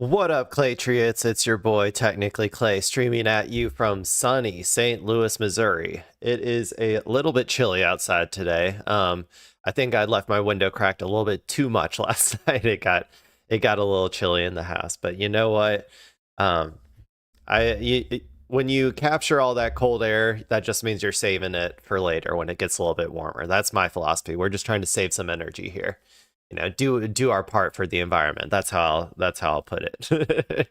What up, Claytriots? It's your boy, Technically Clay, streaming at you from sunny St. Louis, Missouri. It is a little bit chilly outside today. I think I left my window cracked a little bit too much last night. It got a little chilly in the house, but you know what? Um, when you capture all that cold air, that just means you're saving it for later when it gets a little bit warmer. That's my philosophy. We're just trying to save some energy here. Do our part for the environment. That's how I'll put it.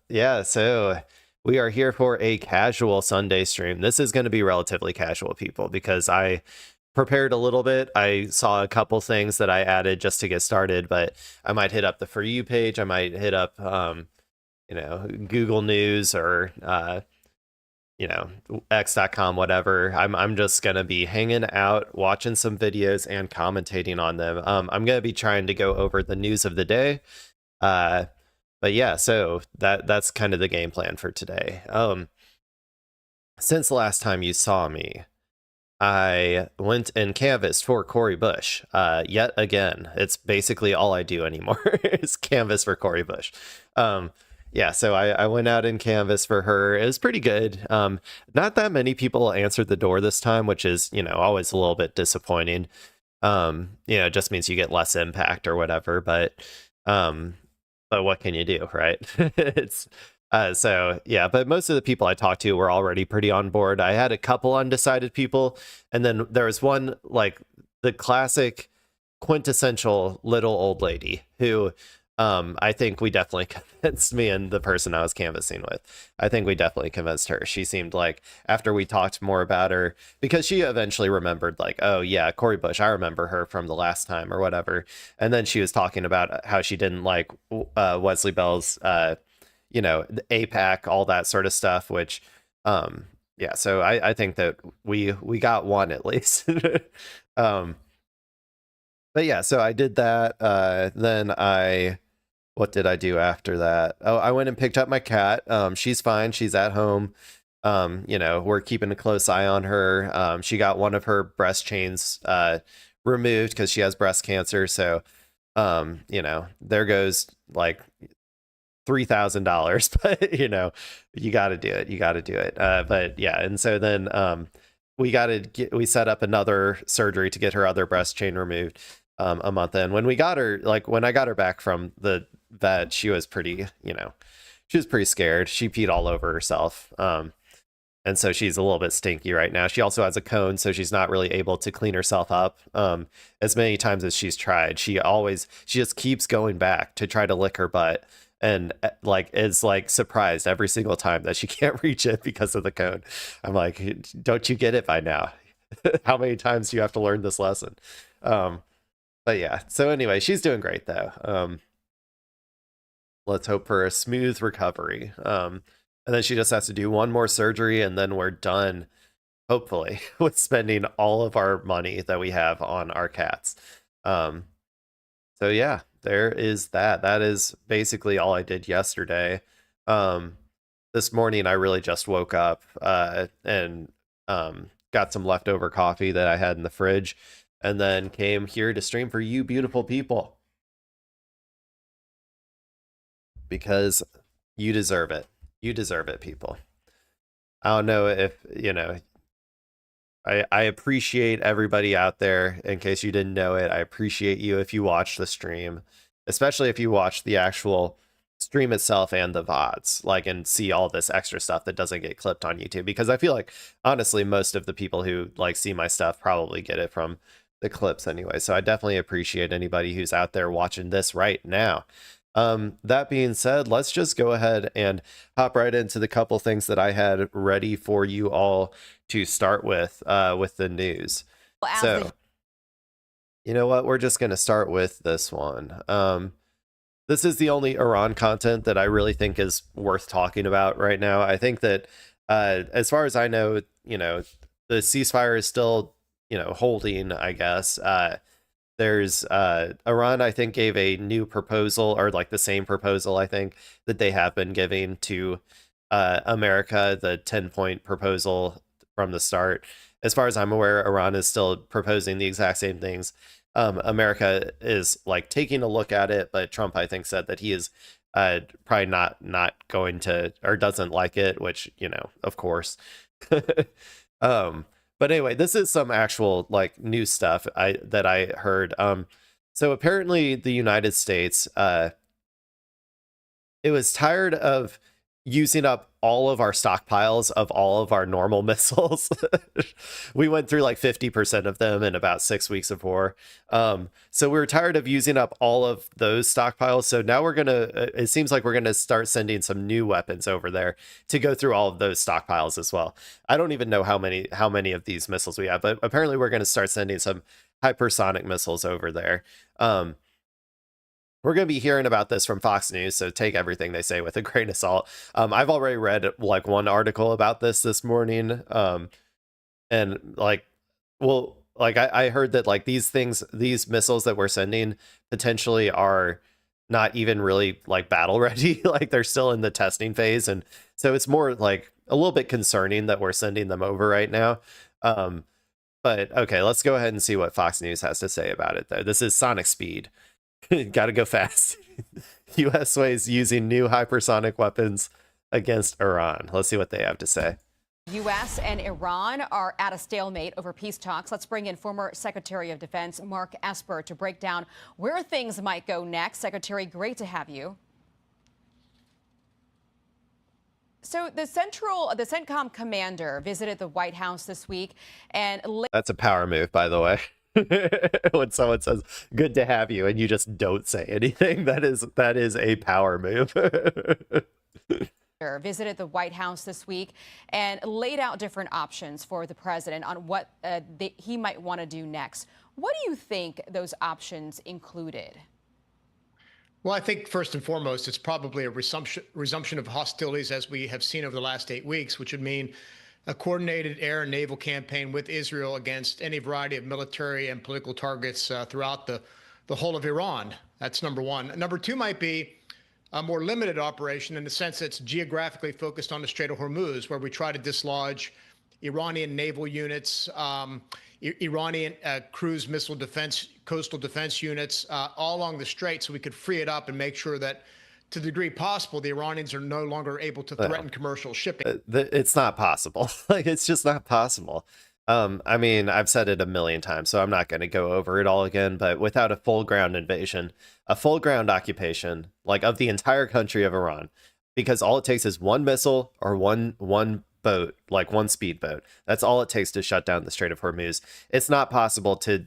Yeah, so we are here for a casual Sunday stream. This is going to be relatively casual, people, because I prepared a little bit. I saw a couple things that I added just to get started, but I might hit up the For You page. I might hit up Google News or x.com, whatever. I'm just gonna be hanging out, watching some videos and commentating on them. I'm gonna be trying to go over the news of the day. uh but yeah, so that's kind of the game plan for today. Since the last time you saw me, I went and canvassed for Cori Bush. Yet again, it's basically all I do anymore is canvas for Cori Bush. Yeah, so I went out and canvassed for her. It was pretty good. Not that many people answered the door this time, which is, always a little bit disappointing. It just means you get less impact or whatever, but what can you do, right? It's so yeah, but most of the people I talked to were already pretty on board. I had a couple undecided people, and then there was one, like, the classic quintessential little old lady who I think we definitely convinced, me and the person I was canvassing with. I think we definitely convinced her. She seemed like, after we talked more about her, because she eventually remembered, like, oh yeah, Cori Bush, I remember her from the last time or whatever. And then she was talking about how she didn't like Wesley Bell's the APAC, all that sort of stuff, which yeah, so I think that we got one at least. um but yeah, so I did that. Then what did I do after that? Oh, I went and picked up my cat. She's fine. She's at home. We're keeping a close eye on her. She got one of her breast chains removed because she has breast cancer. So, there goes like $3,000, but you got to do it. You got to do it. But yeah, and so then we set up another surgery to get her other breast chain removed a month in. When I got her back from the vet, she was pretty scared. She peed all over herself. And so she's a little bit stinky right now. She also has a cone, so she's not really able to clean herself up as many times as she's tried. She just keeps going back to try to lick her butt, and is surprised every single time that she can't reach it because of the cone. I'm like, don't you get it by now? How many times do you have to learn this lesson? But yeah, so anyway, she's doing great though. Let's hope for a smooth recovery. And then she just has to do one more surgery, and then we're done, hopefully, with spending all of our money that we have on our cats. So yeah, there is that. That is basically all I did yesterday. This morning I really just woke up and got some leftover coffee that I had in the fridge, and then came here to stream for you beautiful people, because you deserve it. You deserve it, people. I don't know if I appreciate everybody out there. In case you didn't know it, I appreciate you if you watch the stream, especially if you watch the actual stream itself and the VODs, and see all this extra stuff that doesn't get clipped on YouTube, because I feel like, honestly, most of the people who see my stuff probably get it from the clips anyway. So I definitely appreciate anybody who's out there watching this right now. That being said, let's just go ahead and hop right into the couple things that I had ready for you all to start with the news. So, you know what? We're just going to start with this one. This is the only Iran content that I really think is worth talking about right now. I think that, as far as I know, the ceasefire is still, holding, I guess. There's Iran, I think, gave a new proposal, or the same proposal, I think, that they have been giving to America, the 10-point proposal from the start. As far as I'm aware, Iran is still proposing the exact same things. America is taking a look at it, but Trump, I think, said that he is probably not going to, or doesn't like it, which, you know, of course. um but anyway, this is some actual like new stuff that I heard. So apparently the United States, it was tired of using up all of our stockpiles of all of our normal missiles. We went through like 50% of them in about 6 weeks of war. So we were tired of using up all of those stockpiles. So now it seems like we're gonna start sending some new weapons over there to go through all of those stockpiles as well. I don't even know how many of these missiles we have, but apparently we're gonna start sending some hypersonic missiles over there. We're going to be hearing about this from Fox News, so take everything they say with a grain of salt. I've already read like one article about this morning, and like, well, like I heard that like these missiles that we're sending potentially are not even really like battle ready. Like they're still in the testing phase, and so it's more like a little bit concerning that we're sending them over right now. But okay, let's go ahead and see what Fox News has to say about it, though. This is Sonic Speed. Gotta go fast. US ways using new hypersonic weapons against Iran. Let's see what they have to say. U.S. and Iran are at a stalemate over peace talks. Let's bring in former Secretary of Defense Mark Esper to break down where things might go next. Secretary, great to have you. So the CENTCOM commander visited the White House this week, and that's a power move, by the way. When someone says good to have you and you just don't say anything, that is a power move. Visited the White House this week and laid out different options for the president on what he might want to do next. What do you think those options included? Well, I think first and foremost, it's probably a resumption of hostilities as we have seen over the last 8 weeks, which would mean a coordinated air and naval campaign with Israel against any variety of military and political targets throughout the whole of Iran. That's number one. Number two might be a more limited operation in the sense that it's geographically focused on the Strait of Hormuz, where we try to dislodge Iranian naval units, Iranian cruise missile defense, coastal defense units all along the strait, so we could free it up and make sure that, to the degree possible, the Iranians are no longer able to threaten commercial shipping. It's not possible. Like, it's just not possible. I mean, I've said it a million times, so I'm not going to go over it all again, but without a full ground invasion, a full ground occupation, like of the entire country of Iran, because all it takes is one missile or one boat, like one speedboat. That's all it takes to shut down the Strait of Hormuz. It's not possible to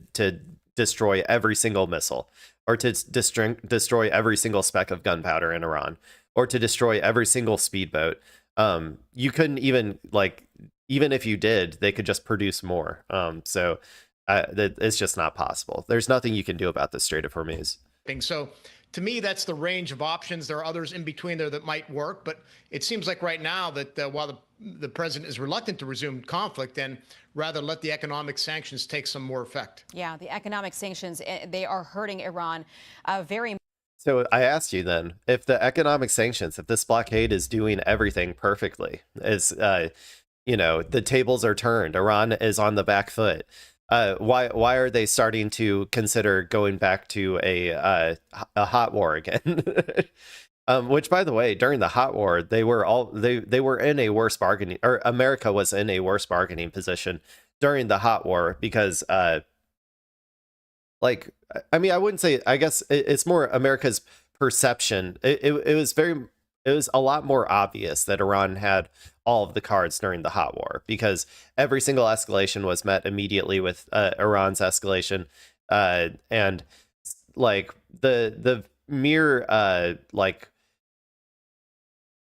destroy every single missile, or to destroy every single speck of gunpowder in Iran, or to destroy every single speedboat. You couldn't even, like, even if you did, they could just produce more. So it's just not possible. There's nothing you can do about the Strait of Hormuz. So to me, that's the range of options. There are others in between there that might work, but it seems like right now that while the president is reluctant to resume conflict and rather let the economic sanctions take some more effect. Yeah, the economic sanctions, they are hurting Iran very much. So I asked you then, if the economic sanctions, if this blockade is doing everything perfectly, is, you know, the tables are turned, Iran is on the back foot, why are they starting to consider going back to a hot war again? Which, by the way, during the hot war, they were in a worse bargaining, or America was in a worse bargaining position during the hot war because, like, I mean, I wouldn't say, I guess it's more America's perception. It was a lot more obvious that Iran had all of the cards during the hot war, because every single escalation was met immediately with Iran's escalation, and like the mere like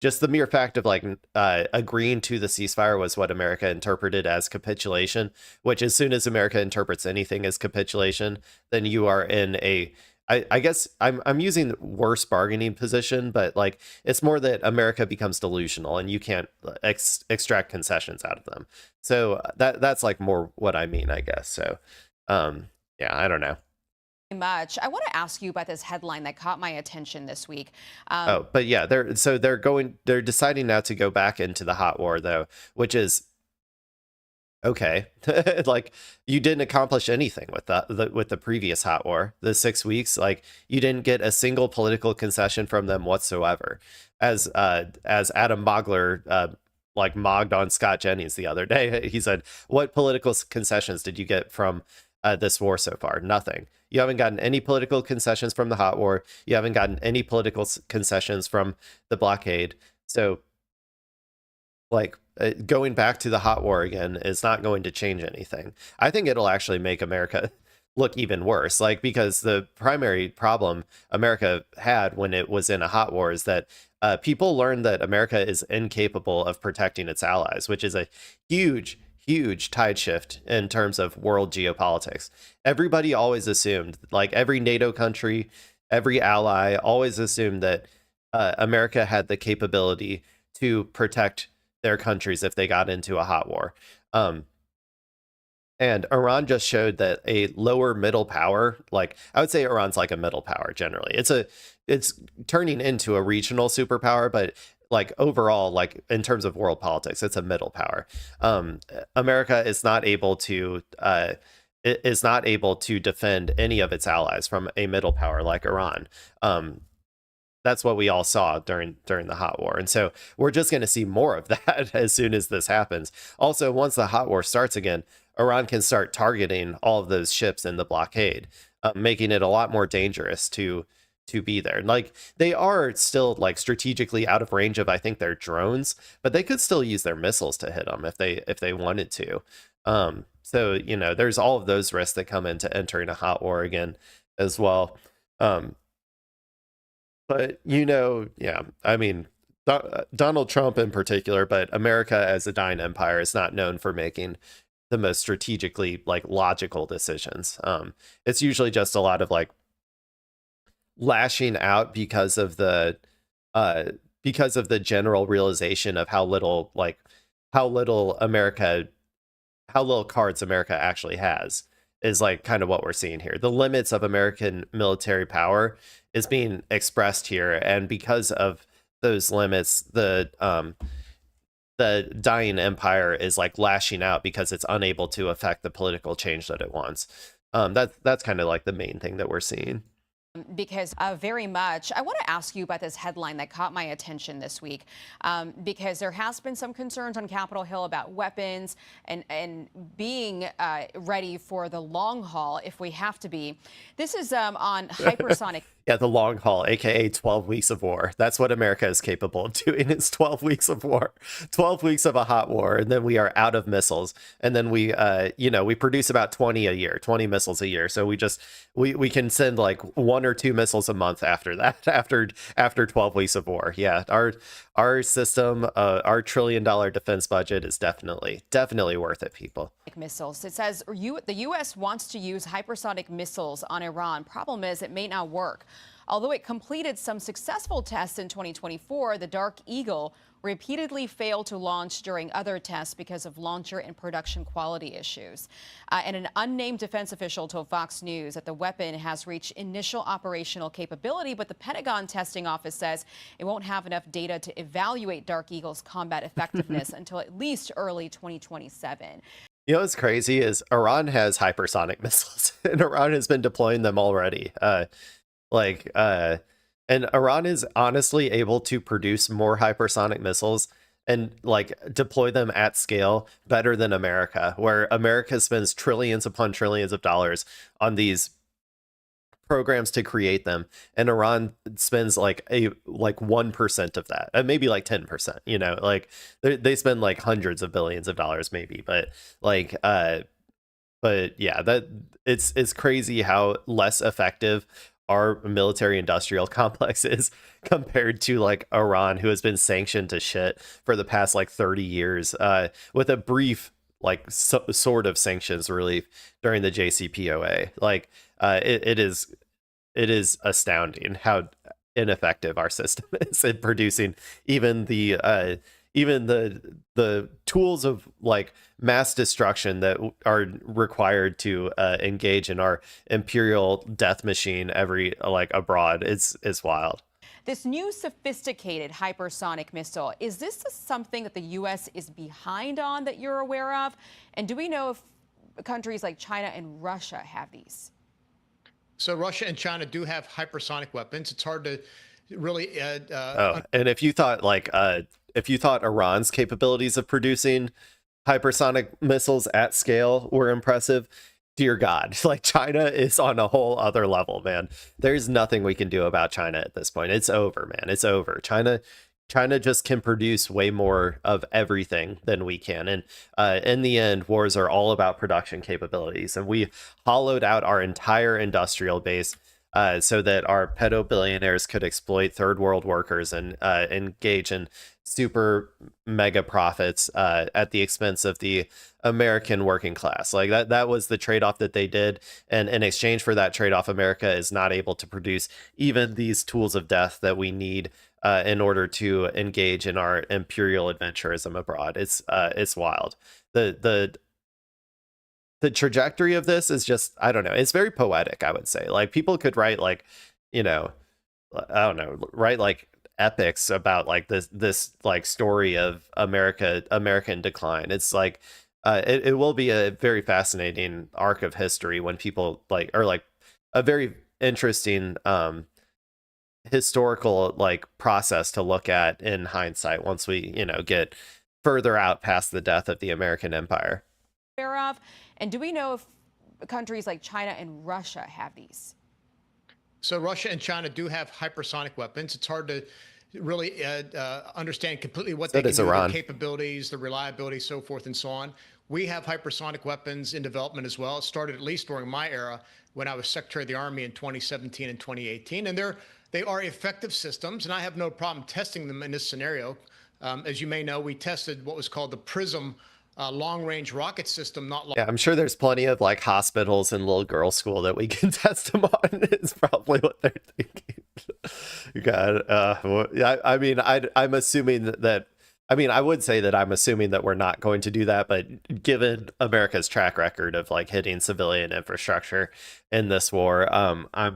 just the mere fact of like agreeing to the ceasefire was what America interpreted as capitulation, which as soon as America interprets anything as capitulation, then you are in a, I guess I'm using worse bargaining position, but like it's more that America becomes delusional and you can't extract concessions out of them. So that's like more what I mean, I guess. So yeah, I don't know. Much. I want to ask you about this headline that caught my attention this week. But yeah, they're deciding now to go back into the hot war, though, which is Okay. Like, you didn't accomplish anything with with the previous hot war, the 6 weeks. Like, you didn't get a single political concession from them whatsoever. As Adam Bogler like mogged on Scott Jennings the other day, he said, what political concessions did you get from this war so far? Nothing. You haven't gotten any political concessions from the hot war. You haven't gotten any political concessions from the blockade. So, like, going back to the hot war again is not going to change anything. I think it'll actually make America look even worse, like, because the primary problem America had when it was in a hot war is that people learned that America is incapable of protecting its allies, which is a huge tide shift in terms of world geopolitics. Everybody always assumed, like, every NATO country, every ally always assumed that America had the capability to protect their countries if they got into a hot war. And Iran just showed that a lower middle power, like, I would say Iran's like a middle power generally. It's turning into a regional superpower, but like overall, like in terms of world politics, it's a middle power. America is not able to defend any of its allies from a middle power like Iran. That's what we all saw during the hot war, and so we're just going to see more of that as soon as this happens. Also, once the hot war starts again, Iran can start targeting all of those ships in the blockade, making it a lot more dangerous to be there. Like, they are still like strategically out of range of, I think, their drones, but they could still use their missiles to hit them if they wanted to. So, you know, there's all of those risks that come into entering a hot war again as well. But, you know, yeah, I mean, Donald Trump in particular, but America as a dying empire is not known for making the most strategically, like, logical decisions. It's usually just a lot of like lashing out because of the general realization of how little cards America actually has, is like kind of what we're seeing here. The limits of American military power is being expressed here, and because of those limits, the dying empire is like lashing out because it's unable to affect the political change that it wants. That's kind of like the main thing that we're seeing. Because very much, I want to ask you about this headline that caught my attention this week, because there has been some concerns on Capitol Hill about weapons and being ready for the long haul if we have to be. This is on hypersonic. Yeah, the long haul, aka 12 weeks of war. That's what America is capable of doing, is 12 weeks of war, 12 weeks of a hot war, and then we are out of missiles. And then we produce about 20 a year, 20 missiles a year. So we can send like 1 or 2 missiles a month after that, after 12 weeks of war. Yeah, our system, our $1 trillion defense budget is definitely worth it, people. Missiles. It says the U.S. wants to use hypersonic missiles on Iran. Problem is, it may not work. Although it completed some successful tests in 2024, the Dark Eagle repeatedly failed to launch during other tests because of launcher and production quality issues. And an unnamed defense official told Fox News that the weapon has reached initial operational capability, but the Pentagon testing office says it won't have enough data to evaluate Dark Eagle's combat effectiveness until at least early 2027. You know what's crazy is Iran has hypersonic missiles, and Iran has been deploying them already. And Iran is honestly able to produce more hypersonic missiles and like deploy them at scale better than America, where America spends trillions upon trillions of dollars on these programs to create them, and Iran spends like 1% of that, maybe like 10%. You know, like they spend like hundreds of billions of dollars maybe, but like but yeah, that it's crazy how less effective our military industrial complex is compared to like Iran, who has been sanctioned to shit for the past like 30 years, with a brief like sort of sanctions relief during the JCPOA. Like it is astounding how ineffective our system is in producing even the tools of like mass destruction that are required to engage in our imperial death machine every like abroad. Is wild. This new sophisticated hypersonic missile, is this something that the U.S. is behind on that you're aware of? And do we know if countries like China and Russia have these? So Russia and China do have hypersonic weapons. It's hard to really. And if you thought Iran's capabilities of producing hypersonic missiles at scale were impressive, dear God, like China is on a whole other level, man. There's nothing we can do about China at this point. It's over, man. It's over. China just can produce way more of everything than we can. And in the end, wars are all about production capabilities. And we hollowed out our entire industrial base so that our pedo billionaires could exploit third world workers and engage in super mega profits at the expense of the American working class. Like that was the trade-off that they did. And in exchange for that trade-off, America is not able to produce even these tools of death that we need in order to engage in our imperial adventurism abroad. It's wild. The trajectory of this is just, I don't know. It's very poetic, I would say. Like people could write like, I don't know, write like epics about like this like story of American decline. It's like it will be a very fascinating arc of history when people like, or like a very interesting historical like process to look at in hindsight once we get further out past the death of the American empire. Of, and do we know if countries like China and Russia have these? So Russia and China do have hypersonic weapons. It's hard to really understand completely what they can do, their capabilities, the reliability, so forth and so on. We have hypersonic weapons in development as well. It started at least during my era when I was Secretary of the Army in 2017 and 2018. And they are effective systems, and I have no problem testing them in this scenario. As you may know, we tested what was called the PRISM long-range rocket system. Yeah, I'm sure there's plenty of like hospitals and little girls' school that we can test them on. Is probably what they're thinking. God, I mean, I'm assuming that. I mean, I would say that I'm assuming that we're not going to do that, but given America's track record of like hitting civilian infrastructure in this war, I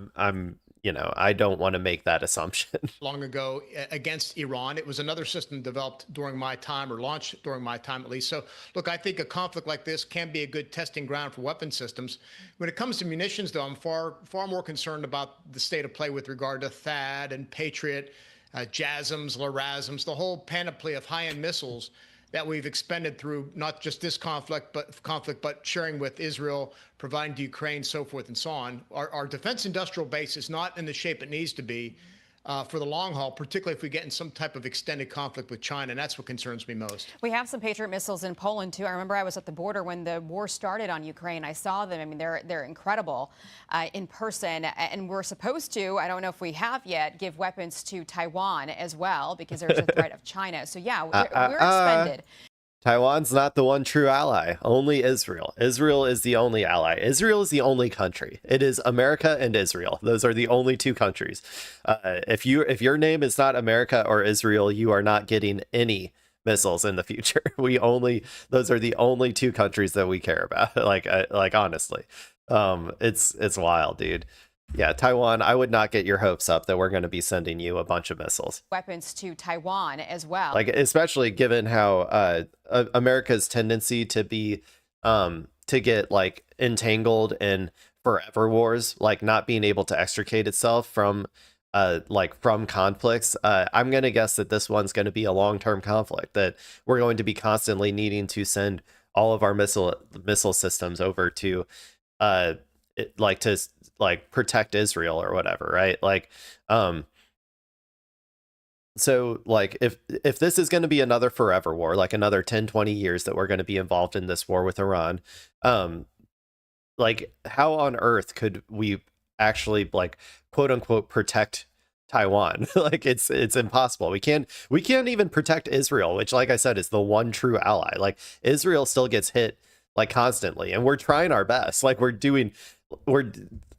don't want to make that assumption. Long ago against Iran. It was another system developed during my time, or launched during my time at least. So look, I think a conflict like this can be a good testing ground for weapon systems. When it comes to munitions, though, I'm far more concerned about the state of play with regard to THAAD and Patriot, JASSMs, LRASMs, the whole panoply of high-end missiles that we've expended through not just this conflict, but sharing with Israel, providing to Ukraine, so forth and so on. Our defense industrial base is not in the shape it needs to be for the long haul, particularly if we get in some type of extended conflict with China, and that's what concerns me most. We have some Patriot missiles in Poland, too. I remember I was at the border when the war started on Ukraine. I saw them. I mean, they're incredible in person, and we're supposed to, I don't know if we have yet, give weapons to Taiwan as well, because there's a threat of China. So, yeah, we're expended. Taiwan's not the one true ally. Only Israel. Israel is the only ally. Israel is the only country. It is America and Israel. Those are the only two countries. If your name is not America or Israel, you are not getting any missiles in the future. Those are the only two countries that we care about. Like honestly, it's wild, dude. Yeah, Taiwan, I would not get your hopes up that we're going to be sending you a bunch of missiles. Weapons to Taiwan as well. Like, especially given how America's tendency to be, to get like entangled in forever wars, like not being able to extricate itself from conflicts. I'm going to guess that this one's going to be a long-term conflict, that we're going to be constantly needing to send all of our missile systems over to, protect Israel or whatever, right? So like if this is going to be another forever war, like another 10-20 years that we're going to be involved in this war with Iran, like how on earth could we actually like quote unquote protect Taiwan? Like it's impossible. We can't even protect Israel, which, like I said, is the one true ally. Like Israel still gets hit like constantly, and we're trying our best. Like we're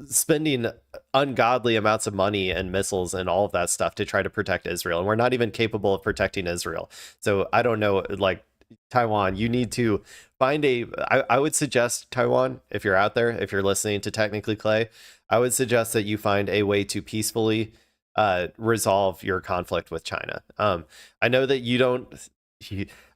spending ungodly amounts of money and missiles and all of that stuff to try to protect Israel, and we're not even capable of protecting Israel. So I don't know, like Taiwan, you need to find I would suggest, Taiwan, if you're out there, if you're listening to Technically Clay, I would suggest that you find a way to peacefully resolve your conflict with China. I know that you don't.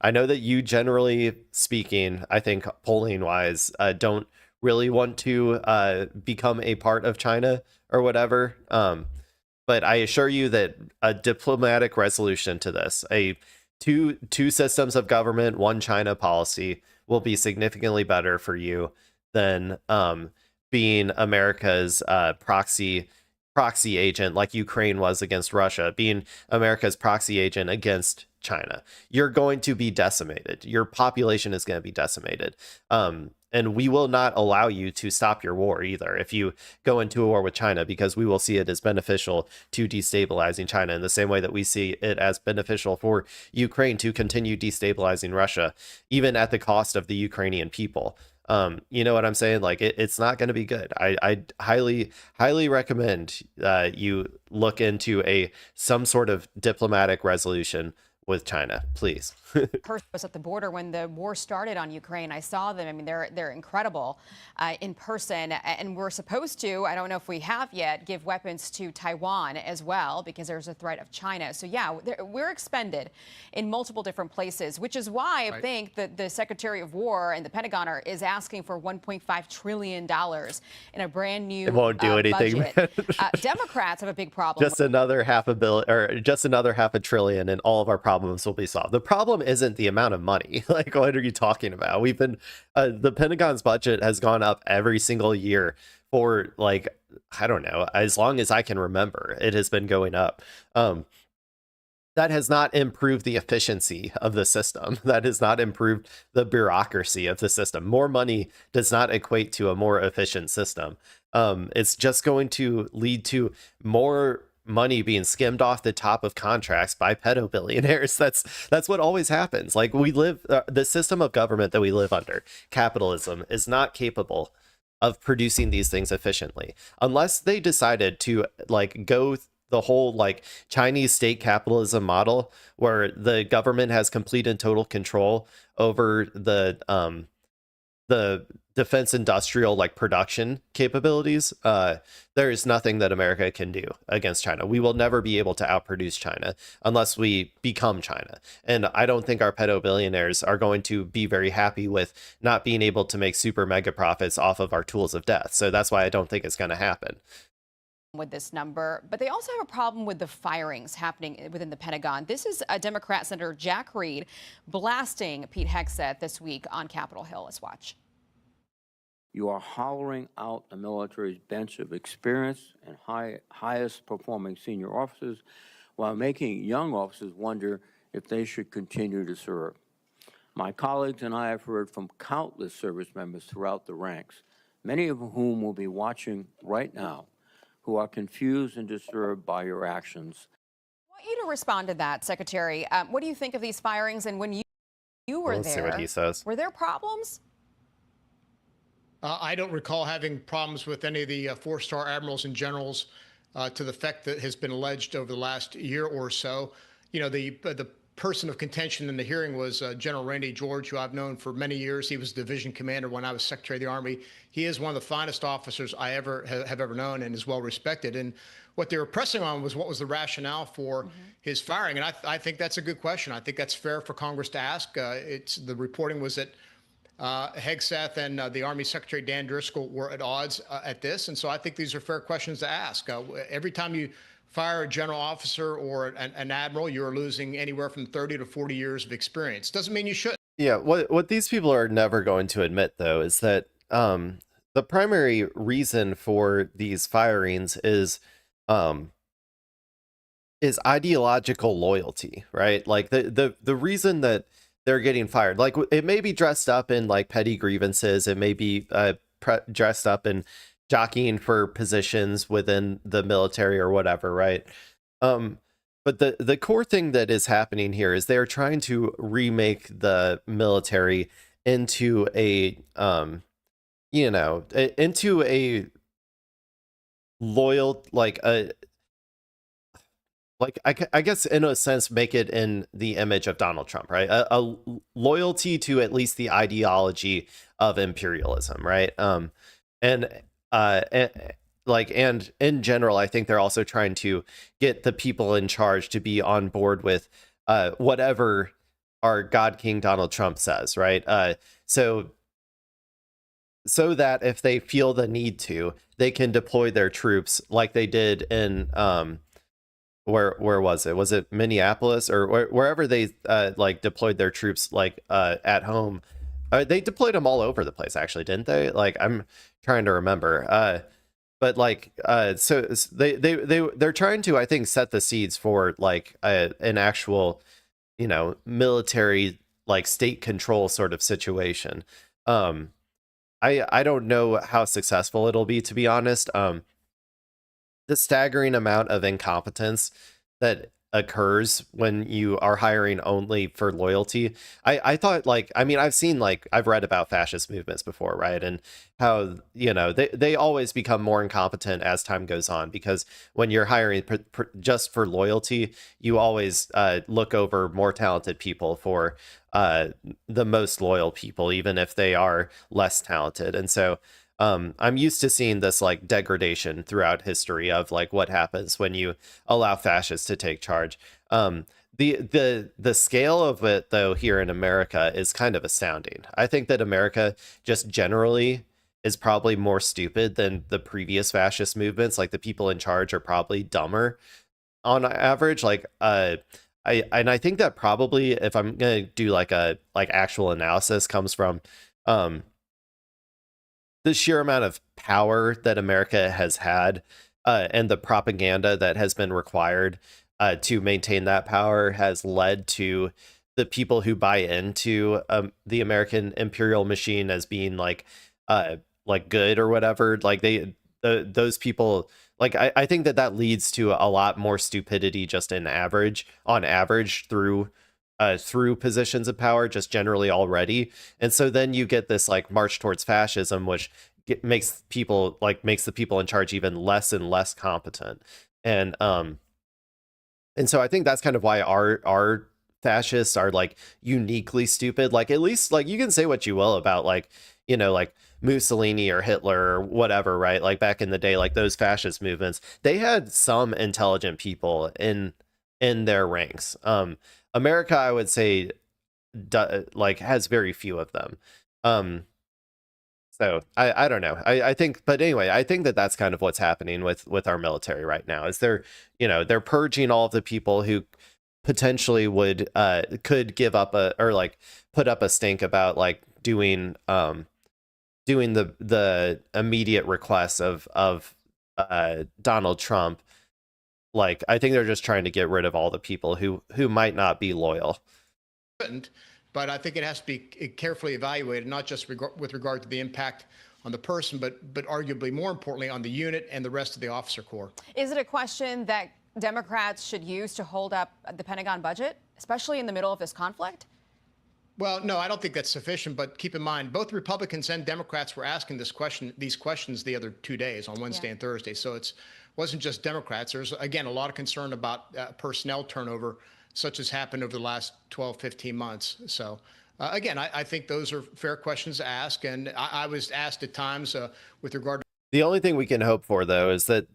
I know that you, generally speaking, I think polling wise, don't really want to become a part of China or whatever. But I assure you that a diplomatic resolution to this, a two systems of government, one China policy, will be significantly better for you than being America's proxy agent, like Ukraine was against Russia, being America's proxy agent against China. You're going to be decimated. Your population is going to be decimated. And we will not allow you to stop your war either if you go into a war with China, because we will see it as beneficial to destabilizing China in the same way that we see it as beneficial for Ukraine to continue destabilizing Russia, even at the cost of the Ukrainian people. You know what I'm saying? Like, it's not going to be good. I highly recommend you look into some sort of diplomatic resolution with China, please. Was at the border when the war started on Ukraine. I saw them. I mean, they're incredible in person, and we're supposed to, I don't know if we have yet, give weapons to Taiwan as well, because there's a threat of China. So yeah, we're expended in multiple different places, which is why I think that the Secretary of War and the Pentagon is asking for $1.5 trillion in a brand new It won't do anything. Democrats have a big problem. Just another half a trillion and all of our problems will be solved. The problem isn't the amount of money. Like, what are you talking about? We've been the Pentagon's budget has gone up every single year for, like, I don't know, as long as I can remember. It has been going up. That has not improved the efficiency of the system. That has not improved the bureaucracy of the system. More money does not equate to a more efficient system. It's just going to lead to more money being skimmed off the top of contracts by pedo billionaires. That's what always happens. Like, we live the system of government that we live under, capitalism, is not capable of producing these things efficiently unless they decided to, like, go the whole, like, Chinese state capitalism model where the government has complete and total control over the defense industrial, like, production capabilities. There is nothing that America can do against China. We will never be able to outproduce China unless we become China. And I don't think our pedo billionaires are going to be very happy with not being able to make super mega profits off of our tools of death. So that's why I don't think it's going to happen with this number. But they also have a problem with the firings happening within the Pentagon. This is Democrat Senator Jack Reed blasting Pete Hegseth this week on Capitol Hill. Let's watch. You are hollowing out the military's bench of experienced and highest performing senior officers while making young officers wonder if they should continue to serve. My colleagues and I have heard from countless service members throughout the ranks, many of whom will be watching right now, who are confused and disturbed by your actions. I want you to respond to that, Secretary. What do you think of these firings? And when you were Let's there, see what he says. Were there problems? I don't recall having problems with any of the four-star admirals and generals to the effect that has been alleged over the last year or so. You know, the person of contention in the hearing was General Randy George, who I've known for many years. He was division commander when I was Secretary of the Army. He is one of the finest officers I have ever known and is well respected. And what they were pressing on was what was the rationale for his firing. And I think that's a good question. I think that's fair for Congress to ask. The reporting was that Hegseth and the Army Secretary Dan Driscoll were at odds at this. And so I think these are fair questions to ask. Every time you fire a general officer or an admiral, you're losing anywhere from 30 to 40 years of experience. Doesn't mean you shouldn't. Yeah, what these people are never going to admit, though, is that the primary reason for these firings is ideological loyalty, right? Like, the reason that they're getting fired, like, it may be dressed up in, like, petty grievances. It may be dressed up in jockeying for positions within the military or whatever, right? But the core thing that is happening here is they're trying to remake the military into a into a loyal, I guess in a sense, make it in the image of Donald Trump, right? A loyalty to at least the ideology of imperialism, right? And like, and in general, I think they're also trying to get the people in charge to be on board with whatever our God King Donald Trump says, right? So that if they feel the need to, they can deploy their troops like they did in where was it? Was it Minneapolis or wherever they like deployed their troops like at home? They deployed them all over the place, actually, didn't they? Like, I'm trying to remember. But like so they're trying to, I think, set the seeds for like an actual, you know, military like state control sort of situation. I don't know how successful it'll be, to be honest. The staggering amount of incompetence that occurs when you are hiring only for loyalty. I thought, like, I mean, I've read about fascist movements before, right? And how, you know, they always become more incompetent as time goes on, because when you're hiring just for loyalty, you always look over more talented people for the most loyal people, even if they are less talented. And so I'm used to seeing this like degradation throughout history of like what happens when you allow fascists to take charge. The scale of it, though, here in America is kind of astounding. I think that America just generally is probably more stupid than the previous fascist movements. Like, the people in charge are probably dumber on average. Like, I think that probably, if I'm gonna do like a actual analysis, comes from the sheer amount of power that America has had, and the propaganda that has been required to maintain that power has led to the people who buy into the American imperial machine as being like good or whatever. Like, those people, like, I think that leads to a lot more stupidity just on average through positions of power, just generally already. And so then you get this like march towards fascism, which makes the people in charge even less and less competent. And so I think that's kind of why our fascists are like uniquely stupid. Like, at least, like, you can say what you will about, like, you know, like Mussolini or Hitler or whatever, right? Like, back in the day, like those fascist movements, they had some intelligent people in their ranks. America, I would say, like, has very few of them. So I don't know. I think, but anyway, I think that that's kind of what's happening with our military right now. Is they're purging all of the people who potentially could give up or like put up a stink about like doing the immediate requests of Donald Trump. Like, I think they're just trying to get rid of all the people who might not be loyal. But I think it has to be carefully evaluated, not just with regard to the impact on the person, but arguably more importantly on the unit and the rest of the officer corps. Is it a question that Democrats should use to hold up the Pentagon budget, especially in the middle of this conflict? Well, no, I don't think that's sufficient. But keep in mind, both Republicans and Democrats were asking these questions the other 2 days, on Wednesday and Thursday. So it wasn't just Democrats. There's, again, a lot of concern about personnel turnover, such as happened over the last 12, 15 months. So, again, I think those are fair questions to ask. And I was asked at times with regard to. The only thing we can hope for, though, is that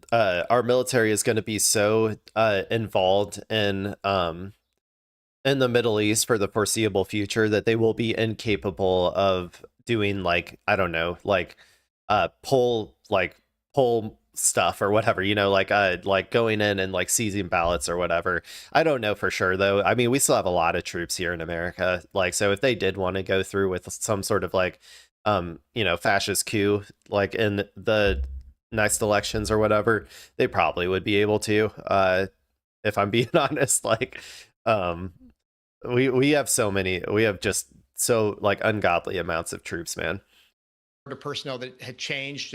our military is going to be so involved in the Middle East for the foreseeable future that they will be incapable of doing, like, I don't know, like poll stuff or whatever, you know, like going in and like seizing ballots or whatever. I don't know for sure, though. I mean, we still have a lot of troops here in America. Like, so if they did want to go through with some sort of like you know, fascist coup like in the next elections or whatever, they probably would be able to, if I'm being honest. Like, we have just so like ungodly amounts of troops, man. To personnel that had changed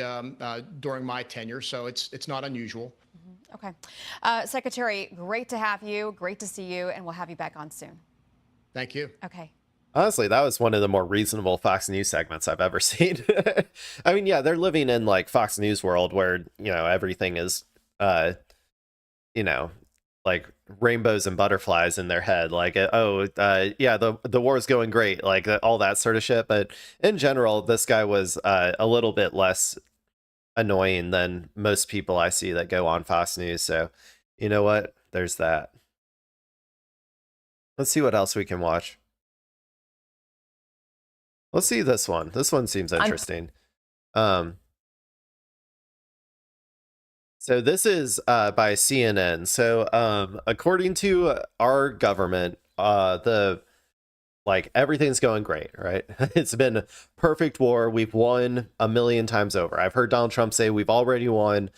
during my tenure, so it's not unusual. Okay. Secretary, great to have you. Great to see you, and we'll have you back on soon. Thank you. Okay. Honestly, that was one of the more reasonable Fox News segments I've ever seen. I mean, yeah, they're living in like Fox News world where, you know, everything is, you know, like rainbows and butterflies in their head. Like, yeah, the war is going great, like all that sort of shit. But in general, this guy was a little bit less annoying than most people I see that go on Fox News. So, you know what? There's that. Let's see what else we can watch. Let's see this one. This one seems interesting. So this is by CNN. So according to our government, everything's going great, right? It's been a perfect war. We've won 1,000,000 times over. I've heard Donald Trump say we've already won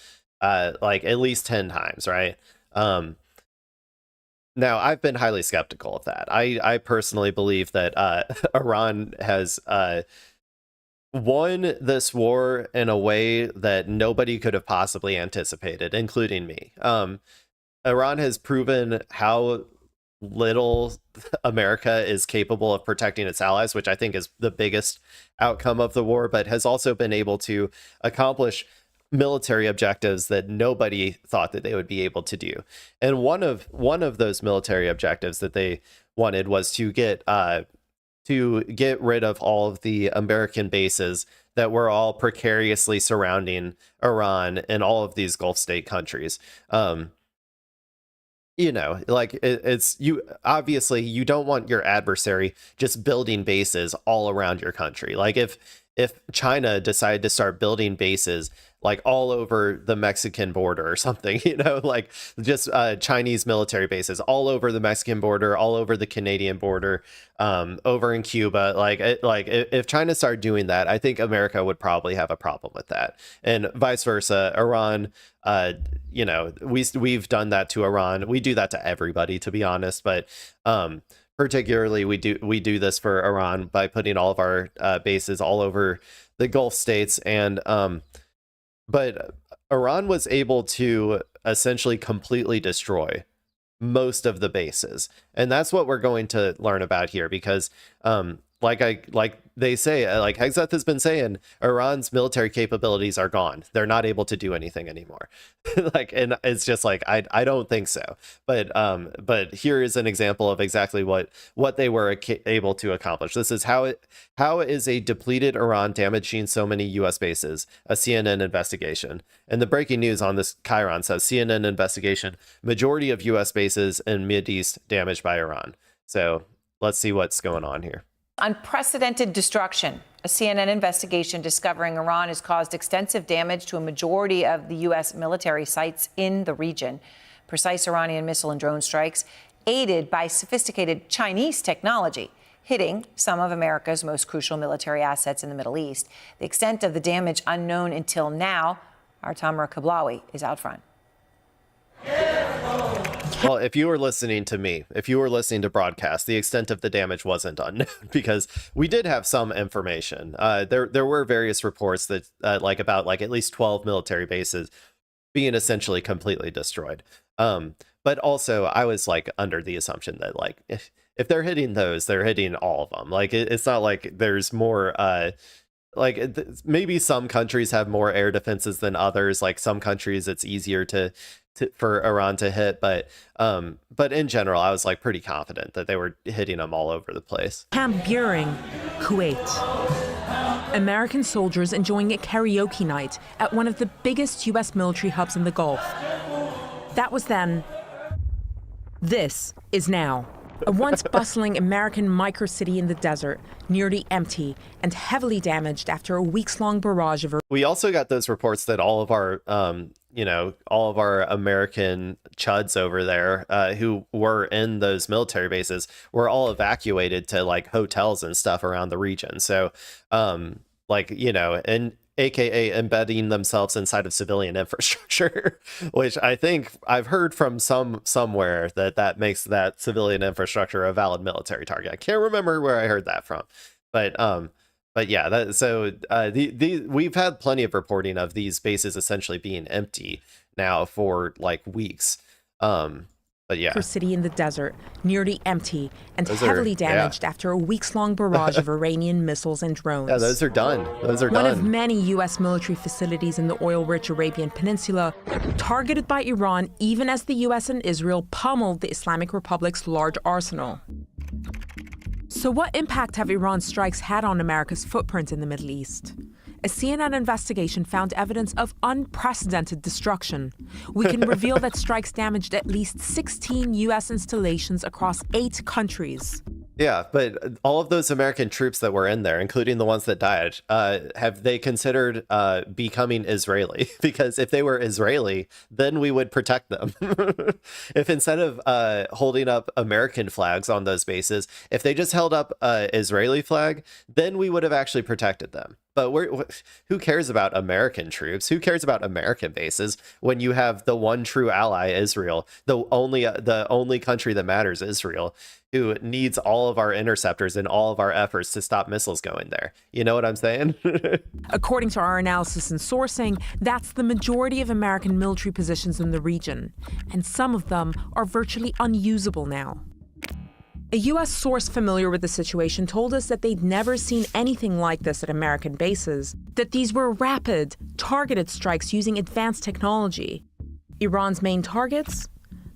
like at least 10 times, right? Now, I've been highly skeptical of that. I personally believe that Iran has won this war in a way that nobody could have possibly anticipated, including me. Iran has proven how little America is capable of protecting its allies, which I think is the biggest outcome of the war, but has also been able to accomplish military objectives that nobody thought that they would be able to do. And one of those military objectives that they wanted was to get rid of all of the American bases that were all precariously surrounding Iran and all of these Gulf state countries. You know, like it's you obviously you don't want your adversary just building bases all around your country. Like if China decided to start building bases like all over the Mexican border or something, you know, like just Chinese military bases all over the Mexican border, all over the Canadian border, over in Cuba, if China started doing that, I think America would probably have a problem with that, and vice versa. Iran, you know, we've done that to Iran. We do that to everybody, to be honest, but particularly we do this for Iran by putting all of our bases all over the Gulf states. And but Iran was able to essentially completely destroy most of the bases, and that's what we're going to learn about here, because like they say, like Hegseth has been saying, Iran's military capabilities are gone. They're not able to do anything anymore. Like, and it's just like, I don't think so. But here is an example of exactly what they were able to accomplish. This is how is a depleted Iran damaging so many U.S. bases? A CNN investigation. And the breaking news on this Chiron says CNN investigation, majority of U.S. bases in Mideast damaged by Iran. So let's see what's going on here. Unprecedented destruction. A CNN investigation discovering Iran has caused extensive damage to a majority of the U.S. military sites in the region. Precise Iranian missile and drone strikes, aided by sophisticated Chinese technology, hitting some of America's most crucial military assets in the Middle East. The extent of the damage unknown until now. Our Tamara Kablawi is out front. Well, if you were listening to me, if you were listening to broadcast, the extent of the damage wasn't unknown, because we did have some information. There were various reports that about at least 12 military bases being essentially completely destroyed. But also I was under the assumption that if they're hitting those, they're hitting all of them. It's not like there's more maybe some countries have more air defenses than others. Like some countries it's easier for Iran to hit, but in general I was pretty confident that they were hitting them all over the place. Camp Buehring, Kuwait. American soldiers enjoying a karaoke night at one of the biggest U.S. military hubs in the Gulf. That was then. This is now. A once bustling American microcity in the desert, nearly empty and heavily damaged after a weeks-long barrage of... We also got those reports that all of our, all of our American chuds over there who were in those military bases were all evacuated to hotels and stuff around the region. So, and AKA embedding themselves inside of civilian infrastructure, which I think I've heard from somewhere that makes that civilian infrastructure a valid military target. I can't remember where I heard that from, but yeah, we've had plenty of reporting of these bases essentially being empty now for weeks. But yeah, city in the desert, nearly empty and heavily damaged after a weeks-long barrage of Iranian missiles and drones. Yeah, those are done. One of many U.S. military facilities in the oil-rich Arabian Peninsula, targeted by Iran even as the U.S. and Israel pummeled the Islamic Republic's large arsenal. So what impact have Iran's strikes had on America's footprint in the Middle East? a CNN investigation found evidence of unprecedented destruction. We can reveal that strikes damaged at least 16 U.S. installations across 8 countries. Yeah, but all of those American troops that were in there, including the ones that died, have they considered becoming Israeli? Because if they were Israeli, then we would protect them. If instead of holding up American flags on those bases, if they just held up an Israeli flag, then we would have actually protected them. But who cares about American troops? Who cares about American bases when you have the one true ally, Israel, the only country that matters, Israel, who needs all of our interceptors and all of our efforts to stop missiles going there? You know what I'm saying? According to our analysis and sourcing, that's the majority of American military positions in the region, and some of them are virtually unusable now. A U.S. source familiar with the situation told us that they'd never seen anything like this at American bases, that these were rapid, targeted strikes using advanced technology. Iran's main targets?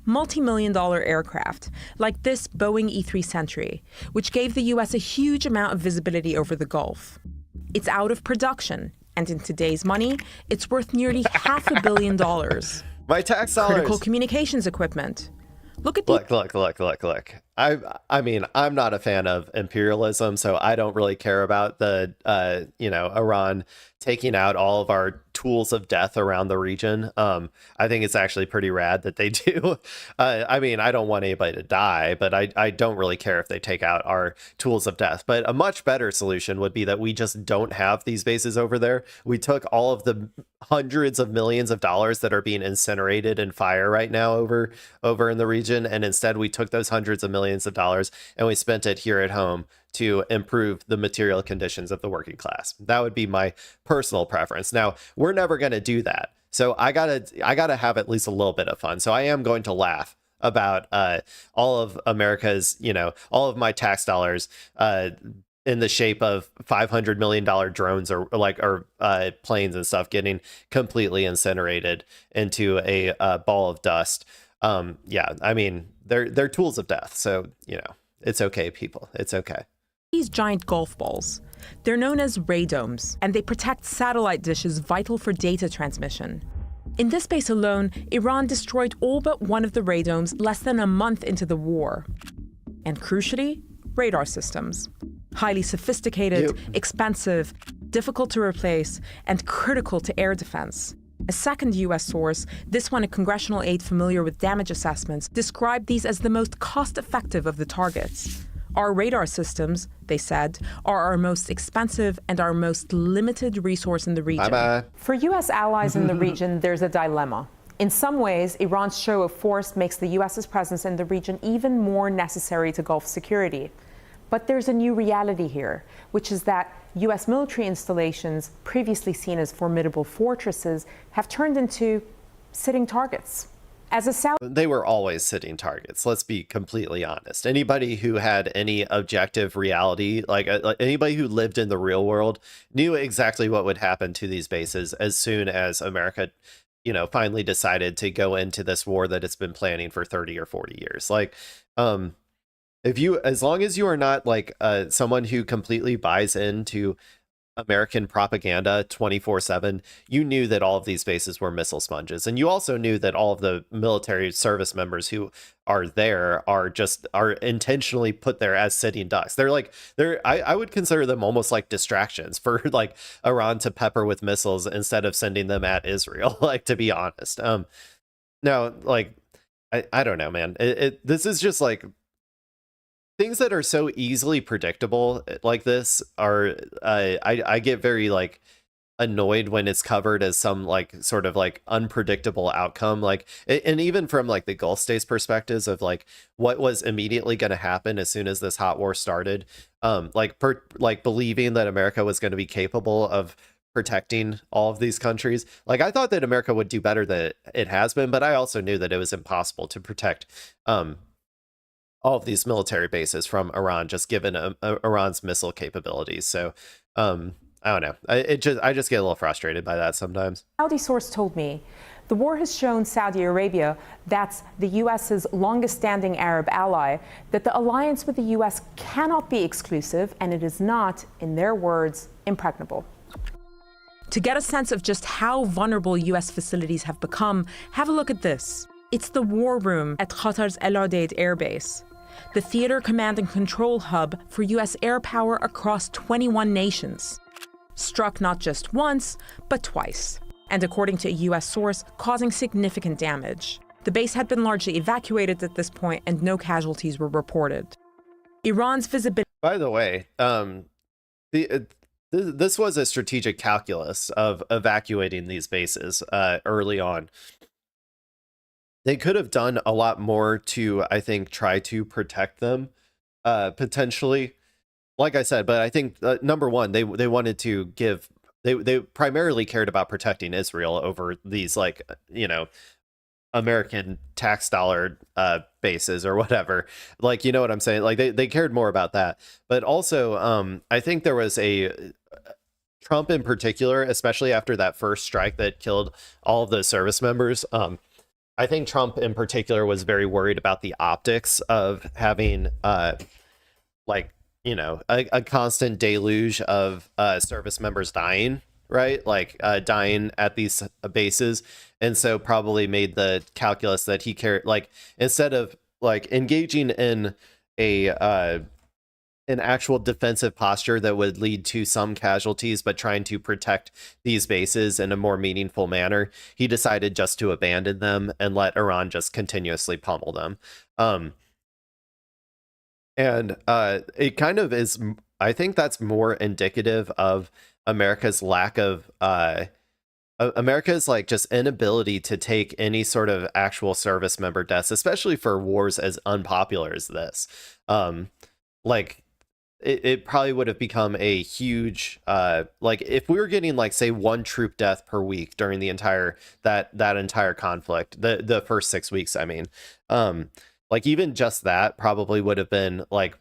Multi-million-dollar aircraft, like this Boeing E-3 Sentry, which gave the U.S. a huge amount of visibility over the Gulf. It's out of production, and in today's money, it's worth nearly $500 million. My tax dollars. Critical communications equipment. Look. I mean, I'm not a fan of imperialism, so I don't really care about the, Iran taking out all of our tools of death around the region. I think it's actually pretty rad that they do. I mean, I don't want anybody to die, but I don't really care if they take out our tools of death. But a much better solution would be that we just don't have these bases over there. We took all of the hundreds of millions of dollars that are being incinerated in fire right now over in the region, and instead we took those hundreds of millions of dollars and we spent it here at home to improve the material conditions of the working class. That would be my personal preference. Now, we're never going to do that, so I gotta have at least a little bit of fun. So I am going to laugh about all of America's, all of my tax dollars in the shape of $500 million drones or planes and stuff getting completely incinerated into a ball of dust. Yeah, I mean, they're tools of death. So, it's okay, people. It's okay. These giant golf balls. They're known as radomes, and they protect satellite dishes vital for data transmission. In this base alone, Iran destroyed all but one of the radomes less than a month into the war. And crucially, radar systems. Highly sophisticated, expensive, difficult to replace, and critical to air defense. A second U.S. source, this one a congressional aide familiar with damage assessments, described these as the most cost-effective of the targets. Our radar systems, they said, are our most expensive and our most limited resource in the region. Bye-bye. For U.S. allies in the region, there's a dilemma. In some ways, Iran's show of force makes the U.S.'s presence in the region even more necessary to Gulf security. But there's a new reality here, which is that U.S. military installations, previously seen as formidable fortresses, have turned into sitting targets. They were always sitting targets. Let's be completely honest. Anybody who had any objective reality, like anybody who lived in the real world, knew exactly what would happen to these bases as soon as America, finally decided to go into this war that it's been planning for 30 or 40 years. As long as you are not someone who completely buys into American propaganda 24/7, you knew that all of these bases were missile sponges. And you also knew that all of the military service members who are there are intentionally put there as sitting ducks. I would consider them almost like distractions for Iran to pepper with missiles instead of sending them at Israel, to be honest. Now, I don't know, man. This is just things that are so easily predictable like this are I get very annoyed when it's covered as some sort of unpredictable outcome, and even from the Gulf states perspectives of what was immediately going to happen as soon as this hot war started, believing that America was going to be capable of protecting all of these countries. I thought that America would do better than it has been, but I also knew that it was impossible to protect all of these military bases from Iran, just given Iran's missile capabilities. So I don't know. I just get a little frustrated by that sometimes. Saudi source told me the war has shown Saudi Arabia, that's the U.S.'s longest standing Arab ally, that the alliance with the U.S. cannot be exclusive, and it is not, in their words, impregnable. To get a sense of just how vulnerable US facilities have become, have a look at this. It's the war room at Qatar's El Udeid Air Base, the theater command and control hub for US air power across 21 nations. Struck not just once, but twice, and according to a US source, causing significant damage. The base had been largely evacuated at this point, and no casualties were reported. Iran's visibility. By the way, this was a strategic calculus of evacuating these bases early on. They could have done a lot more to, I think, try to protect them, potentially. Like I said, but I think number one, they wanted to give. They primarily cared about protecting Israel over these, like, you know, American tax dollar bases or whatever. Like, you know what I'm saying? Like they cared more about that. But also, I think there was a Trump in particular, especially after that first strike that killed all of those service members. I think Trump in particular was very worried about the optics of having like, you know, a constant deluge of service members dying, right? Like dying at these bases. And so probably made the calculus that he cared, like, instead of like engaging in an actual defensive posture that would lead to some casualties, but trying to protect these bases in a more meaningful manner, he decided just to abandon them and let Iran just continuously pummel them. And it kind of is, I think that's more indicative of America's lack of, America's like just inability to take any sort of actual service member deaths, especially for wars as unpopular as this. Like, it probably would have become a huge, like if we were getting like, say, one troop death per week during the entire, that entire conflict, the first 6 weeks, I mean, like even just that probably would have been like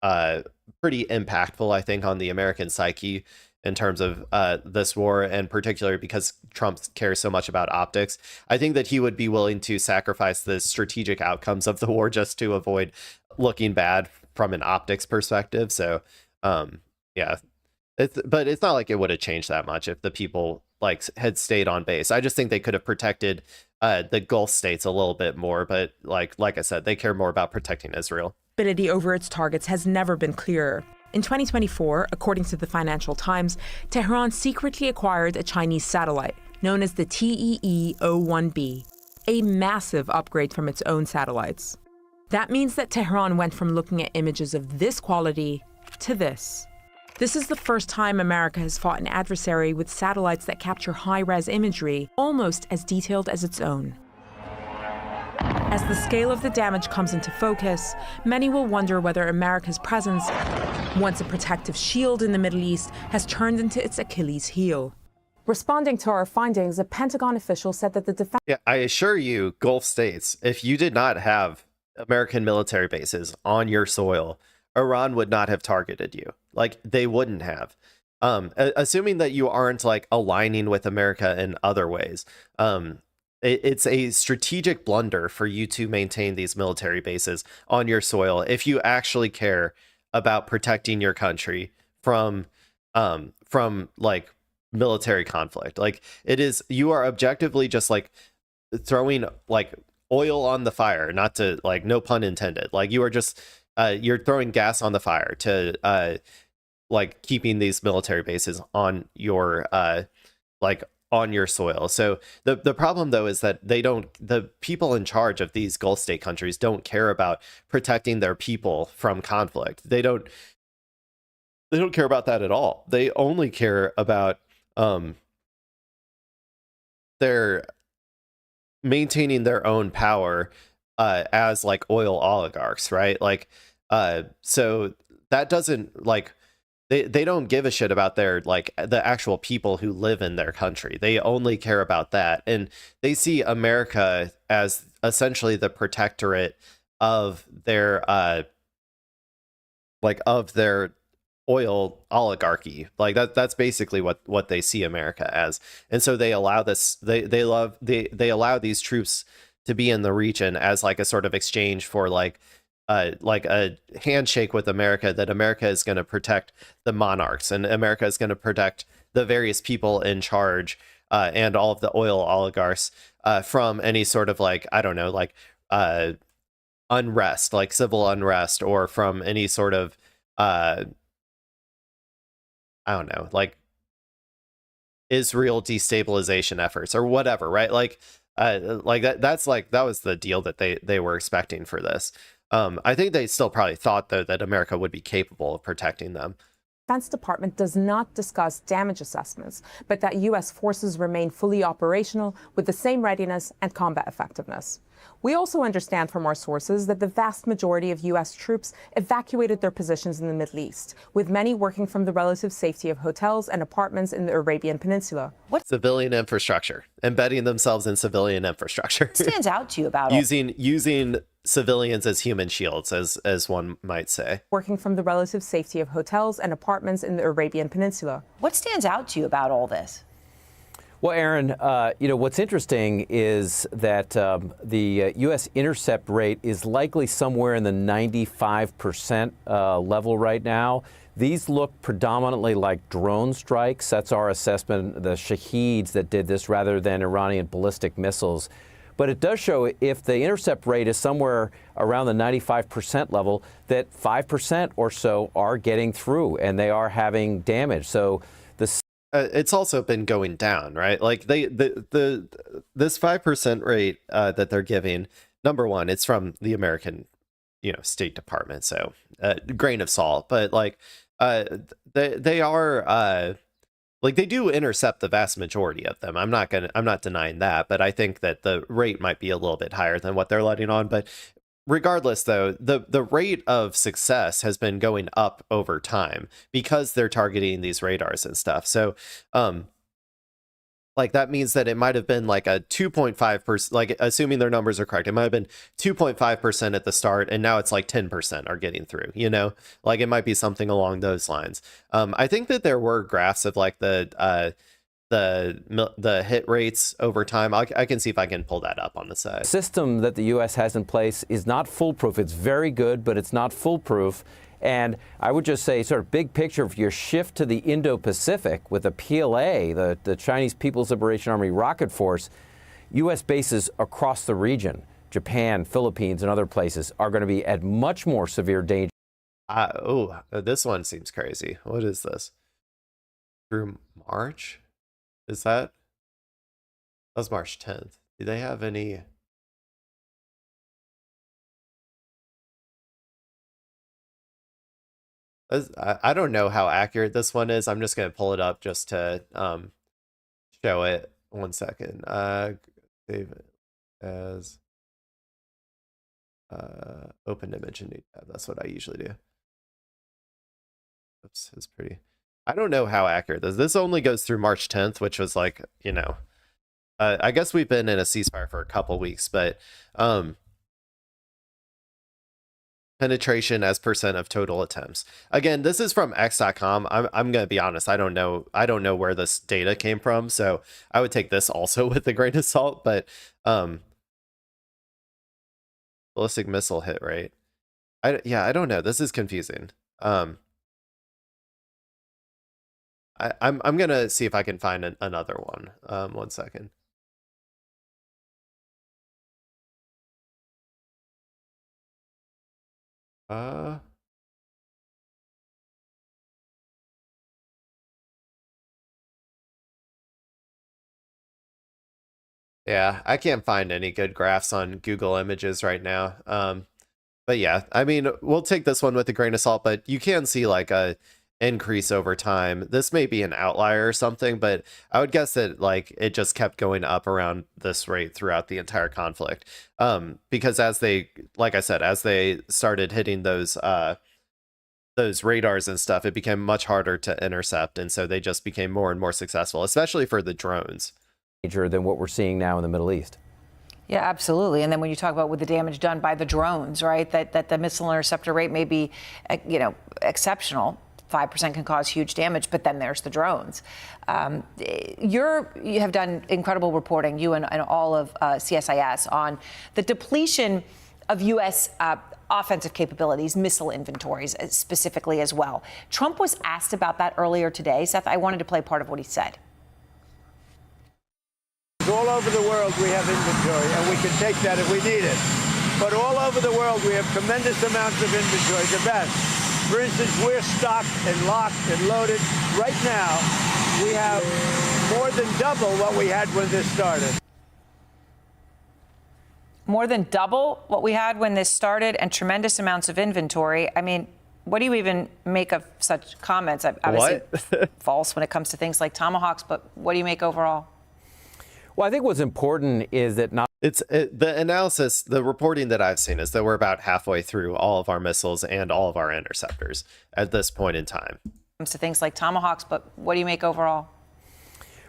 pretty impactful, I think, on the American psyche in terms of this war, and particularly because Trump cares so much about optics. I think that he would be willing to sacrifice the strategic outcomes of the war just to avoid looking bad from an optics perspective. So yeah, but it's not like it would have changed that much if the people like had stayed on base. I just think they could have protected the Gulf states a little bit more, but like I said, they care more about protecting Israel. Visibility over its targets has never been clearer. In 2024, according to the Financial Times, Tehran secretly acquired a Chinese satellite known as the TEE-01B, a massive upgrade from its own satellites. That means that Tehran went from looking at images of this quality to this. This is the first time America has fought an adversary with satellites that capture high-res imagery almost as detailed as its own. As the scale of the damage comes into focus, many will wonder whether America's presence, once a protective shield in the Middle East, has turned into its Achilles heel. Responding to our findings, a Pentagon official said that the defense... Yeah, I assure you, Gulf states, if you did not have American military bases on your soil, Iran would not have targeted you. Like, they wouldn't have. Assuming that you aren't like aligning with America in other ways. It's a strategic blunder for you to maintain these military bases on your soil if you actually care about protecting your country from like military conflict. Like, it is, you are objectively just like throwing like oil on the fire, not to, like, no pun intended. Like, you are just you're throwing gas on the fire to like keeping these military bases on your like on your soil. So the problem though is that the people in charge of these Gulf state countries don't care about protecting their people from conflict. They don't care about that at all. They only care about their maintaining their own power as like oil oligarchs, right? Like so that doesn't, like, they don't give a shit about their, like, the actual people who live in their country. They only care about that, and they see America as essentially the protectorate of their like of their oil oligarchy. Like that's basically what they see America as. And so they allow this, they allow these troops to be in the region as like a sort of exchange for like a handshake with America, that America is going to protect the monarchs and America is going to protect the various people in charge and all of the oil oligarchs from any sort of like, I don't know, like unrest, like civil unrest, or from any sort of I don't know, like Israel destabilization efforts or whatever, right? Like that was the deal that they were expecting for this. I think they still probably thought, though, that America would be capable of protecting them. Defense Department does not discuss damage assessments, but that U.S. forces remain fully operational with the same readiness and combat effectiveness. We also understand from our sources that the vast majority of U.S. troops evacuated their positions in the Middle East, with many working from the relative safety of hotels and apartments in the Arabian Peninsula. What civilian infrastructure, embedding themselves in civilian infrastructure, stands out to you about using civilians as human shields, as one might say. Working from the relative safety of hotels and apartments in the Arabian Peninsula. What stands out to you about all this? Well, Aaron, what's interesting is that the U.S. intercept rate is likely somewhere in the 95% level right now. These look predominantly like drone strikes. That's our assessment, the Shaheeds that did this, rather than Iranian ballistic missiles. But it does show, if the intercept rate is somewhere around the 95% level, that 5% or so are getting through and they are having damage. So it's also been going down, right? Like this 5% rate that they're giving, number one, it's from the American, State Department, so grain of salt. But like they are like, they do intercept the vast majority of them. I'm not denying that, but I think that the rate might be a little bit higher than what they're letting on. But regardless, though, the rate of success has been going up over time because they're targeting these radars and stuff. So, like, that means that it might have been like a 2.5%, like, assuming their numbers are correct, it might have been 2.5% at the start, and now it's like 10% are getting through, like it might be something along those lines. I think that there were graphs of like the hit rates over time. I can see if I can pull that up on the side. The system that the U.S. has in place is not foolproof. It's very good, but it's not foolproof. And I would just say, sort of big picture, of your shift to the Indo-Pacific with the PLA, the Chinese People's Liberation Army Rocket Force, U.S. bases across the region, Japan, Philippines, and other places, are going to be at much more severe danger. This one seems crazy. What is this? Through March? That was March 10th. Do they have any? I don't know how accurate this one is. I'm just going to pull it up just to show it. 1 second. Save it as open image in new tab. That's what I usually do. Oops, it's pretty. I don't know how accurate this only goes through March 10th, which was like, I guess we've been in a ceasefire for a couple weeks, but penetration as percent of total attempts. Again, this is from x.com. I'm going to be honest. I don't know where this data came from. So I would take this also with a grain of salt, but ballistic missile hit rate. I don't know. This is confusing. I'm gonna see if I can find another one. 1 second. Yeah, I can't find any good graphs on Google Images right now. But yeah, I mean, we'll take this one with a grain of salt, but you can see like a increase over time. This may be an outlier or something, but I would guess that like it just kept going up around this rate throughout the entire conflict. Because as they, like I said, as they started hitting those radars and stuff, it became much harder to intercept, and so they just became more and more successful, especially for the drones. Than what we're seeing now in the Middle East. Yeah, absolutely. And then when you talk about with the damage done by the drones, right, that the missile interceptor rate may be, exceptional. 5% can cause huge damage, but then there's the drones. You have done incredible reporting, you and all of CSIS, on the depletion of U.S. Offensive capabilities, missile inventories specifically as well. Trump was asked about that earlier today. Seth, I wanted to play part of what he said. All over the world we have inventory, and we can take that if we need it. But all over the world we have tremendous amounts of inventory, the best. For instance, we're stocked and locked and loaded. Right now, we have more than double what we had when this started. More than double what we had when this started, and tremendous amounts of inventory. I mean, what do you even make of such comments? Obviously false when it comes to things like Tomahawks, but what do you make overall? Well, I think what's important is that not the analysis, the reporting that I've seen is that we're about halfway through all of our missiles and all of our interceptors at this point in time. Comes to things like Tomahawks, but what do you make overall?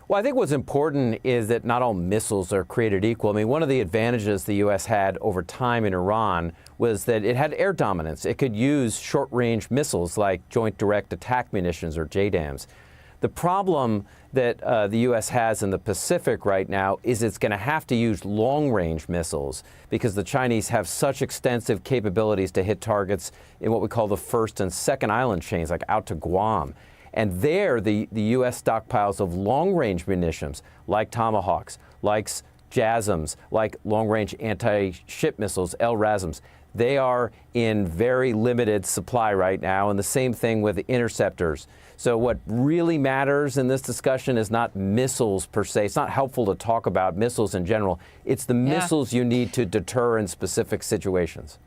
Well, I think what's important is that not all missiles are created equal. I mean, one of the advantages the U.S. had over time in Iran was that it had air dominance. It could use short-range missiles like Joint Direct Attack Munitions, or JDAMs. The problem that the U.S. has in the Pacific right now is it's going to have to use long-range missiles because the Chinese have such extensive capabilities to hit targets in what we call the first and second island chains, like out to Guam. And there, the U.S. stockpiles of long-range munitions, like Tomahawks, like JASSMs, like long-range anti-ship missiles, LRASMs, they are in very limited supply right now, and the same thing with the interceptors. So what really matters in this discussion is not missiles per se. It's not helpful to talk about missiles in general. It's the missiles you need to deter in specific situations.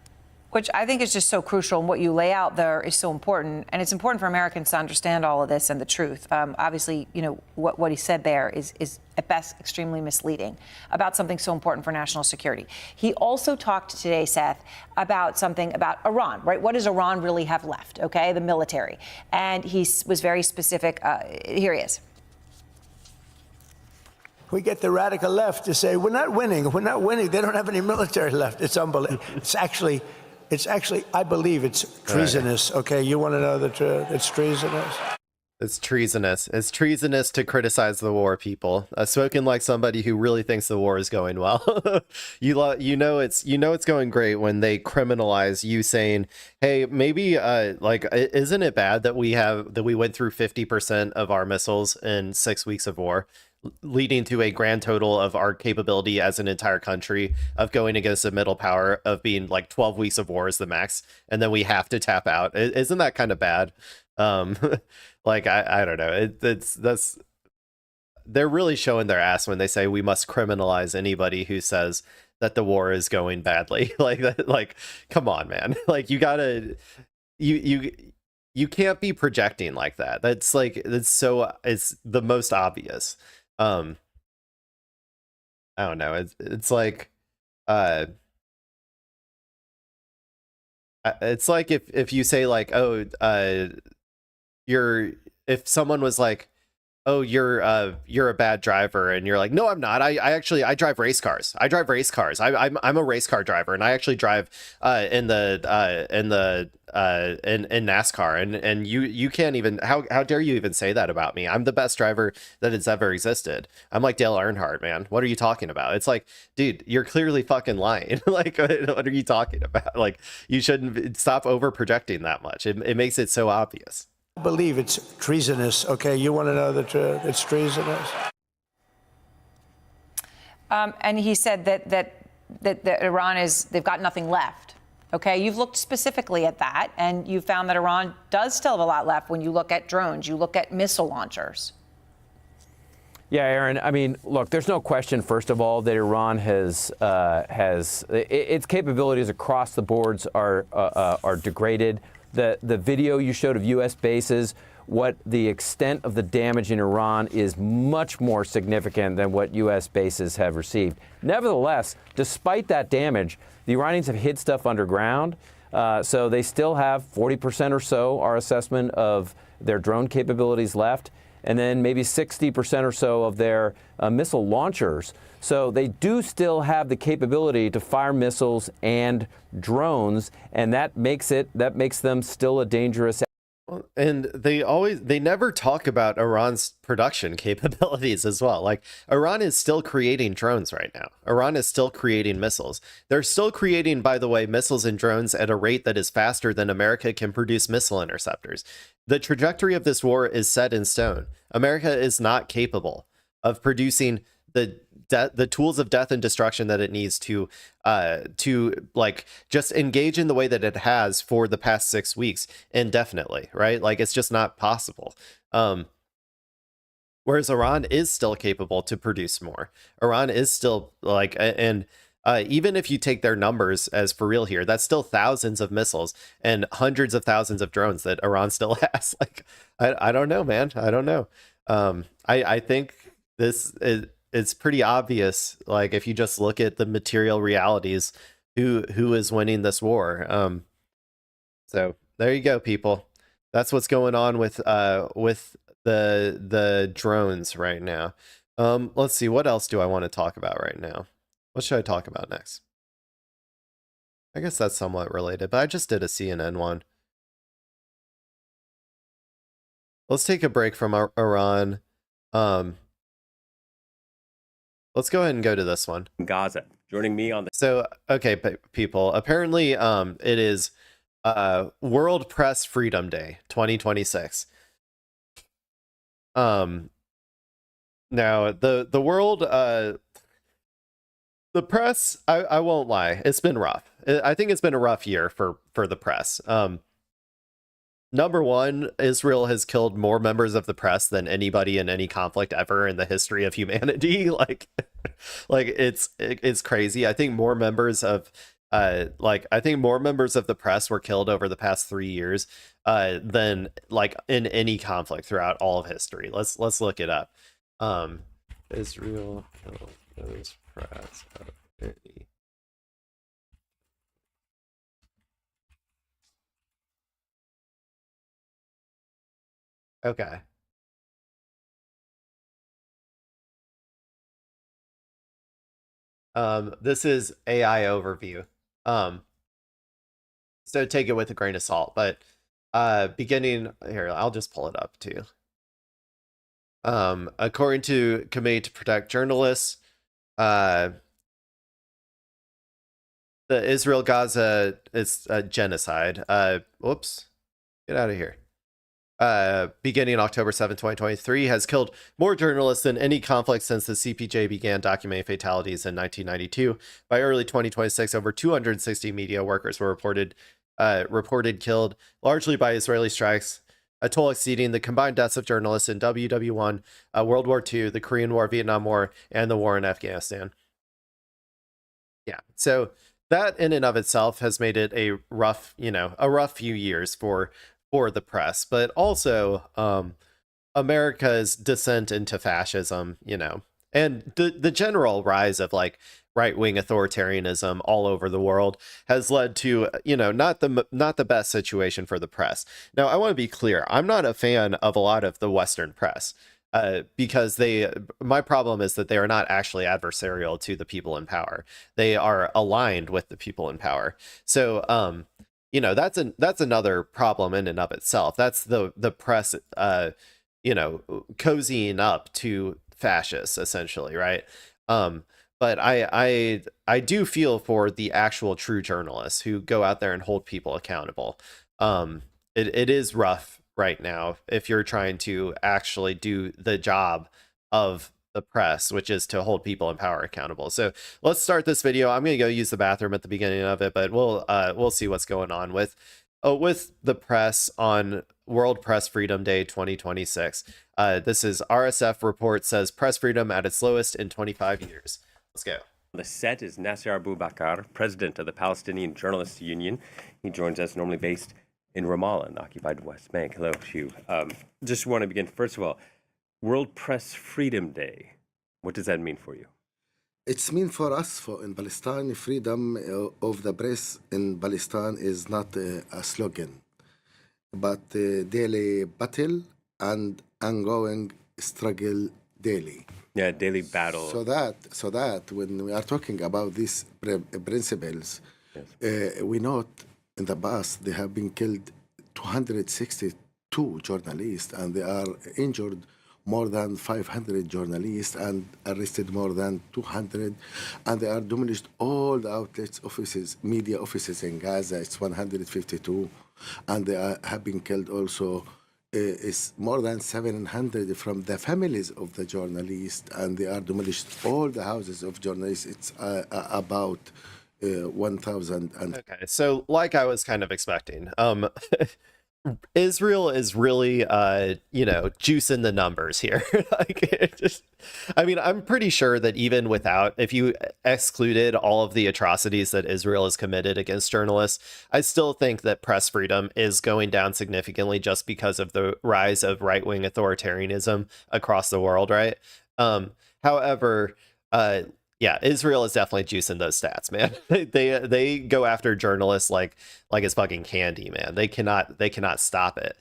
Which I think is just so crucial, and what you lay out there is so important. And it's important for Americans to understand all of this and the truth. Obviously, you know, what he said there is at best extremely misleading about something so important for national security. He also talked today, Seth, about something about Iran, right? What does Iran really have left, okay? The military. And he was very specific. Here he is. We get the radical left to say, we're not winning. We're not winning. They don't have any military left. It's unbelievable. It's actually, I believe it's treasonous. Okay, you want to know the truth? It's treasonous. It's treasonous. It's treasonous to criticize the war, people. Spoken like somebody who really thinks the war is going well. you know it's going great when they criminalize you saying, "Hey, maybe like isn't it bad that we went through 50% of our missiles in 6 weeks of war?" Leading to a grand total of our capability as an entire country of going against a middle power of being like 12 weeks of war is the max, and then we have to tap out. Isn't that kind of bad? Like I don't know. That's they're really showing their ass when they say we must criminalize anybody who says that the war is going badly. Like come on, man. Like you can't be projecting like that. It's the most obvious. I don't know. It's like it's like if you say like, oh, if someone was like, oh, you're a bad driver, and you're like, no, I'm not. I actually drive race cars. I'm a race car driver, and I actually drive in NASCAR, and you can't even, how dare you even say that about me? I'm the best driver that has ever existed. I'm like Dale Earnhardt, man. What are you talking about? It's like, dude, you're clearly fucking lying. Like, what are you talking about? Like, you shouldn't stop over projecting that much. It makes it so obvious. I believe it's treasonous. Okay, you want to know the truth? It's treasonous. And he said that Iran they've got nothing left. Okay, you've looked specifically at that, and you found that Iran does still have a lot left when you look at drones, you look at missile launchers. Yeah, Aaron, I mean, look, there's no question, first of all, that Iran has its capabilities across the boards are degraded. The video you showed of U.S. bases, what the extent of the damage in Iran is much more significant than what U.S. bases have received. Nevertheless, despite that damage, the Iranians have hid stuff underground, so they still have 40% or so, our assessment, of their drone capabilities left, and then maybe 60% or so of their missile launchers. So they do still have the capability to fire missiles and drones, and that makes them still a dangerous And they never talk about Iran's production capabilities as well. Like, Iran is still creating drones right now. Iran is still creating missiles. They're still creating, by the way, missiles and drones at a rate that is faster than America can produce missile interceptors. The trajectory of this war is set in stone. America is not capable of producing the tools of death and destruction that it needs to like just engage in the way that it has for the past 6 weeks indefinitely, right? Like, it's just not possible. Whereas Iran is still capable to produce more. Iran is still like, and even if you take their numbers as for real here, that's still thousands of missiles and hundreds of thousands of drones that Iran still has. Like, I don't know, man. I don't know. I think this is, it's pretty obvious, like, if you just look at the material realities, who is winning this war. So there you go, people. That's what's going on with the drones right now. Let's see, what else do I want to talk about right now? What should I talk about next? I guess that's somewhat related, but I just did a CNN one. Let's take a break from Iran. Let's go ahead and go to this one. Gaza. Joining me on the... So, okay, people, apparently it is World Press Freedom Day 2026. Now the world, the press, I won't lie, it's been rough. I think it's been a rough year for the press. Number one, Israel has killed more members of the press than anybody in any conflict ever in the history of humanity. Like it's crazy. I think more members of the press were killed over the past 3 years than like in any conflict throughout all of history. Let's look it up. Israel killed those press of any. Okay. This is AI overview. So take it with a grain of salt, but beginning here, I'll just pull it up too. According to Committee to Protect Journalists, the Israel-Gaza is a genocide. Whoops, get out of here. Beginning October 7, 2023, has killed more journalists than any conflict since the CPJ began documenting fatalities in 1992. By early 2026, over 260 media workers were reported killed, largely by Israeli strikes, a toll exceeding the combined deaths of journalists in WW1, World War II, the Korean War, Vietnam War, and the war in Afghanistan. Yeah, so that in and of itself has made it a rough few years for the press, but also America's descent into fascism, and the general rise of like right-wing authoritarianism all over the world has led to, not the best situation for the press. Now, I want to be clear. I'm not a fan of a lot of the Western press because my problem is that they are not actually adversarial to the people in power. They are aligned with the people in power. So, that's another problem in and of itself. That's the press, cozying up to fascists, essentially, right? But I do feel for the actual true journalists who go out there and hold people accountable. It is rough right now if you're trying to actually do the job of the press, which is to hold people in power accountable. So let's start this video. I'm going to go use the bathroom at the beginning of it, but we'll see what's going on with the press on World Press Freedom Day 2026. This is RSF report says press freedom at its lowest in 25 years. Let's go. The set is Nasser Abu Bakr, president of the Palestinian Journalists Union. He joins us, normally based in Ramallah, in the occupied West Bank. Hello, Hugh. Just want to begin, first of all, World Press Freedom Day. What does that mean for you? It's mean for us in Palestine, freedom of the press in Palestine is not a slogan, but a daily battle and ongoing struggle daily. Yeah, daily battle. So that when we are talking about these principles, yes. We know in the past they have been killed 260 two journalists, and they are injured more than 500 journalists and arrested more than 200, and they are demolished all the outlets, offices, media offices in Gaza. It's 152, and have been killed also. Is more than 700 from the families of the journalists, and they are demolished all the houses of journalists. It's about 1,000 and Okay, so like I was kind of expecting, Israel is really juicing the numbers here. I mean, I'm pretty sure that even without, if you excluded all of the atrocities that Israel has committed against journalists, I still think that press freedom is going down significantly just because of the rise of right-wing authoritarianism across the world, right? However, yeah, Israel is definitely juicing those stats, man. They go after journalists like it's fucking candy, man. They cannot stop it.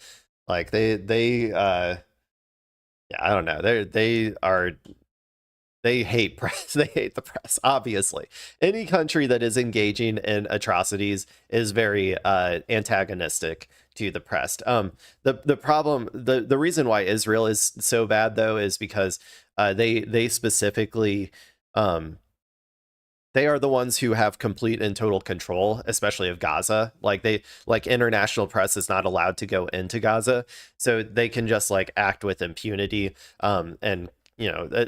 Like yeah, I don't know. They hate press. They hate the press. Obviously, any country that is engaging in atrocities is very antagonistic to the press. The problem, the reason why Israel is so bad though is because they specifically they are the ones who have complete and total control, especially of Gaza. Like international press is not allowed to go into Gaza, so they can just like act with impunity, and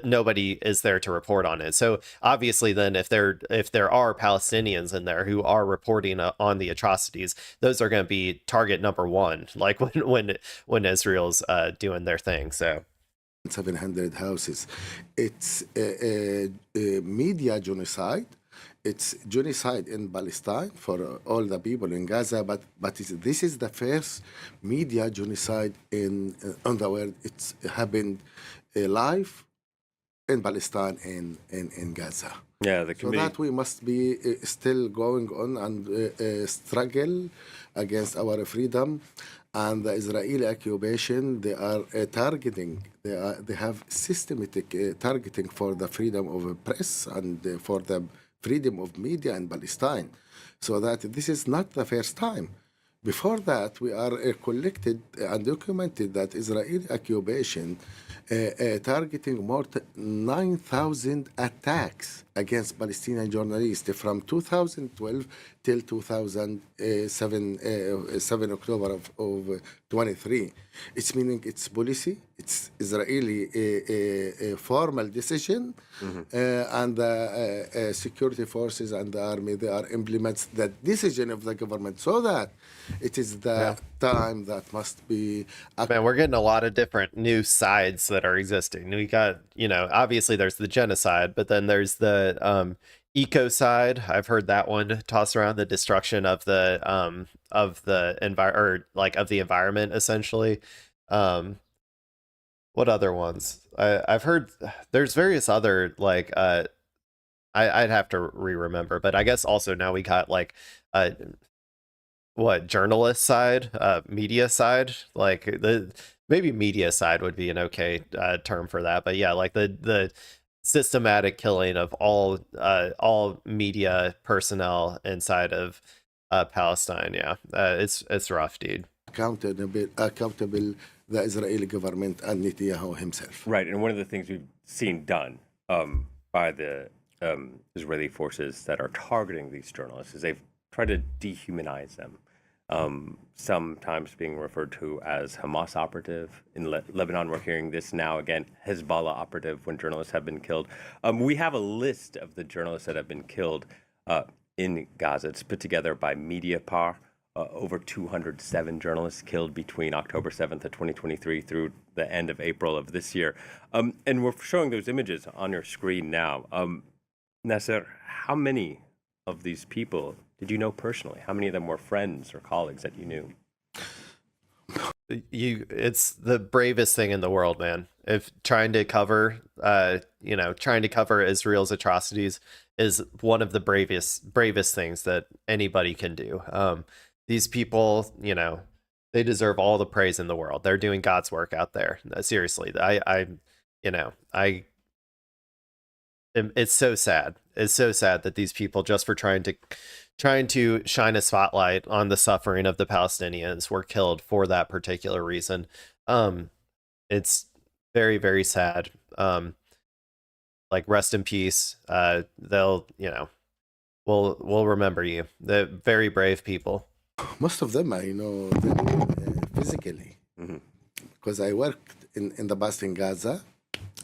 nobody is there to report on it. So obviously then if there are Palestinians in there who are reporting on the atrocities, those are going to be target number one, like when Israel's doing their thing. So 700 houses. It's a media genocide. It's genocide in Palestine for all the people in Gaza, but this is the first media genocide on the world. It's happened live in Palestine and in Gaza. Yeah, the So committee. that we must be still going on and struggle against our freedom. And the Israeli occupation, they are targeting, they have systematic targeting for the freedom of press and for the freedom of media in Palestine. So that this is not the first time. Before that, we are collected and documented that Israeli occupation targeting more than 9,000 attacks against Palestinian journalists from 2012 till 7 October of 23. It's meaning it's policy, it's Israeli formal decision, and the security forces and the army, they are implements the decision of the government, so that it is the time that must be. Man, we're getting a lot of different new sides that are existing. We got, obviously there's the genocide, but then there's the ecocide. I've heard that one tossed around, the destruction of the environment, essentially. What other ones? I've heard there's various other I'd have to remember, but I guess also now we got journalist side, media side, maybe media side would be an okay term for that, but yeah, like the systematic killing of all media personnel inside of Palestine. Yeah, it's rough, dude. Accountable the Israeli government and Netanyahu himself. Right, and one of the things we've seen done by the Israeli forces that are targeting these journalists is they've tried to dehumanize them. Sometimes being referred to as Hamas operative. In Lebanon, we're hearing this now again, Hezbollah operative when journalists have been killed. We have a list of the journalists that have been killed in Gaza. It's put together by Mediapar. Over 207 journalists killed between October 7th of 2023 through the end of April of this year. And we're showing those images on your screen now. Nasser, how many of these people did you know personally? How many of them were friends or colleagues that you knew? It's the bravest thing in the world, man. If trying to cover Israel's atrocities is one of the bravest things that anybody can do. These people, they deserve all the praise in the world. They're doing God's work out there. Seriously, it's so sad. It's so sad that these people, just for trying to shine a spotlight on the suffering of the Palestinians, were killed for that particular reason. It's very, very sad. Like, rest in peace. They'll, we'll remember you. The very brave people. Most of them, I know them physically, because I worked in the past in Gaza.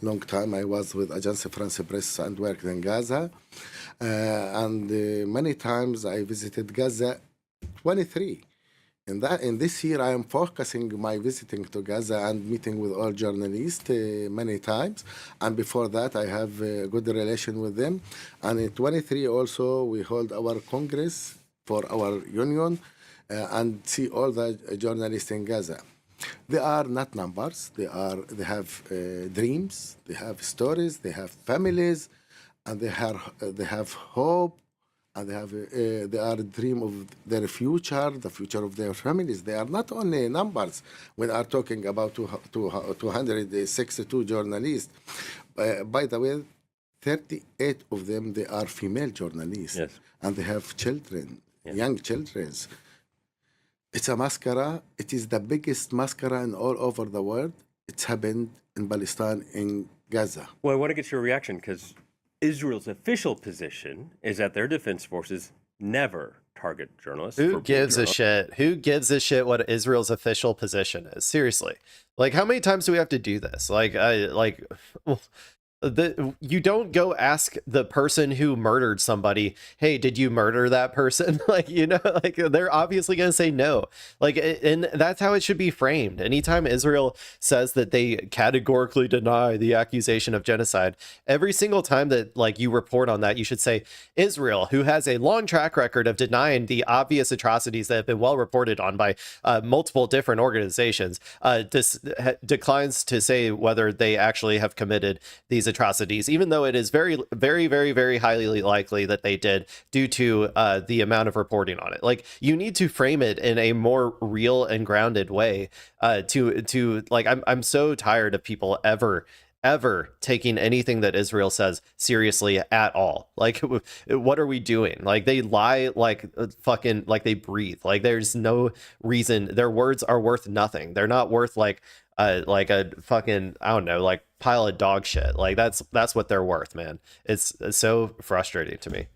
Long time I was with Agence France Presse and worked in Gaza, and many times I visited Gaza. 23. In this year, I am focusing my visiting to Gaza and meeting with all journalists many times. And before that, I have a good relation with them. And in 23 also, we hold our Congress for our union and see all the journalists in Gaza. They are not numbers. They have dreams. They have stories. They have families, and they have hope. And they are a dream of their future, the future of their families. They are not only numbers. We are talking about 262 journalists. By the way, 38 of them, they are female journalists. Yes. And they have children, young children. It's a mascara. It is the biggest mascara in all over the world. It's happened in Palestine, in Gaza. Well, I want to get your reaction, because Israel's official position is that their defense forces never target journalists. Who gives a shit? Who gives a shit what Israel's official position is? Seriously. Like, how many times do we have to do this? You don't go ask the person who murdered somebody, hey, did you murder that person? They're obviously going to say no. And that's how it should be framed. Anytime Israel says that they categorically deny the accusation of genocide, every single time that you report on that, you should say Israel, who has a long track record of denying the obvious atrocities that have been well reported on by multiple different organizations, declines to say whether they actually have committed these atrocities, even though it is very, very, very, very highly likely that they did, due to the amount of reporting on it. You need to frame it in a more real and grounded way. I'm so tired of people ever taking anything that Israel says seriously at all. What are we doing? they lie they breathe. There's no reason. Their words are worth nothing. They're not worth a fucking, I don't know, pile of dog shit. That's what they're worth, man. It's so frustrating to me.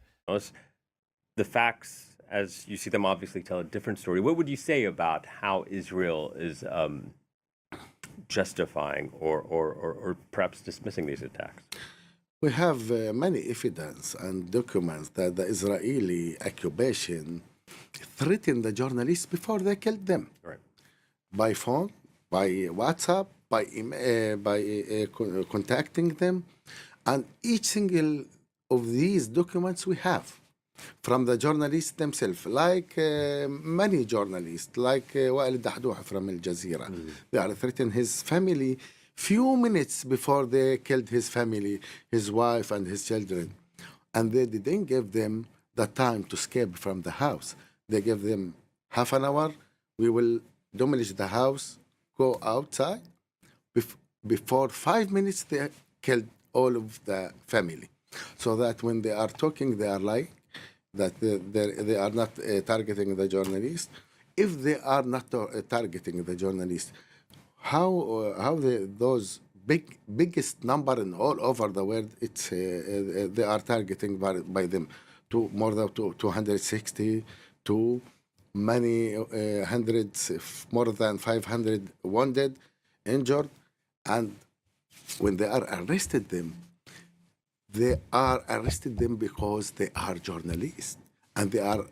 The facts, as you see them, obviously tell a different story. What would you say about how Israel is justifying or perhaps dismissing these attacks? We have many evidence and documents that the Israeli occupation threatened the journalists before they killed them. Right. By phone, by WhatsApp, by contacting them. And each single of these documents we have from the journalists themselves, many journalists, Wael Dahdouh from Al Jazeera. They are threatening his family few minutes before they killed his family, his wife and his children. And they didn't give them the time to escape from the house. They gave them half an hour. We will demolish the house, go outside. Before 5 minutes, they killed all of the family. So that when they are talking, they are lying, that they are not targeting the journalists. If they are not targeting the journalists, how those biggest number in all over the world, they are targeting by them to more than 260 to many hundreds, more than 500 wounded, injured. And when they are arrested them because they are journalists, and they are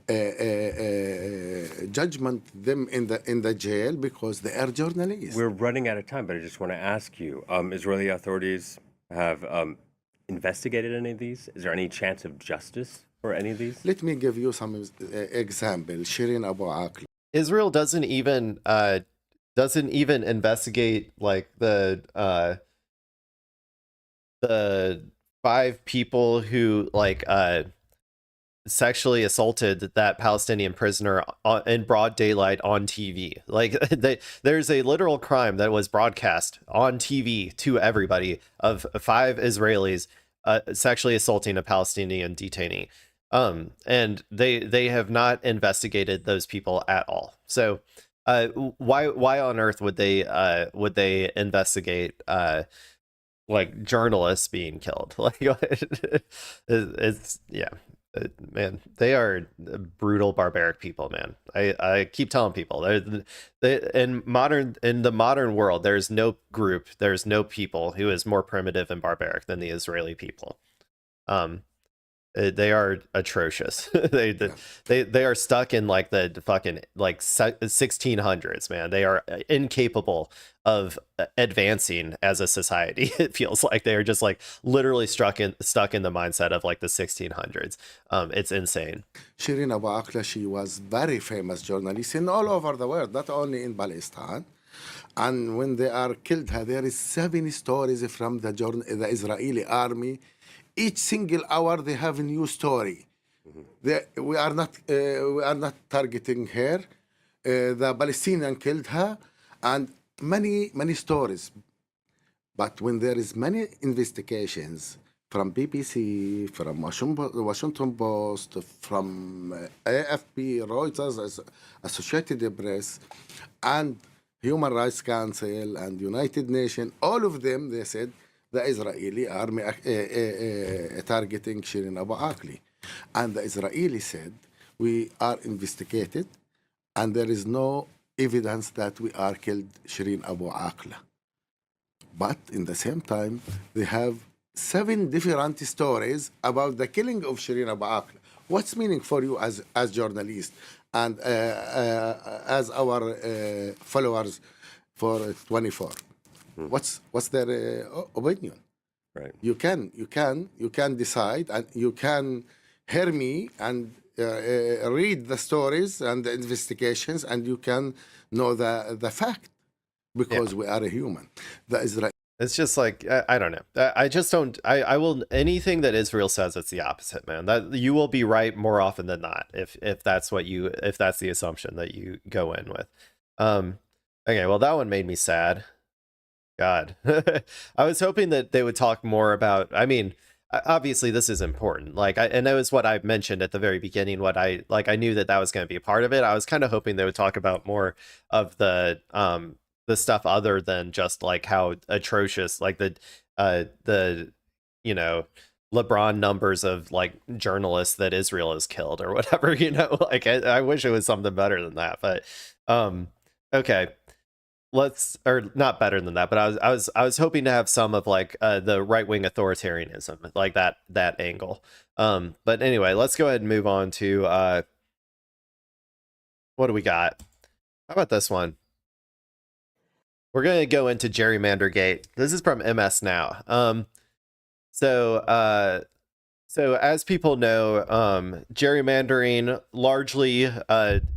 judgment them in the jail because they are journalists. We're running out of time, but I just want to ask you: Israeli authorities have investigated any of these? Is there any chance of justice for any of these? Let me give you some example. Shireen Abu Akleh. Israel doesn't even investigate the 5 people who sexually assaulted that Palestinian prisoner in broad daylight on TV. There's a literal crime that was broadcast on TV to everybody of 5 Israelis sexually assaulting a Palestinian detainee. And they have not investigated those people at all. So why on earth would they investigate like journalists being killed? Like it's yeah. Man, they are brutal, barbaric people, man. I keep telling people in the modern world, there's no group, there's no people who is more primitive and barbaric than the Israeli people. They are atrocious. They are stuck in like the fucking like 1600s, man. They are incapable of advancing as a society. It feels like they are just like literally stuck in the mindset of like the 1600s. It's insane. Shirin Abu Akleh, she was very famous journalist in all over the world, not only in Palestine. And when they are killed her, there is 7 stories from the Israeli army. Each single hour they have a new story. We are not targeting her. The Palestinian killed her, and many stories. But when there is many investigations from BBC, from Washington Post, from AFP, Reuters, Associated Press, and Human Rights Council and United Nations, all of them, they said the Israeli army targeting Shirin Abu Akleh. And the Israeli said, we are investigated and there is no evidence that we are killed Shirin Abu Akleh. But in the same time, they have 7 different stories about the killing of Shirin Abu Akleh. What's meaning for you as journalists and as our followers for 24? What's their opinion? Right. You can decide, and you can hear me and read the stories and the investigations, and you can know the fact, because we are a human. It's just like I don't know. I just don't. I will anything that Israel says. It's the opposite, man. That you will be right more often than not if that's the assumption that you go in with. Okay, well that one made me sad. God, I was hoping that they would talk more about. I mean, obviously this is important. Like, and that was what I mentioned at the very beginning. I knew that was going to be a part of it. I was kind of hoping they would talk about more of the stuff other than just like how atrocious, like the LeBron numbers of like journalists that Israel has killed or whatever. Like I wish it was something better than that. But okay. Or not better than that, but I was hoping to have some of like the right-wing authoritarianism, like that angle. But anyway, let's go ahead and move on to what do we got? How about this one? We're going to go into Gerrymander-gate. This is from MS Now. So as people know, gerrymandering largely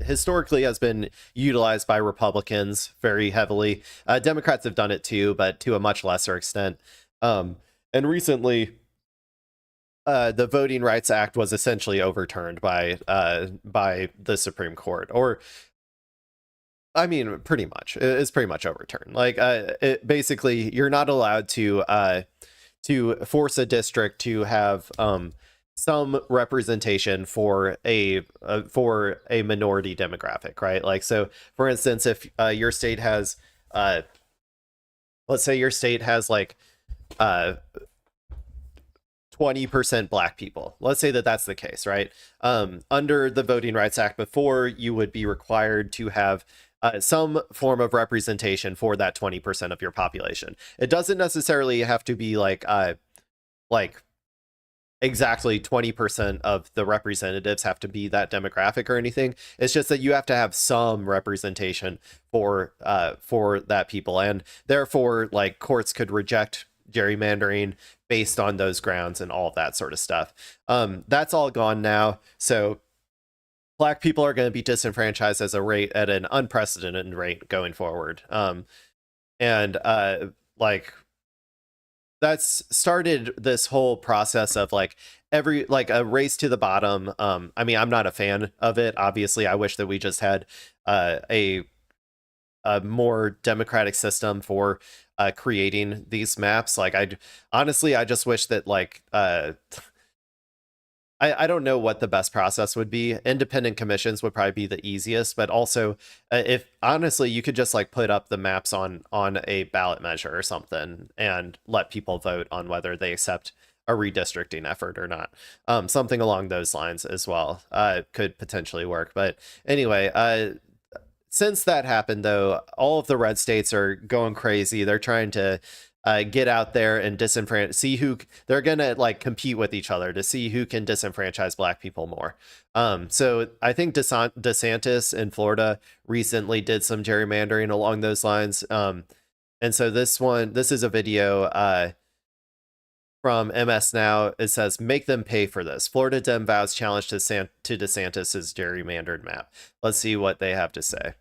historically has been utilized by Republicans very heavily. Democrats have done it too, but to a much lesser extent. And recently, the Voting Rights Act was essentially overturned by the Supreme Court, or I mean, pretty much. It's pretty much overturned. Like, basically, you're not allowed to force a district to have some representation for a minority demographic, right? Like, so for instance, if your state has let's say your state has like 20% black people. Let's say that that's the case, right? Under the Voting Rights Act before, you would be required to have some form of representation for that 20% of your population. It doesn't necessarily have to be like exactly 20% of the representatives have to be that demographic or anything. It's just that you have to have some representation for that people, and therefore like courts could reject gerrymandering based on those grounds and all of that sort of stuff. That's all gone now. So Black people are going to be disenfranchised at an unprecedented rate going forward. And that's started this whole process of like a race to the bottom. I mean, I'm not a fan of it. Obviously, I wish that we just had a a more democratic system for creating these maps. Like, honestly, I just wish that like I don't know what the best process would be. Independent commissions would probably be the easiest, but also if honestly you could just like put up the maps on a ballot measure or something and let people vote on whether they accept a redistricting effort or not. Something along those lines as well could potentially work. But anyway, since that happened, though, all of the red states are going crazy. They're trying to get out there and see who they're gonna like compete with each other to see who can disenfranchise black people more. So I think DeSantis in Florida recently did some gerrymandering along those lines. And so this is a video from MS Now. It says, "Make them pay for this. Florida Dem vows challenge to DeSantis's gerrymandered map." Let's see what they have to say.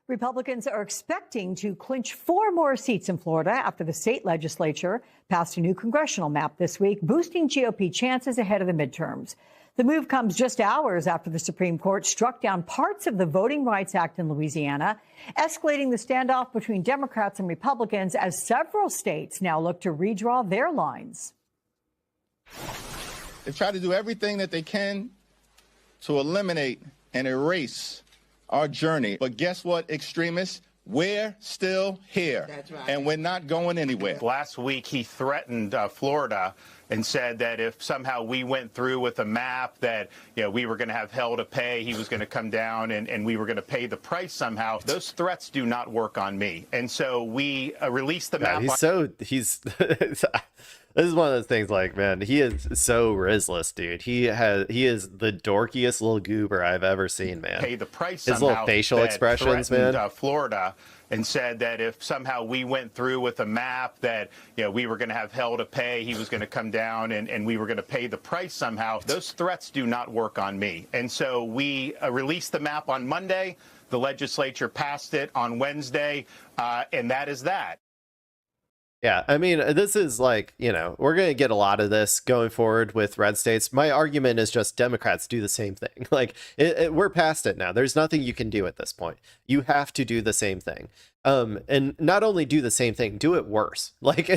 Republicans are expecting to clinch 4 more seats in Florida after the state legislature passed a new congressional map this week, boosting GOP chances ahead of the midterms. The move comes just hours after the Supreme Court struck down parts of the Voting Rights Act in Louisiana, escalating the standoff between Democrats and Republicans as several states now look to redraw their lines. They try to do everything that they can to eliminate and erase our journey. But guess what, extremists? We're still here. That's right. And we're not going anywhere. Last week, he threatened Florida and said that if somehow we went through with a map that, you know, we were going to have hell to pay, he was going to come down and we were going to pay the price somehow. Those threats do not work on me. And so we released the map. This is one of those things, like, man, he is so Rizless, dude. He is the dorkiest little goober I've ever seen, man. Pay the price His somehow. little facial expressions, man. Florida, and said that if somehow we went through with a map that, you know, we were going to have hell to pay, he was going to come down and we were going to pay the price somehow. Those threats do not work on me. And so we released the map on Monday. The legislature passed it on Wednesday, and that is that. Yeah, I mean, this is like, you know, we're going to get a lot of this going forward with red states. My argument is just Democrats do the same thing. Like, we're past it now. There's nothing you can do at this point. You have to do the same thing. And not only do the same thing, do it worse. Like,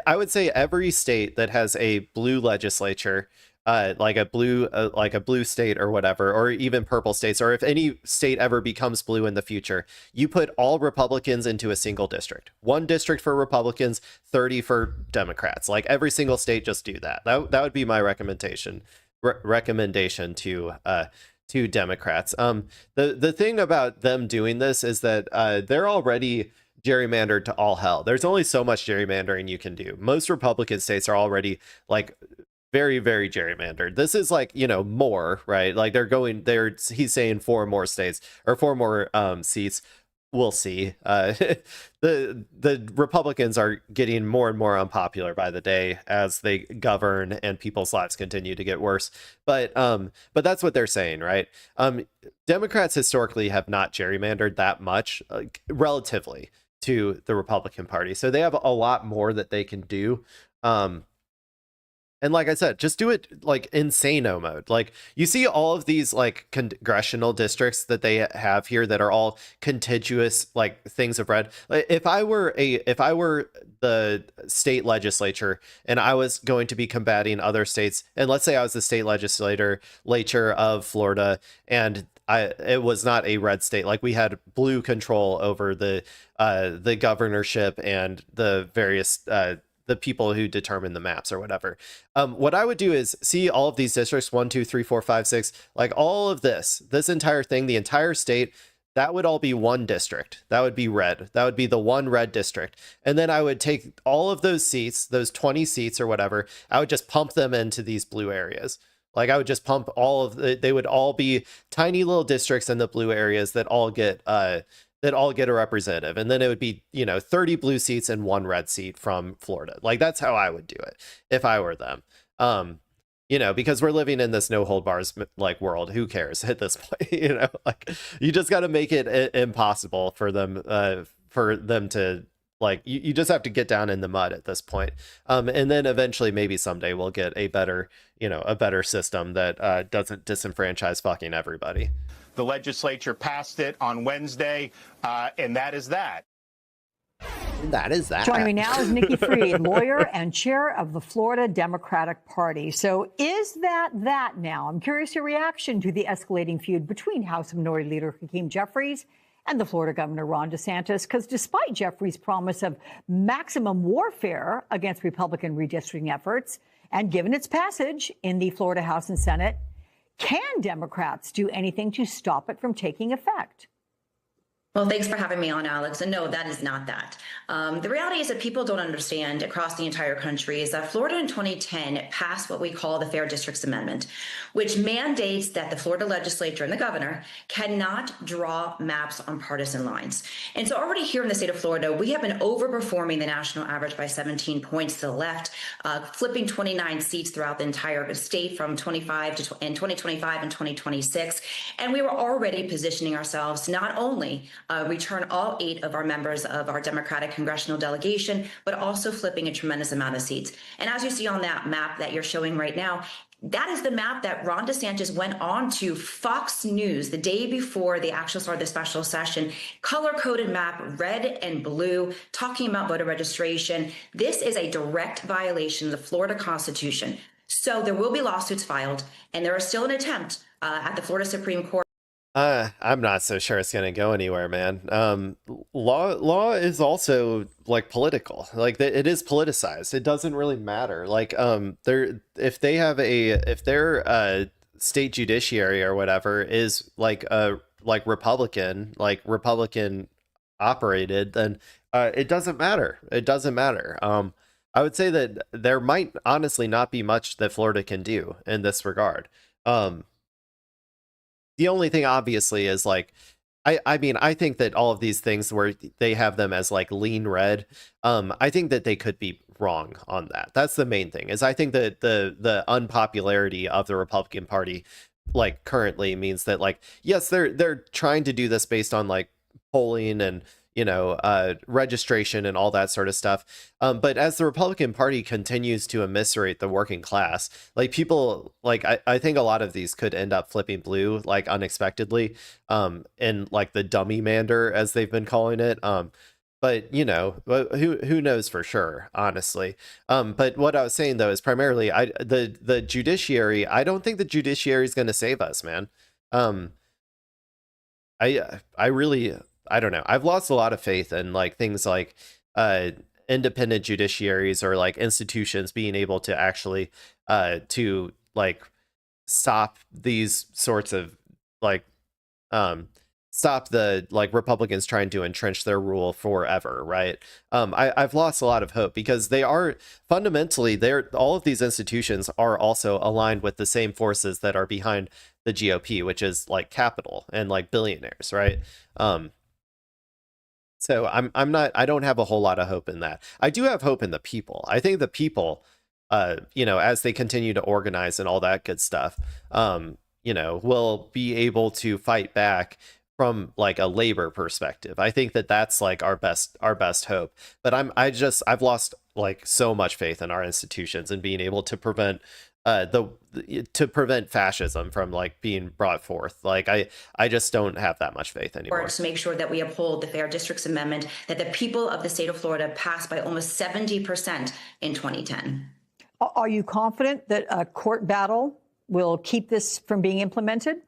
I would say every state that has a blue legislature, like a blue state or whatever, or even purple states, or if any state ever becomes blue in the future, you put all Republicans into a single district. 1 district for Republicans, 30 for Democrats. Like, every single state, just do that. That would be my recommendation to Democrats. The thing about them doing this is that they're already gerrymandered to all hell. There's only so much gerrymandering you can do. Most Republican states are already like very, very gerrymandered. This is like, you know, more, right? Like he's saying 4 more states or 4 more seats. We'll see. The Republicans are getting more and more unpopular by the day as they govern and people's lives continue to get worse. But that's what they're saying, right? Democrats historically have not gerrymandered that much, relatively, to the Republican Party. So they have a lot more that they can do. And like I said, just do it like insano mode. Like, you see all of these like congressional districts that they have here that are all contiguous like things of red. Like, if I were the state legislature and I was going to be combating other states, and let's say I was the state legislature of Florida, and it was not a red state, like we had blue control over the governorship and the various the people who determine the maps or whatever. What I would do is see all of these districts, 1, 2, 3, 4, 5, 6, like all of this entire thing, the entire state, that would all be 1 district. That would be red. That would be the 1 red district. And then I would take all of those seats, those 20 seats or whatever, I would just pump them into these blue areas. Like, I would just pump they would all be tiny little districts in the blue areas that all get a representative. And then it would be, you know, 30 blue seats and 1 red seat from Florida. Like, that's how I would do it if I were them. You know, because we're living in this no hold bars like world. Who cares at this point? You know, like, you just got to make it impossible for them to, like, you just have to get down in the mud at this point. And then eventually, maybe someday, we'll get a better system that doesn't disenfranchise fucking everybody. The legislature passed it on Wednesday, and that is that. That is that. Joining me now is Nikki Fried, lawyer and chair of the Florida Democratic Party. So is that now? I'm curious your reaction to the escalating feud between House Minority Leader Hakeem Jeffries and the Florida Governor Ron DeSantis, because despite Jeffries' promise of maximum warfare against Republican redistricting efforts, and given its passage in the Florida House and Senate, can Democrats do anything to stop it from taking effect? Well, thanks for having me on, Alex. And no, that is not that. The reality is that people don't understand across the entire country is that Florida in 2010 passed what we call the Fair Districts Amendment, which mandates that the Florida legislature and the governor cannot draw maps on partisan lines. And so already here in the state of Florida, we have been overperforming the national average by 17 points to the left, flipping 29 seats throughout the entire state from 25 to in 2025 and 2026. And we were already positioning ourselves to not only return all 8 of our members of our Democratic congressional delegation, but also flipping a tremendous amount of seats. And as you see on that map that you're showing right now, that is the map that Ron DeSantis went on to Fox News the day before the actual start of the special session, color-coded map, red and blue, talking about voter registration. This is a direct violation of the Florida Constitution. So there will be lawsuits filed, and there is still an attempt at the Florida Supreme Court. I'm not so sure it's gonna go anywhere, man. Law is also like political. Like it is politicized. It doesn't really matter. Like if their state judiciary or whatever is like Republican operated, then it doesn't matter. It doesn't matter. I would say that there might honestly not be much that Florida can do in this regard. The only thing obviously is like, I mean, I think that all of these things where they have them as like lean red, I think that they could be wrong on that. That's the main thing, is I think that the unpopularity of the Republican Party like currently means that like, yes, they're trying to do this based on like polling and, you know, registration and all that sort of stuff. But as the Republican Party continues to eviscerate the working class, like people, like I think a lot of these could end up flipping blue, like unexpectedly, in like the dummy mander, as they've been calling it. But you know, who knows for sure, honestly. But what I was saying though is primarily the judiciary. I don't think the judiciary is going to save us, man. I don't know. I've lost a lot of faith in like things like independent judiciaries or like institutions being able to actually to like stop these sorts of like stop the like Republicans trying to entrench their rule forever, right? I've lost a lot of hope because they are fundamentally all of these institutions are also aligned with the same forces that are behind the GOP, which is like capital and like billionaires, right? So I don't have a whole lot of hope in that. I do have hope in the people. I think the people, you know, as they continue to organize and all that good stuff, you know, will be able to fight back from like a labor perspective. I think that that's like our best hope. But I've lost like so much faith in our institutions and being able to prevent fascism from like being brought forth. Like I just don't have that much faith anymore. To make sure that we uphold the Fair Districts Amendment that the people of the state of Florida passed by almost 70% in 2010. Are you confident that a court battle will keep this from being implemented?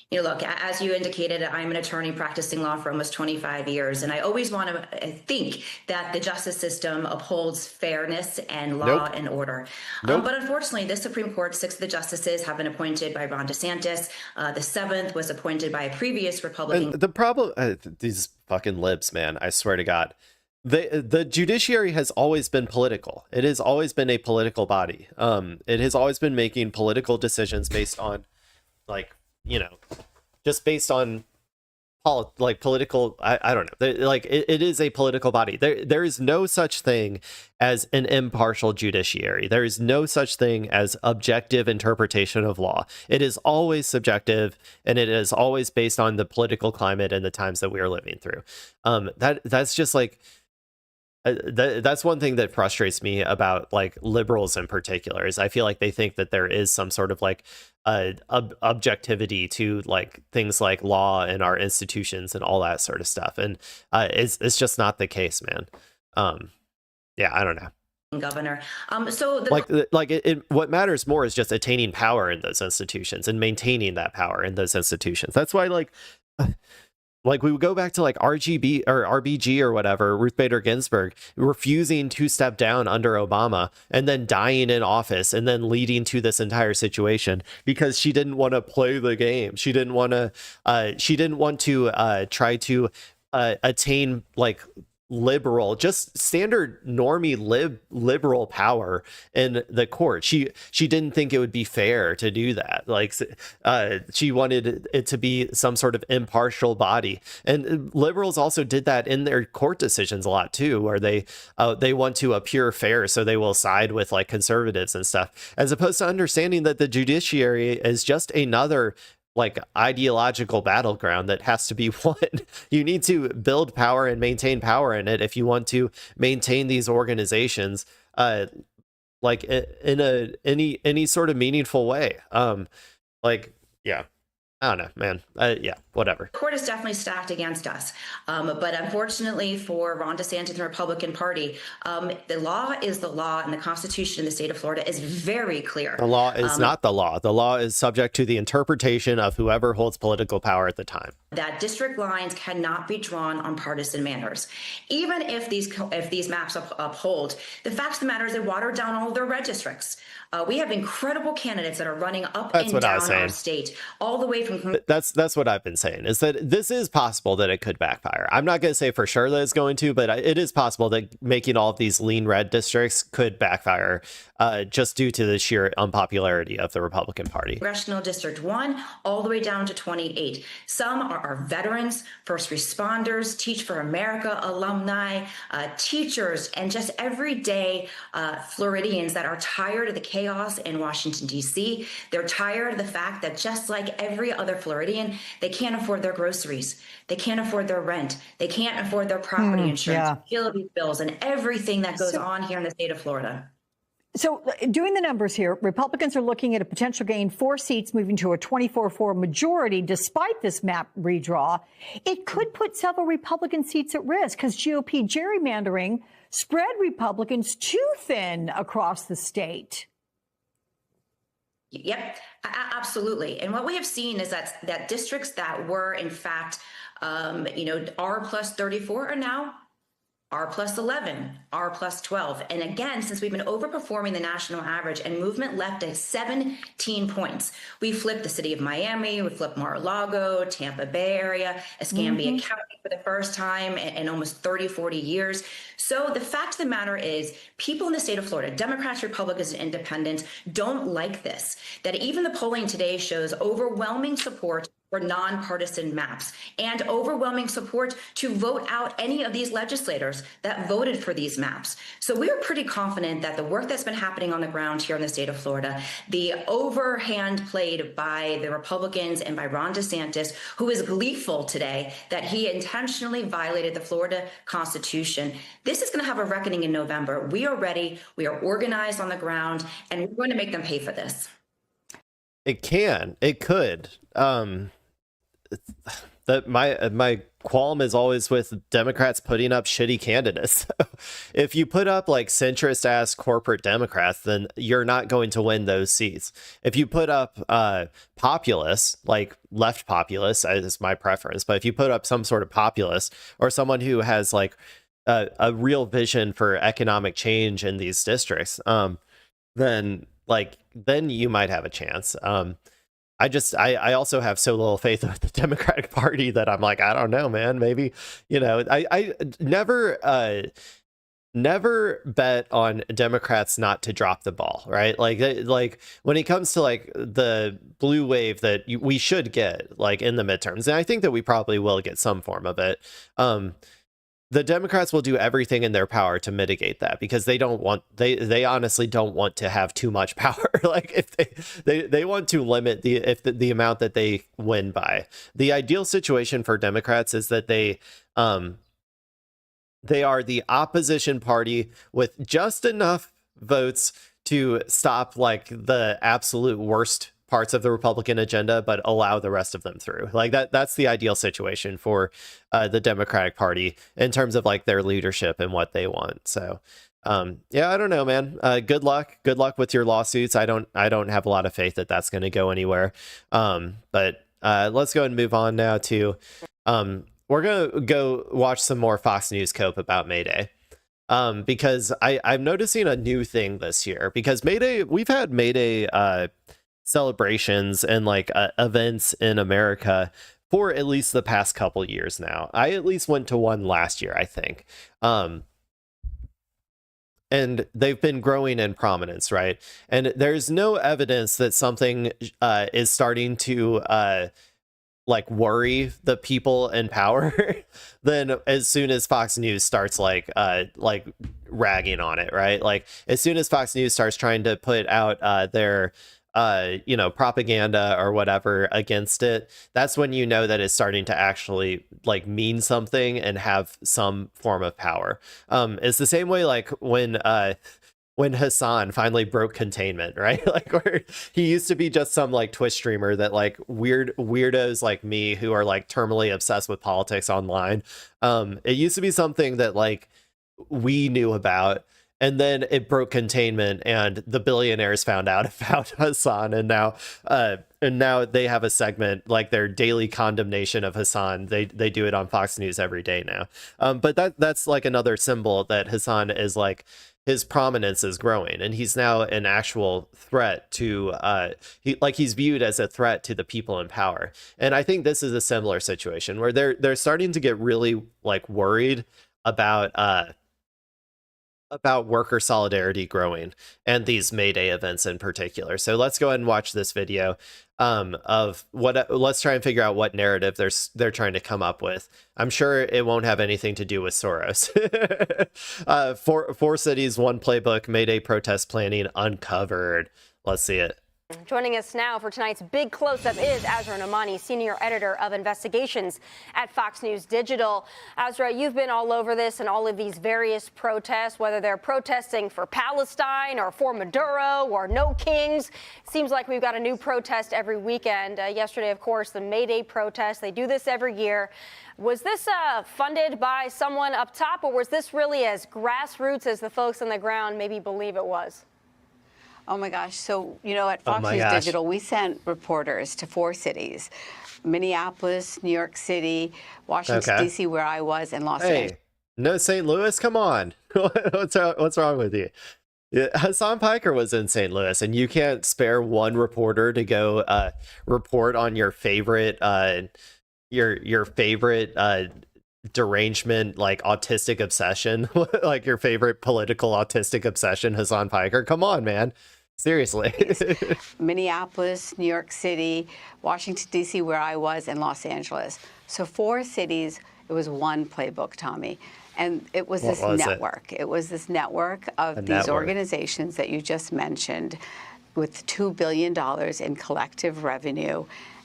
You know, look, as you indicated, I'm an attorney practicing law for almost 25 years, and I always want to think that the justice system upholds fairness and law and order. But unfortunately, the Supreme Court, 6 of the justices have been appointed by Ron DeSantis. The 7th was appointed by a previous Republican. And the problem, these fucking libs, man, I swear to God. The judiciary has always been political. It has always been a political body. It has always been making political decisions based on, like, you know, just based on political, I don't know, like it is a political body. There is no such thing as an impartial judiciary. There is no such thing as objective interpretation of law. It is always subjective, and it is always based on the political climate and the times that we are living through. That's just like, that's one thing that frustrates me about like liberals in particular is I feel like they think that there is some sort of like objectivity to like things like law and our institutions and all that sort of stuff, and it's just not the case, man. Yeah, I don't know. Governor. What matters more is just attaining power in those institutions and maintaining that power in those institutions. That's why like we would go back to like RGB or RBG or whatever, Ruth Bader Ginsburg refusing to step down under Obama and then dying in office and then leading to this entire situation because she didn't want to play the game. She didn't want to try to attain like liberal, just standard normie liberal power in the court. She didn't think it would be fair to do that. Like she wanted it to be some sort of impartial body, and liberals also did that in their court decisions a lot too, where they want to appear fair, so they will side with like conservatives and stuff, as opposed to understanding that the judiciary is just another like ideological battleground that has to be won. You need to build power and maintain power in it if you want to maintain these organizations like in any sort of meaningful way. Yeah, I don't know, man. Yeah, whatever. The court is definitely stacked against us. But unfortunately for Ron DeSantis and the Republican Party, the law is the law, and the Constitution in the state of Florida is very clear. The law is not the law. The law is subject to the interpretation of whoever holds political power at the time. That district lines cannot be drawn on partisan manners. Even if these maps uphold, the fact of the matter is they water down all of their red districts. We have incredible candidates that are running up and down our state, all the way from... That's what I've been saying, is that this is possible that it could backfire. I'm not going to say for sure that it's going to, but it is possible that making all of these lean red districts could backfire just due to the sheer unpopularity of the Republican Party. Congressional District 1 all the way down to 28. Some are veterans, first responders, Teach for America alumni, teachers, and just everyday Floridians that are tired of the chaos in Washington, D.C. They're tired of the fact that just like every other Floridian, they can't afford their groceries. They can't afford their rent. They can't afford their property insurance, utility bills, and everything that goes on here in the state of Florida. So doing the numbers here, Republicans are looking at a potential gain 4 seats, moving to a 24-4 majority despite this map redraw. It could put several Republican seats at risk because GOP gerrymandering spread Republicans too thin across the state. Yep, absolutely. And what we have seen is that districts that were, in fact, R plus 34 are now R plus 11, R plus 12. And again, since we've been overperforming the national average and movement left at 17 points, we flipped the city of Miami, we flipped Mar-a-Lago, Tampa Bay area, Escambia County for the first time in almost 30, 40 years. So the fact of the matter is people in the state of Florida, Democrats, Republicans, and independents don't like this, that even the polling today shows overwhelming support for nonpartisan maps and overwhelming support to vote out any of these legislators that voted for these maps. So we're pretty confident that the work that's been happening on the ground here in the state of Florida, the overhand played by the Republicans and by Ron DeSantis, who is gleeful today that he intentionally violated the Florida Constitution. This is going to have a reckoning in November. We are ready. We are organized on the ground, and we're going to make them pay for this. It could. That my qualm is always with Democrats putting up shitty candidates. If you put up like centrist ass corporate Democrats, then you're not going to win those seats. If you put up populists, like left populists, is my preference, but if you put up some sort of populist or someone who has like a real vision for economic change in these districts, then you might have a chance. I also have so little faith with the Democratic Party that I'm like, I don't know, man, maybe, I never bet on Democrats not to drop the ball, right? Like when it comes to like the blue wave that we should get like in the midterms, and I think that we probably will get some form of it. The Democrats will do everything in their power to mitigate that because they honestly don't want to have too much power. Like if they want to limit the amount that they win by. The ideal situation for Democrats is that they They are the opposition party with just enough votes to stop like the absolute worst parts of the Republican agenda, but allow the rest of them through. Like that's the ideal situation for the Democratic Party in terms of like their leadership and what they want. So yeah, I don't know, man. Good luck with your lawsuits. I don't have a lot of faith that that's going to go anywhere. But let's go and move on now to we're going to go watch some more Fox News cope about May Day. Because I'm noticing a new thing this year, because May Day, we've had May Day celebrations and like events in America for at least the past couple years now. I at least went to one last year, I think. And they've been growing in prominence, right? And there's no evidence that something is starting to like worry the people in power. Then as soon as Fox News starts like ragging on it, right? Like as soon as Fox News starts trying to put out their propaganda or whatever against it, that's when you know that it's starting to actually like mean something and have some form of power. It's the same way like when Hassan finally broke containment, right? Like where he used to be just some like Twitch streamer that like weirdos like me who are like terminally obsessed with politics online. It used to be something that like we knew about, and then it broke containment and the billionaires found out about Hassan, and now they have a segment like their daily condemnation of Hassan. They do it on Fox News every day now. But that's like another symbol that Hassan is like, his prominence is growing, and he's now an actual threat to he's viewed as a threat to the people in power. And I think this is a similar situation where they're starting to get really like worried about worker solidarity growing and these May Day events in particular. So let's go ahead and watch this video of what. Let's try and figure out what narrative they're trying to come up with. I'm sure it won't have anything to do with Soros. Four cities, one playbook, May Day protest planning uncovered. Let's see it. Joining us now for tonight's big close-up is Azra Nomani, senior editor of investigations at Fox News Digital. Azra, you've been all over this and all of these various protests, whether they're protesting for Palestine or for Maduro or no kings. Seems like we've got a new protest every weekend. Yesterday, of course, the May Day protest. They do this every year. Was this funded by someone up top, or was this really as grassroots as the folks on the ground maybe believe it was? Oh my gosh. So, at Fox News Digital, we sent reporters to 4 cities: Minneapolis, New York City, Washington, D.C., where I was, and Los Angeles. No St. Louis? Come on. What's wrong with you? Yeah, Hassan Piker was in St. Louis, and you can't spare one reporter to go report on your favorite derangement, like autistic obsession, like your favorite political autistic obsession, Hassan Piker. Come on, man. Seriously. Minneapolis, New York City, Washington, D.C., where I was, and Los Angeles. So 4 cities, it was one playbook, Tommy. And it was this network. It was this network of these organizations that you just mentioned with $2 billion in collective revenue.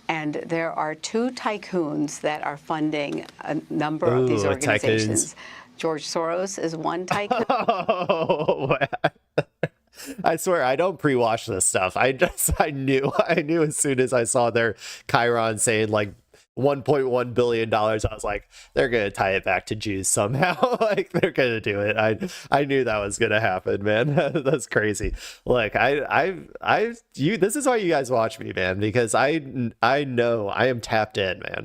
And there are 2 tycoons that are funding a number of these organizations. Tycoons. George Soros is one tycoon. Oh, I swear I don't pre-watch this stuff. I knew as soon as I saw their Chiron saying like $1.1 billion, I was like, they're gonna tie it back to Jews somehow. Like they're gonna do it. I knew that was gonna happen, man. That's crazy. Look, this is why you guys watch me, man, because I know I am tapped in, man.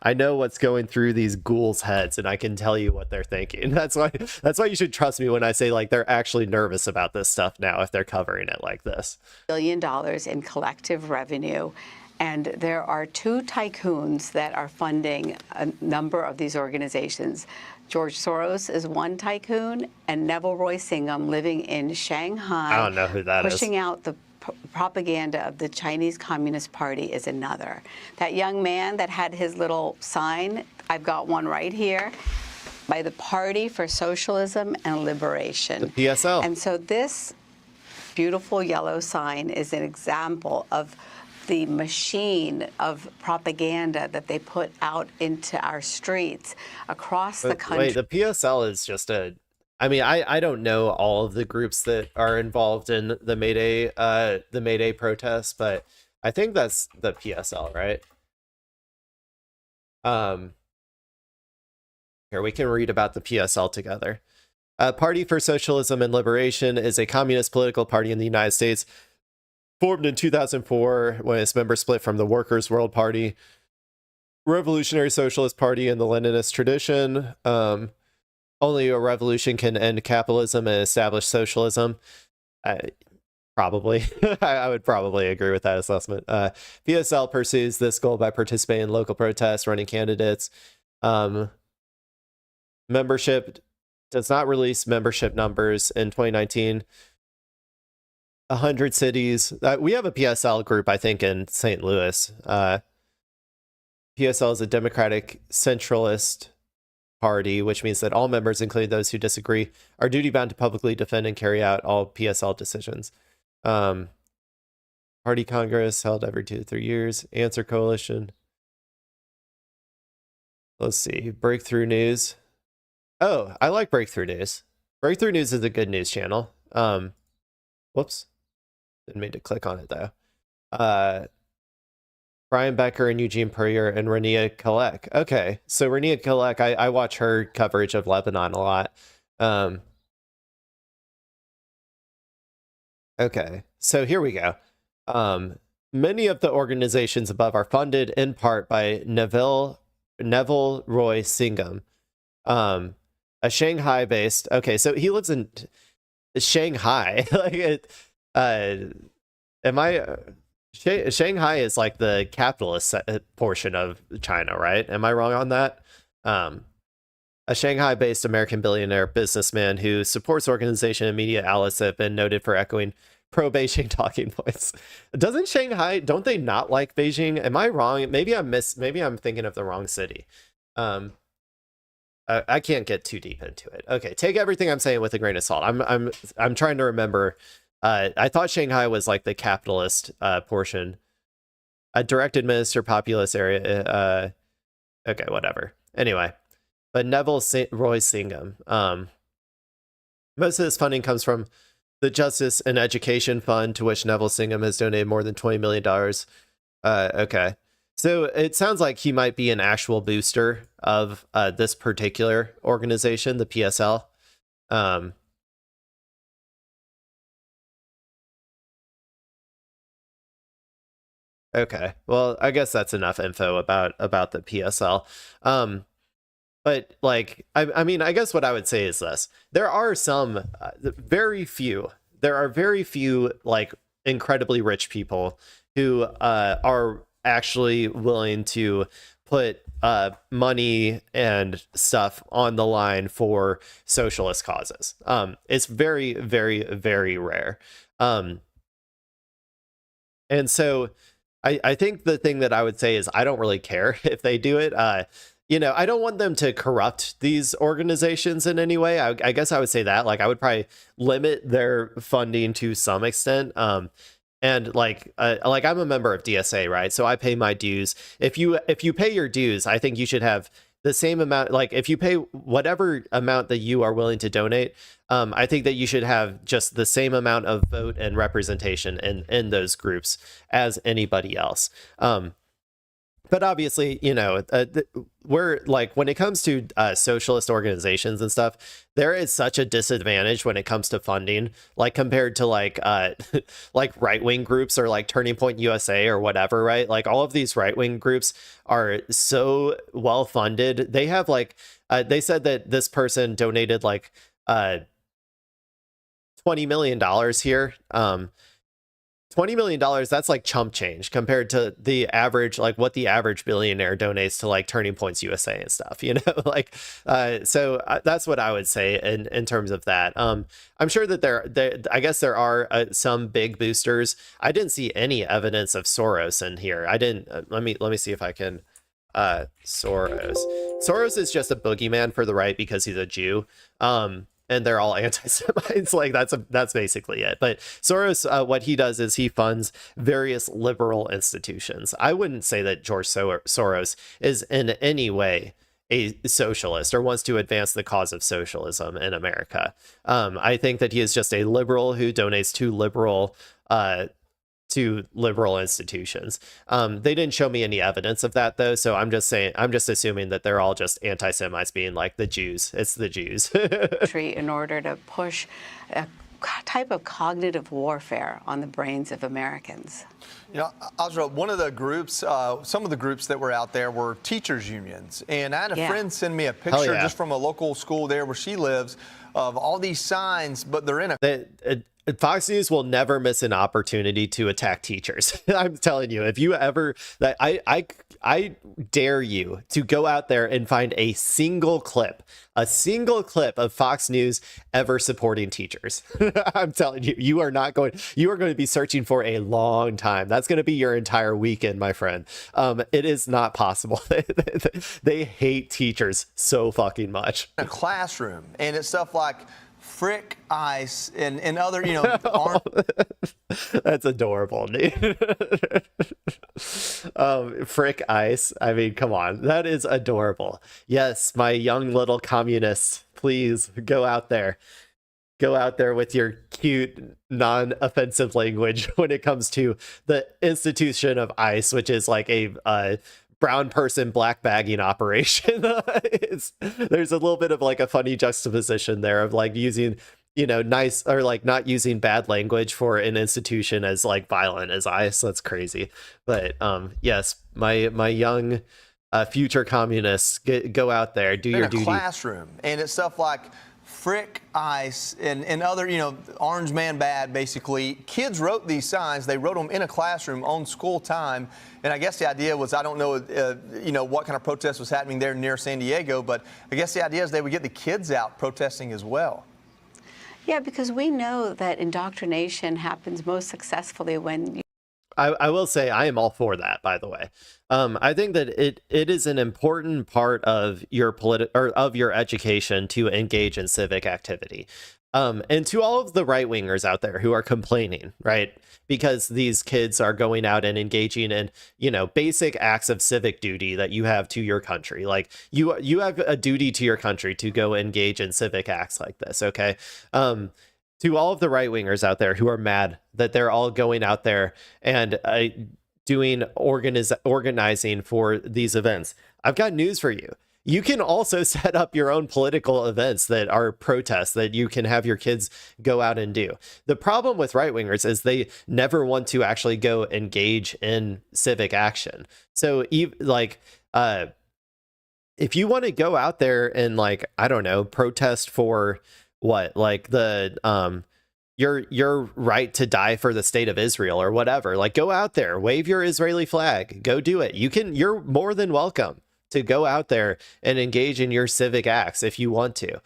I know what's going through these ghouls' heads, and I can tell you what they're thinking. That's why you should trust me when I say like they're actually nervous about this stuff now if they're covering it like this. $1 billion in collective revenue. And there are 2 tycoons that are funding a number of these organizations. George Soros is one tycoon, and Neville Roy Singham, living in Shanghai, I don't know who that pushing out the propaganda of the Chinese Communist Party, is another. That young man that had his little sign, I've got one right here, by the Party for Socialism and Liberation. The PSL. And so this beautiful yellow sign is an example of the machine of propaganda that they put out into our streets across the country. Wait, the PSL is just a... I mean, I don't know all of the groups that are involved in the May Day protests, but I think that's the PSL, right? Here, we can read about the PSL together. Party for Socialism and Liberation is a communist political party in the United States, formed in 2004 when its members split from the Workers' World Party, Revolutionary Socialist Party in the Leninist tradition. Only a revolution can end capitalism and establish socialism. Probably. I would probably agree with that assessment. PSL pursues this goal by participating in local protests, running candidates. Membership does not release membership numbers in 2019. 100 cities. We have a PSL group, I think, in St. Louis. PSL is a democratic centralist party, which means that all members, including those who disagree, are duty-bound to publicly defend and carry out all PSL decisions. Party Congress held every 2 to 3 years. Answer Coalition. Let's see. Breakthrough News. Oh, I like Breakthrough News. Breakthrough News is a good news channel. Whoops. Didn't mean to click on it, though. Brian Becker and Eugene Puryear and Rania Kalek. Okay, so Rania Kalek, I watch her coverage of Lebanon a lot. Okay, so here we go. Many of the organizations above are funded in part by Neville Roy Singham, a Shanghai-based. Okay, so he lives in Shanghai. Shanghai is like the capitalist portion of China, right? Am I wrong on that? A Shanghai-based American billionaire businessman who supports organization and media outlets that have been noted for echoing pro-Beijing talking points. Doesn't Shanghai, don't they not like Beijing? Am I wrong? Maybe I'm thinking of the wrong city. I can't get too deep into it. Okay, take everything I'm saying with a grain of salt. I'm trying to remember. I thought Shanghai was like the capitalist portion. A direct administered populous area. Okay, whatever. Anyway, but Neville Roy Singham. Most of this funding comes from the Justice and Education Fund, to which Neville Singham has donated more than $20 million. Okay. So it sounds like he might be an actual booster of this particular organization, the PSL. Okay, well, I guess that's enough info about the PSL. But like, I mean, I guess what I would say is this: there are some very few like incredibly rich people who are actually willing to put money and stuff on the line for socialist causes. It's very, very, very rare. And so I think the thing that I would say is I don't really care if they do it. You know, I don't want them to corrupt these organizations in any way. I guess I would say that, like, I would probably limit their funding to some extent. And like I'm a member of DSA, right? So I pay my dues. If you pay your dues, I think you should have the same amount. Like if you pay whatever amount that you are willing to donate, I think that you should have just the same amount of vote and representation in those groups as anybody else. But obviously, you know, we're like, when it comes to socialist organizations and stuff, there is such a disadvantage when it comes to funding, like compared to like right-wing groups or like Turning Point USA or whatever, right? Like all of these right-wing groups are so well funded. They have like, they said that this person donated like $20 million here. $20 million, that's like chump change compared to the average, like what the average billionaire donates to like Turning Points USA and stuff, you know, like, so that's what I would say in terms of that. I'm sure that I guess there are some big boosters. I didn't see any evidence of Soros in here. I didn't, let me see if I can, Soros is just a boogeyman for the right because he's a Jew. and they're all anti-Semites. Like that's basically it. But Soros, what he does is he funds various liberal institutions. I wouldn't say that George Soros is in any way a socialist or wants to advance the cause of socialism in America. I think that he is just a liberal who donates to liberal institutions. They didn't show me any evidence of that though, so I'm just assuming that they're all just anti-Semites being like the Jews. It's the Jews. In order to push a type of cognitive warfare on the brains of Americans. You know, Azra, one of the groups, some of the groups that were out there were teachers unions. And I had a friend send me a picture just from a local school there where she lives of all these signs, but they're in a... Fox News will never miss an opportunity to attack teachers. I'm telling you, if you ever, that I dare you to go out there and find a single clip of Fox News ever supporting teachers. I'm telling you, you are going to be searching for a long time. That's going to be your entire weekend, my friend. It is not possible. They hate teachers so fucking much. A classroom, and it's stuff like frick ice and other, you know, that's adorable, dude. Frick ice. I mean, come on. That is adorable. Yes, my young little communists, please go out there. Go out there with your cute, non-offensive language when it comes to the institution of ICE, which is like a brown person black bagging operation. There's a little bit of like a funny juxtaposition there of like using, you know, nice or like not using bad language for an institution as like violent as ICE. That's crazy. But yes, my young future communists, go out there, do your duty. Classroom, and it's stuff like frick ice and other, you know, orange man bad, basically. Kids wrote these signs. They wrote them in a classroom on school time. And I guess the idea was, I don't know, you know, what kind of protest was happening there near San Diego, but I guess the idea is they would get the kids out protesting as well. Yeah, because we know that indoctrination happens most successfully when you... I will say I am all for that, by the way. I think that it is an important part of your of your education to engage in civic activity. And to all of the right wingers out there who are complaining, right, because these kids are going out and engaging in, you know, basic acts of civic duty that you have to your country. Like you have a duty to your country to go engage in civic acts like this. OK. To all of the right wingers out there who are mad that they're all going out there and doing organizing for these events, I've got news for you. You can also set up your own political events that are protests that you can have your kids go out and do. The problem with right wingers is they never want to actually go engage in civic action. So like, if you want to go out there and like, I don't know, protest for what, like the your right to die for the state of Israel or whatever, like go out there, wave your Israeli flag, go do it. You're more than welcome to go out there and engage in your civic acts if you want to.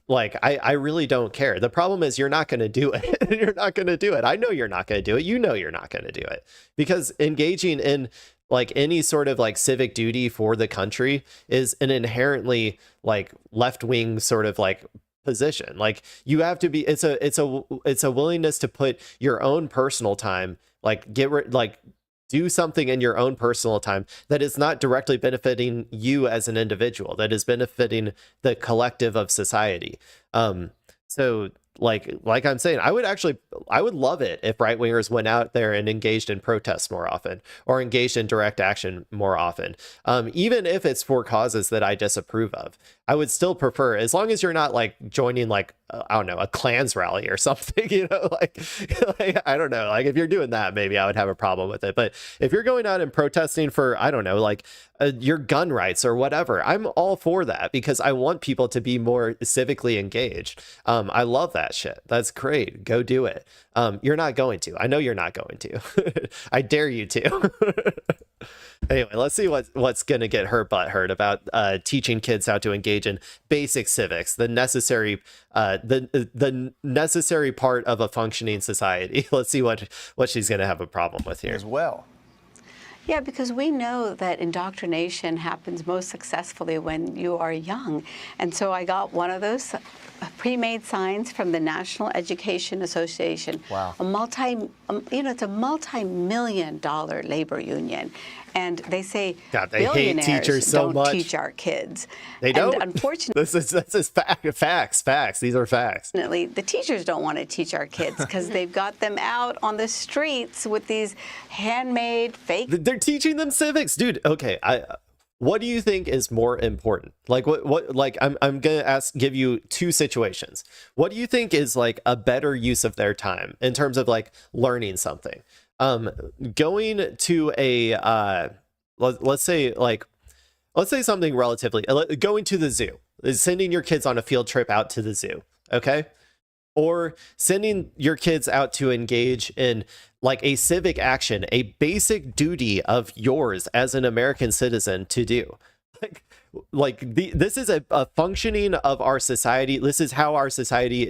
Like, I really don't care. The problem is you're not going to do it. You're not going to do it. I know you're not going to do it. You know you're not going to do it, because engaging in like any sort of like civic duty for the country is an inherently like left-wing sort of like position. Like you have to be, it's a willingness to put your own personal time, like do something in your own personal time that is not directly benefiting you as an individual, that is benefiting the collective of society. So like I'm saying, I would love it if right wingers went out there and engaged in protests more often, or engaged in direct action more often. Even if it's for causes that I disapprove of, I would still prefer, as long as you're not like joining like, I don't know, a Klans rally or something, you know, like I don't know, like if you're doing that, maybe I would have a problem with it. But if you're going out and protesting for, I don't know, like your gun rights or whatever, I'm all for that, because I want people to be more civically engaged. I love that shit. That's great. Go do it. You're not going to. I know you're not going to. I dare you to. Anyway, let's see what's going to get her butt hurt about teaching kids how to engage in basic civics, the necessary the necessary part of a functioning society. Let's see what she's going to have a problem with here as well. Yeah, because we know that indoctrination happens most successfully when you are young. And so I got one of those pre-made signs from the National Education Association. Wow. It's a multi-million-dollar labor union. And they say God, they hate teachers so don't much. teach our kids. They don't. And unfortunately, this is facts. These are facts. the teachers don't want to teach our kids because they've got them out on the streets with these handmade fake. They're teaching them civics, dude. Okay, what do you think is more important? Like what like I'm gonna give you two situations. What do you think is like a better use of their time in terms of like learning something? Going to a let's say something relatively, going to the zoo, sending your kids on a field trip out to the zoo, okay? Or sending your kids out to engage in like a civic action, a basic duty of yours as an American citizen to do. This is a functioning of our society. This is how our society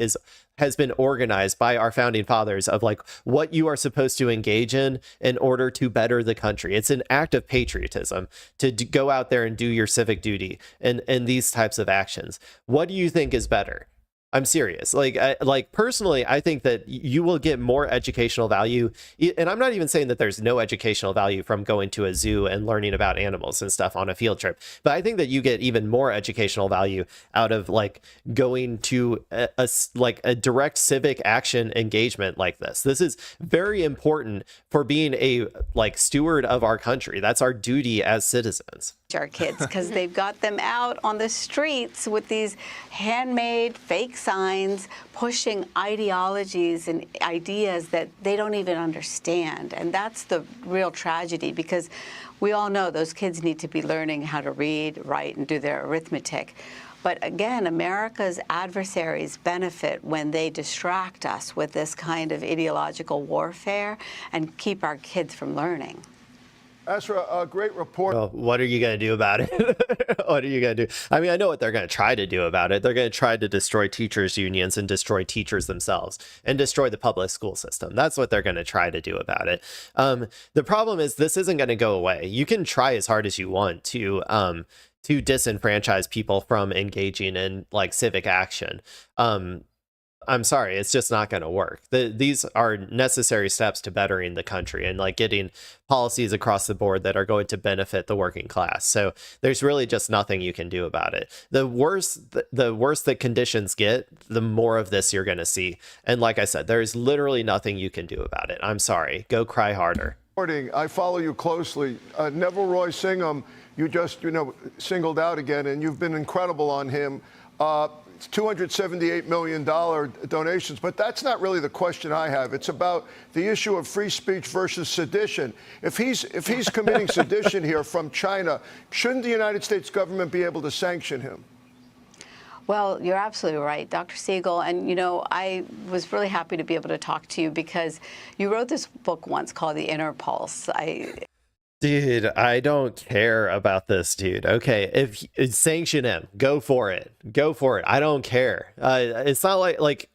has been organized by our founding fathers, of like what you are supposed to engage in order to better the country. It's an act of patriotism to go out there and do your civic duty and these types of actions. What do you think is better? I'm serious. Like personally, I think that you will get more educational value. And I'm not even saying that there's no educational value from going to a zoo and learning about animals and stuff on a field trip. But I think that you get even more educational value out of like going to a direct civic action engagement like this. This is very important for being a like steward of our country. That's our duty as citizens. Our kids because they've got them out on the streets with these handmade fake signs pushing ideologies and ideas that they don't even understand. And that's the real tragedy, because we all know those kids need to be learning how to read, write, and do their arithmetic. But again, America's adversaries benefit when they distract us with this kind of ideological warfare and keep our kids from learning. Ezra, a great report. Well, what are you going to do about it? What are you going to do? I mean, I know what they're going to try to do about it. They're going to try to destroy teachers' unions and destroy teachers themselves and destroy the public school system. That's what they're going to try to do about it. The problem is this isn't going to go away. You can try as hard as you want to disenfranchise people from engaging in like civic action. I'm sorry, it's just not going to work. These are necessary steps to bettering the country and like getting policies across the board that are going to benefit the working class. So there's really just nothing you can do about it. The worse the conditions get, the more of this you're going to see. And like I said, there's literally nothing you can do about it. I'm sorry. Go cry harder. I follow you closely. Neville Roy Singham, you just singled out again, and you've been incredible on him. It's $278 million donations, but that's not really the question I have. It's about the issue of free speech versus sedition. If he's committing sedition here from China, shouldn't the United States government be able to sanction him? Well, you're absolutely right, Dr. Siegel. And, I was really happy to be able to talk to you because you wrote this book once called The Inner Pulse. Dude, I don't care about this dude. Okay, if sanction him, go for it. I don't care. It's not like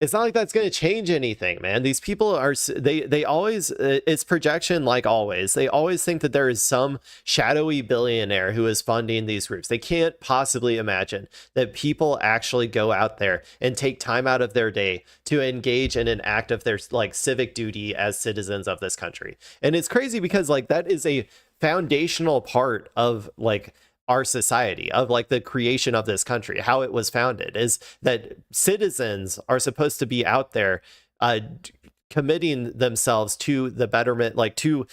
it's not like that's going to change anything, man. These people are, they always, it's projection like always. They always think that there is some shadowy billionaire who is funding these groups. They can't possibly imagine that people actually go out there and take time out of their day to engage in an act of their like civic duty as citizens of this country. And it's crazy because like that is a foundational part of like our society, of like the creation of this country. How it was founded is that citizens are supposed to be out there committing themselves to the betterment, like to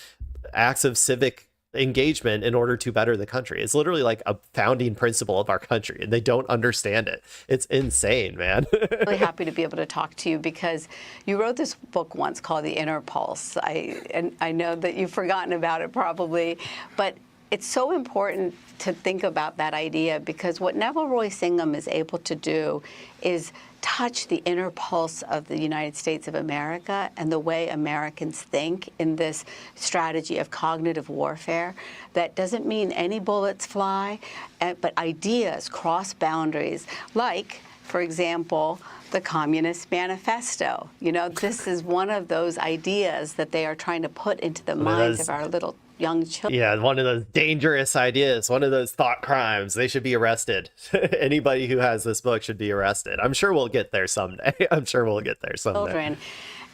acts of civic engagement in order to better the country. It's literally like a founding principle of our country, and they don't understand it. It's insane, man. Really happy to be able to talk to you because you wrote this book once called The Inner Pulse. I know that you've forgotten about it probably, but it's so important to think about that idea because what Neville Roy Singham is able to do is touch the inner pulse of the United States of America and the way Americans think in this strategy of cognitive warfare. That doesn't mean any bullets fly, but ideas cross boundaries, like for example, the Communist Manifesto. You know, this is one of those ideas that they are trying to put into the minds of our little young children. Yeah, one of those dangerous ideas, one of those thought crimes. They should be arrested. Anybody who has this book should be arrested. I'm sure we'll get there someday. I'm sure we'll get there someday. Children.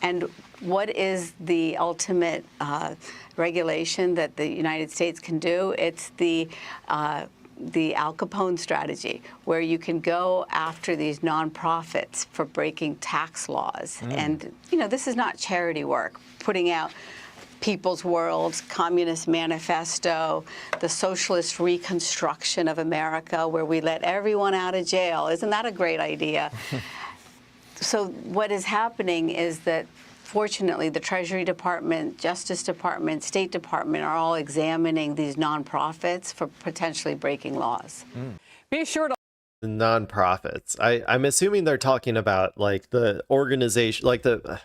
And what is the ultimate regulation that the United States can do? It's the Al Capone strategy, where you can go after these nonprofits for breaking tax laws. And, you know, this is not charity work, putting out People's World, Communist Manifesto, the socialist reconstruction of America, where we let everyone out of jail. Isn't that a great idea? So what is happening is that, fortunately, the Treasury Department, Justice Department, State Department are all examining these nonprofits for potentially breaking laws. Be sure to Nonprofits. I'm assuming they're talking about like the organization, like the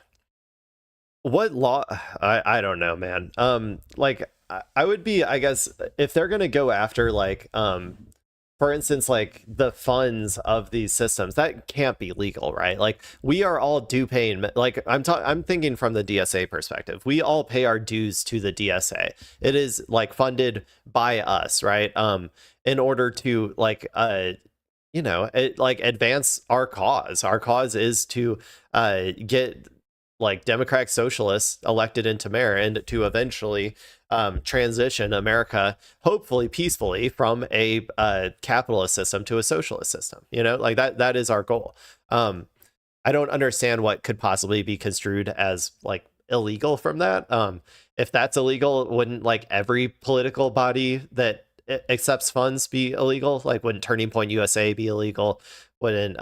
what law? I don't know, man. Like I would be, I guess, if they're gonna go after like for instance, like the funds of these systems, that can't be legal, right? Like we are all due paying, like I'm thinking from the DSA perspective. We all pay our dues to the DSA. It is like funded by us, right? In order to like, you know, like advance our cause. Our cause is to get like democratic socialists elected into mayor and to eventually transition America, hopefully peacefully, from a capitalist system to a socialist system. You know, like that is our goal. I don't understand what could possibly be construed as like illegal from that. If that's illegal, wouldn't like every political body that accepts funds be illegal? Like wouldn't Turning Point USA be illegal? Wouldn't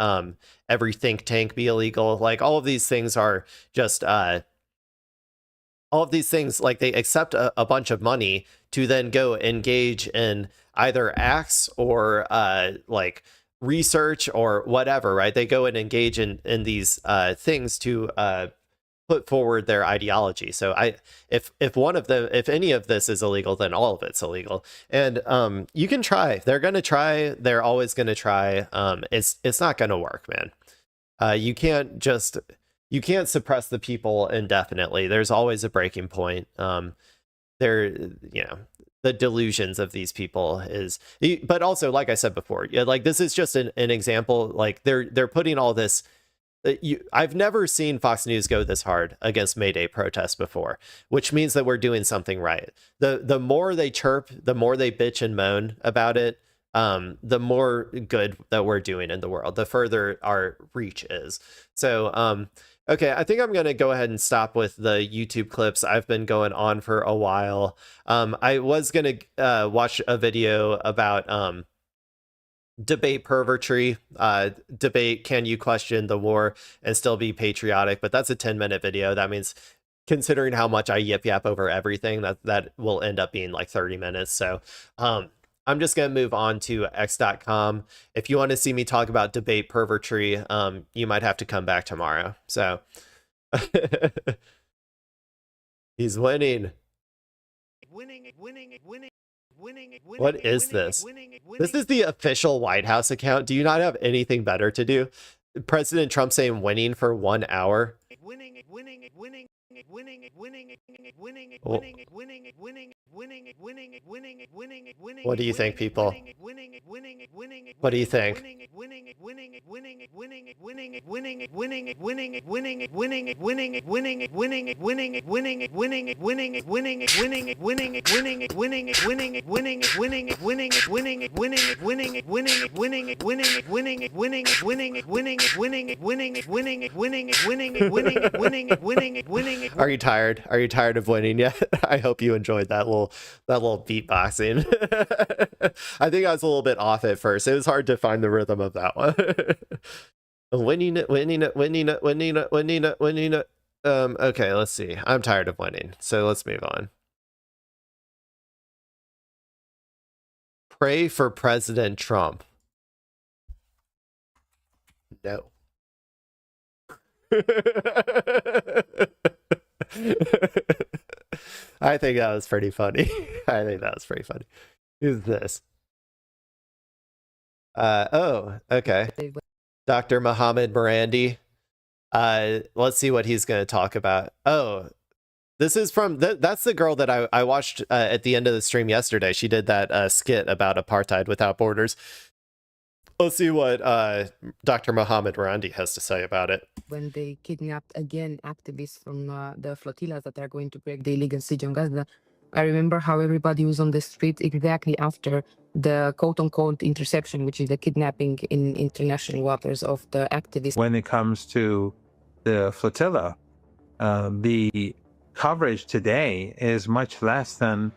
every think tank be illegal? Like all of these things are just all of these things, like they accept a bunch of money to then go engage in either acts or like research or whatever, right? They go and engage in these things to put forward their ideology. So if any of this is illegal, then all of it's illegal. And you can try. They're going to try. They're always going to try. It's not going to work, man. You can't suppress the people indefinitely. There's always a breaking point. The delusions of these people is, but also, like I said before, like this is just an example. Like they're putting all this. I've never seen Fox News go this hard against May Day protests before, which means that we're doing something right. The more they chirp, the more they bitch and moan about it, the more good that we're doing in the world, the further our reach is. So, okay, I think I'm going to go ahead and stop with the YouTube clips. I've been going on for a while. I was going to watch a video about debate pervertry, debate can you question the war and still be patriotic, but that's a 10-minute video. That means, considering how much I yap over everything, that will end up being like 30 minutes. So I'm just going to move on to x.com. If you want to see me talk about debate pervertry, you might have to come back tomorrow. So he's winning. What is this? This is the official White House account. Do you not have anything better to do? President Trump saying winning for 1 hour. What do you think, people? What do you think? Are you tired? Are you tired of winning yet? I hope you enjoyed that little beatboxing. I think I was a little bit off at first. It was hard to find the rhythm of that one. Winning it. Okay, let's see. I'm tired of winning, so let's move on. Pray for President Trump. No. I think that was pretty funny. Who's this? Oh, okay. Dr. Mohammed Morandi. Let's see what he's going to talk about. Oh, this is from that's the girl that I watched at the end of the stream yesterday. She did that skit about apartheid without borders. Let's see what Dr. Mohammed Morandi has to say about it. When they kidnapped again activists from the flotillas that are going to break the illegal siege on Gaza, I remember how everybody was on the street exactly after the quote-unquote interception, which is the kidnapping in international waters of the activists. When it comes to the flotilla, the coverage today is much less than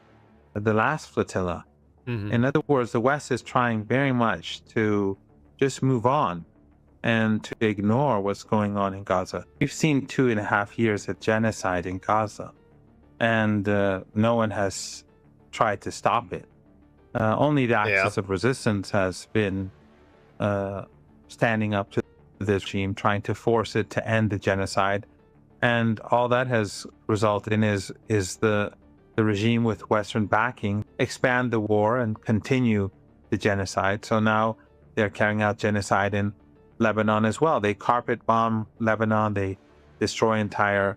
the last flotilla. Mm-hmm. In other words, the West is trying very much to just move on and to ignore what's going on in Gaza. We've seen 2.5 years of genocide in Gaza, and no one has tried to stop it. Only the axis of resistance has been standing up to this regime, trying to force it to end the genocide. And all that has resulted in is the regime with Western backing expand the war and continue the genocide. So now they're carrying out genocide in Lebanon as well. They carpet bomb Lebanon. They destroy entire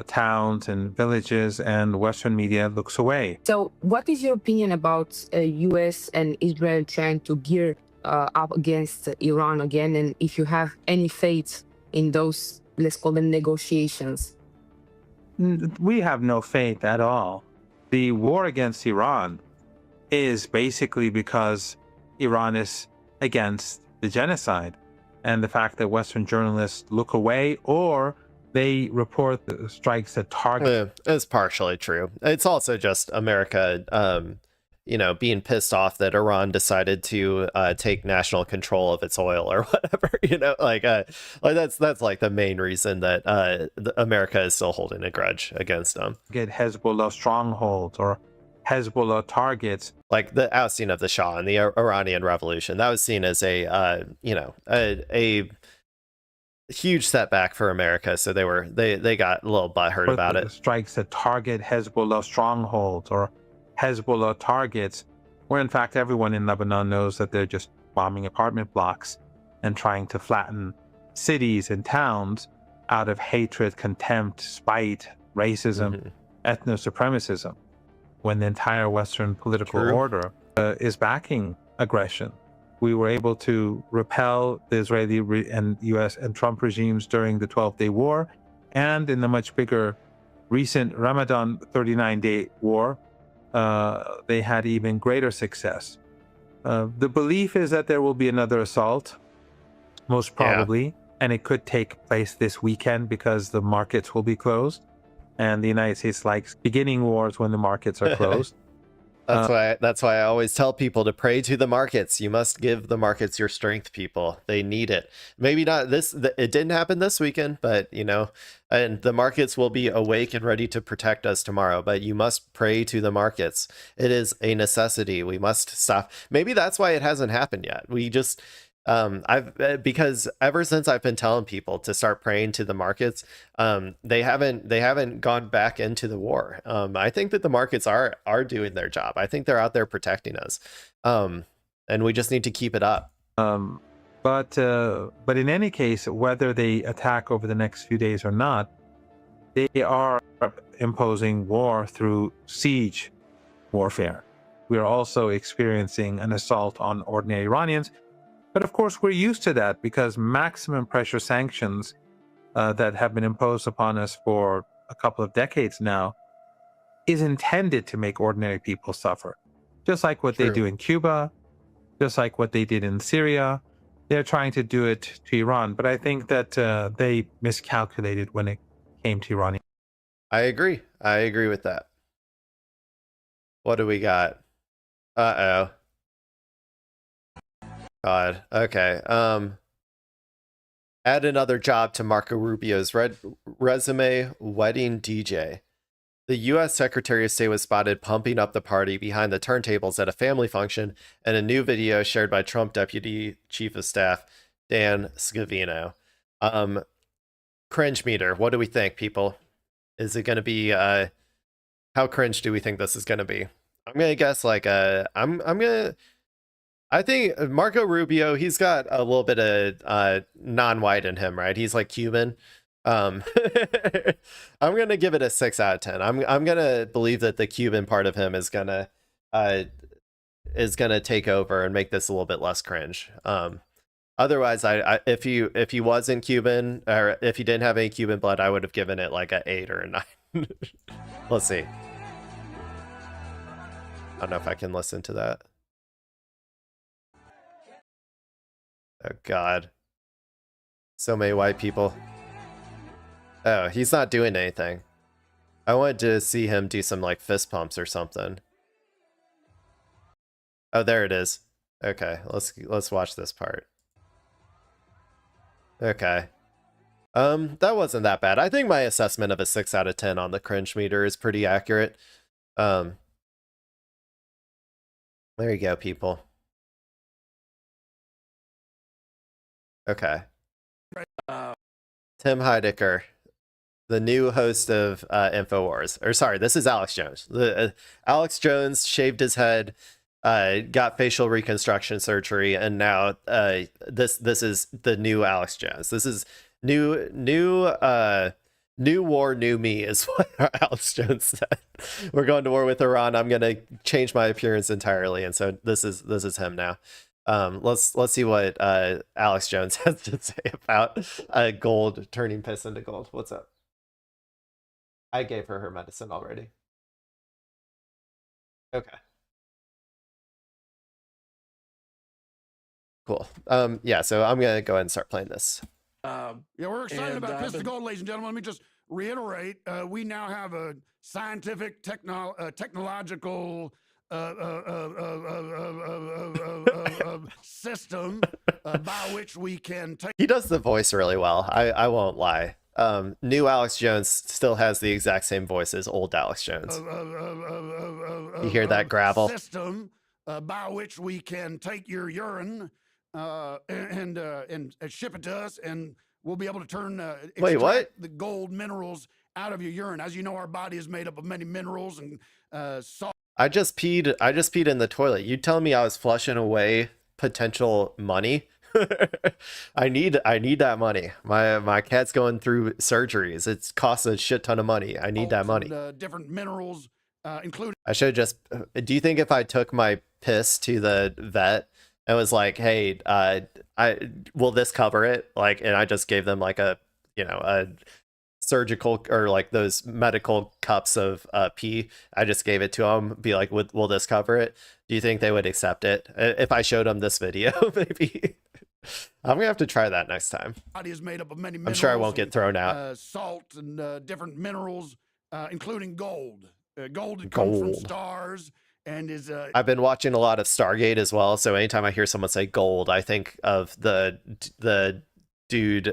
towns and villages, and Western media looks away. So what is your opinion about US and Israel trying to gear up against Iran again, and if you have any faith in those, let's call them, negotiations? We have no faith at all. The war against Iran is basically because Iran is against the genocide, and the fact that Western journalists look away or they report the strikes that target. It's partially true. It's also just America, being pissed off that Iran decided to take national control of its oil or whatever. That's like the main reason that America is still holding a grudge against them. Get Hezbollah strongholds or Hezbollah targets, like the ousting of the Shah and the Iranian Revolution. That was seen as a huge setback for America, so they got a little butthurt about it. Strikes that target Hezbollah strongholds or Hezbollah targets, where in fact everyone in Lebanon knows that they're just bombing apartment blocks and trying to flatten cities and towns out of hatred, contempt, spite, racism, ethno-supremacism, when the entire Western political order is backing aggression. We were able to repel the Israeli and US and Trump regimes during the 12-day war, and in the much bigger recent Ramadan 39-day war, they had even greater success. The belief is that there will be another assault, most probably, and it could take place this weekend because the markets will be closed, and the United States likes beginning wars when the markets are closed. That's why I always tell people to pray to the markets. You must give the markets your strength, people. They need it. Maybe not this, it didn't happen this weekend, but and the markets will be awake and ready to protect us tomorrow, but you must pray to the markets. It is a necessity. We must stop. Maybe that's why it hasn't happened yet. We just, because ever since I've been telling people to start praying to the markets, they haven't gone back into the war. I think that the markets are doing their job. I think they're out there protecting us, and we just need to keep it up. But in any case, whether they attack over the next few days or not, they are imposing war through siege warfare. We are also experiencing an assault on ordinary Iranians. But of course, we're used to that because maximum pressure sanctions that have been imposed upon us for a couple of decades now is intended to make ordinary people suffer. Just like what they do in Cuba, just like what they did in Syria. They're trying to do it to Iran. But I think that they miscalculated when it came to Iran. I agree with that. What do we got? Uh-oh. God. Okay. Add another job to Marco Rubio's resume, wedding DJ. The U.S. Secretary of State was spotted pumping up the party behind the turntables at a family function, and a new video shared by Trump Deputy Chief of Staff Dan Scavino. Cringe meter. What do we think, people? Is it going to be? How cringe do we think this is going to be? I'm going to guess like I'm going to. I think Marco Rubio, he's got a little bit of non-white in him, right? He's like Cuban. I'm gonna give it a 6 out of 10. I'm gonna believe that the Cuban part of him is gonna take over and make this a little bit less cringe. Otherwise, if he wasn't Cuban, or if he didn't have any Cuban blood, I would have given it like an 8 or a 9. Let's see. I don't know if I can listen to that. Oh God. So many white people. Oh, he's not doing anything. I wanted to see him do some like fist pumps or something. Oh, there it is. Okay, let's watch this part. Okay. That wasn't that bad. I think my assessment of a 6 out of 10 on the cringe meter is pretty accurate. There you go, people. Okay. Tim Heidecker, the new host of InfoWars. Or sorry, this is Alex Jones. Alex Jones shaved his head, got facial reconstruction surgery, and now this is the new Alex Jones. This is new war, new me is what Alex Jones said. We're going to war with Iran. I'm gonna change my appearance entirely, and so this is him now. Let's see what Alex Jones has to say about gold turning piss into gold. What's up? I gave her medicine already. Okay. Cool. Yeah, so I'm gonna go ahead and start playing this. Yeah, we're excited about Piss to Gold, ladies and gentlemen. Let me just reiterate, we now have a scientific, technological system by which we can take... He does the voice really well. I won't lie. New Alex Jones still has the exact same voice as old Alex Jones. You hear that gravel? System by which we can take your urine and ship it to us, and we'll be able to turn what? the gold minerals out of your urine. As you know, our body is made up of many minerals and salt. I just peed in the toilet. You telling me I was flushing away potential money? I need that money. My cat's going through surgeries. It's costs a shit ton of money. I need that money. Different minerals, including... I should just... Do you think if I took my piss to the vet and was like, hey, will this cover it? Like, and I just gave them like a surgical or like those medical cups of pee. I just gave it to them, be like, will this cover it? Do you think they would accept it if I showed them this video? Maybe. I'm gonna have to try that next time. Body is made up of many minerals. I'm sure I won't get thrown out. Salt and different minerals, including gold. Gold comes from stars and is... I've been watching a lot of Stargate as well, so anytime I hear someone say gold, I think of the dude,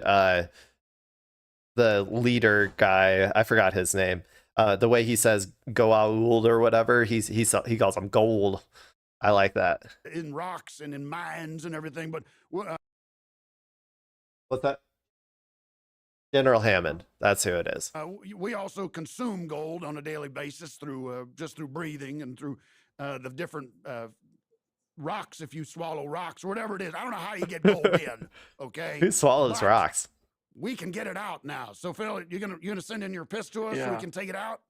the leader guy. I forgot his name. The way he says Goa'uld or whatever, he calls him gold. I like that. In rocks and in mines and everything, but... What's that? General Hammond. That's who it is. We also consume gold on a daily basis through just through breathing and through the different rocks. If you swallow rocks or whatever it is, I don't know how you get gold in. Okay. Who swallows rocks? We can get it out now. So Phil, you're gonna send in your piss to us so we can take it out.